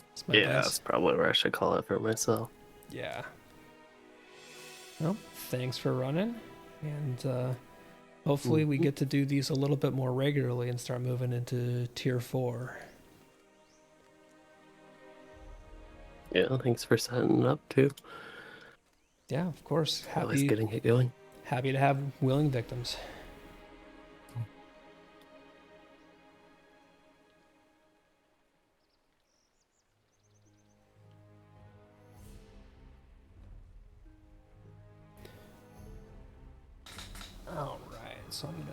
That's my Yeah, guess. that's probably where I should call it for myself. Yeah. Well, thanks for running, and hopefully we get to do these a little bit more regularly and start moving into tier 4. Yeah, thanks for setting it up too. Yeah, of course. Always getting it going. Happy to have willing victims. All right, so I'm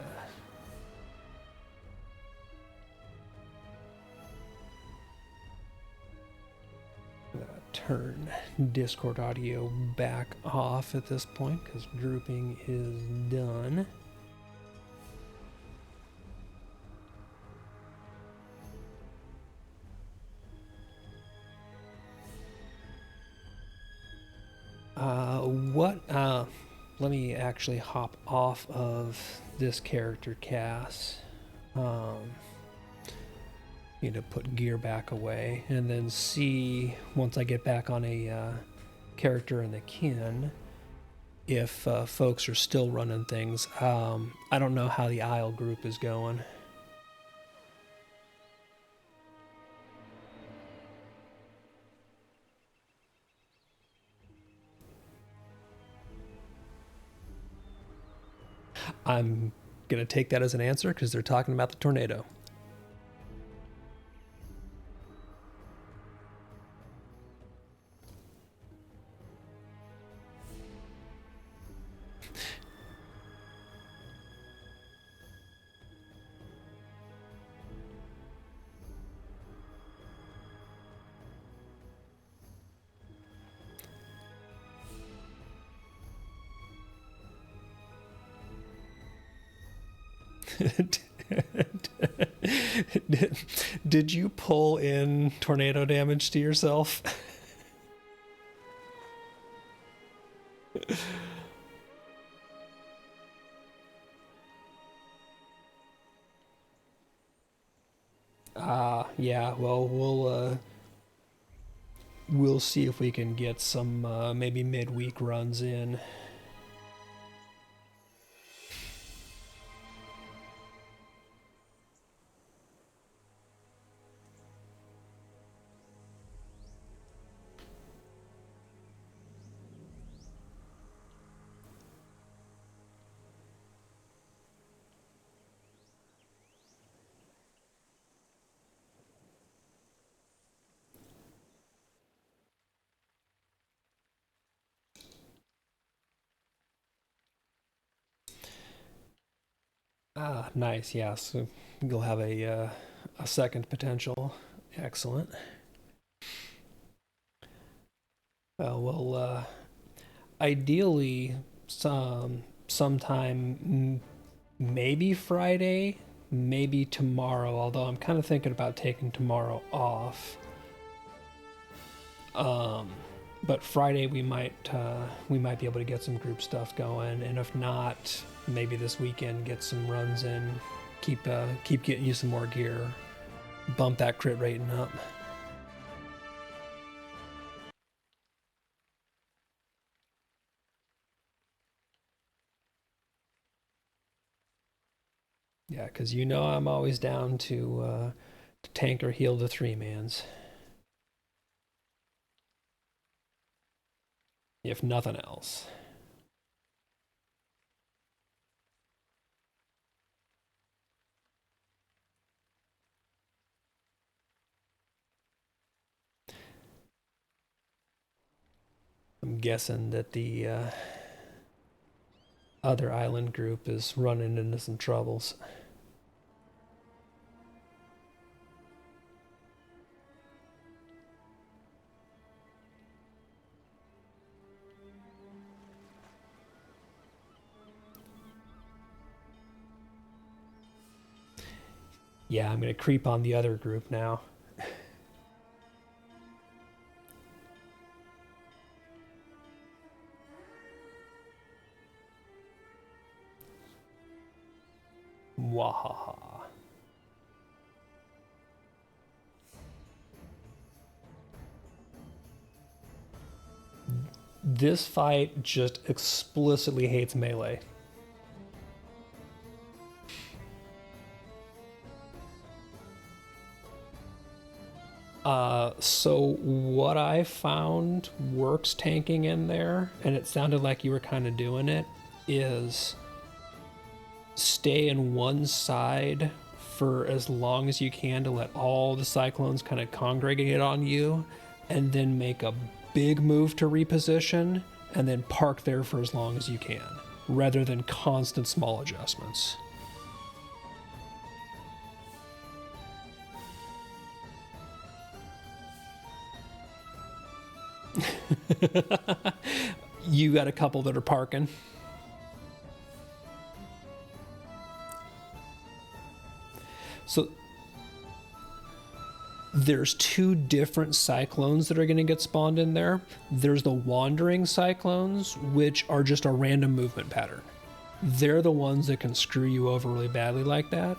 gonna turn Discord audio back off at this point because grouping is done. Let me actually hop off of this character cast. Need to put gear back away and then see once I get back on a character in the kin if folks are still running things. I don't know how the Isle group is going. I'm going to take that as an answer because they're talking about the tornado. Did you pull in tornado damage to yourself? Yeah, well, we'll see if we can get some maybe midweek runs in. Ah, nice. Yeah, so you'll have a second potential. Excellent. Well, ideally, sometime maybe Friday, maybe tomorrow. Although I'm kind of thinking about taking tomorrow off. But Friday we might be able to get some group stuff going, and if not, maybe this weekend get some runs in, keep getting you some more gear, bump that crit rating up. Yeah, because you know I'm always down to tank or heal the 3-mans. If nothing else. I'm guessing that the other island group is running into some troubles. Yeah, I'm gonna creep on the other group now. Wahaha. This fight just explicitly hates melee. So what I found works tanking in there, and it sounded like you were kind of doing it, is stay in one side for as long as you can to let all the cyclones kind of congregate on you, and then make a big move to reposition, and then park there for as long as you can, rather than constant small adjustments. You got a couple that are parking. So there's two different cyclones that are going to get spawned in there. There's the wandering cyclones, which are just a random movement pattern. They're the ones that can screw you over really badly like that.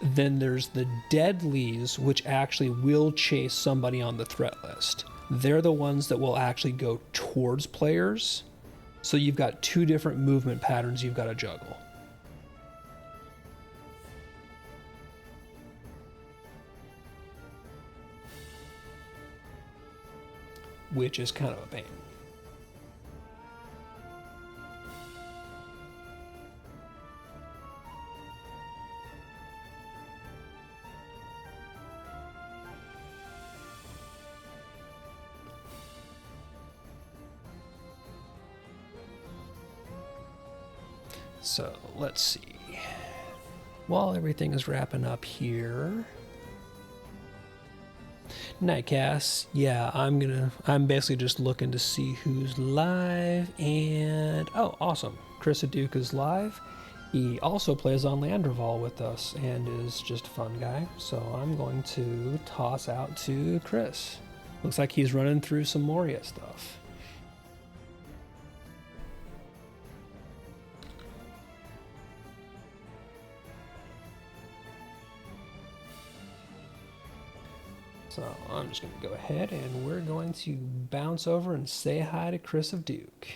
Then there's the deadlies, which actually will chase somebody on the threat list. They're the ones that will actually go towards players. So you've got two different movement patterns you've got to juggle. Which is kind of a pain. So let's see. While everything is wrapping up here, Nightcast, yeah, I'm basically just looking to see who's live, and oh, awesome, Chris Duke is live. He also plays on Landreval with us and is just a fun guy, so I'm going to toss out to Chris. Looks like he's running through some Moria stuff. So I'm just going to go ahead and we're going to bounce over and say hi to Chris of Duke.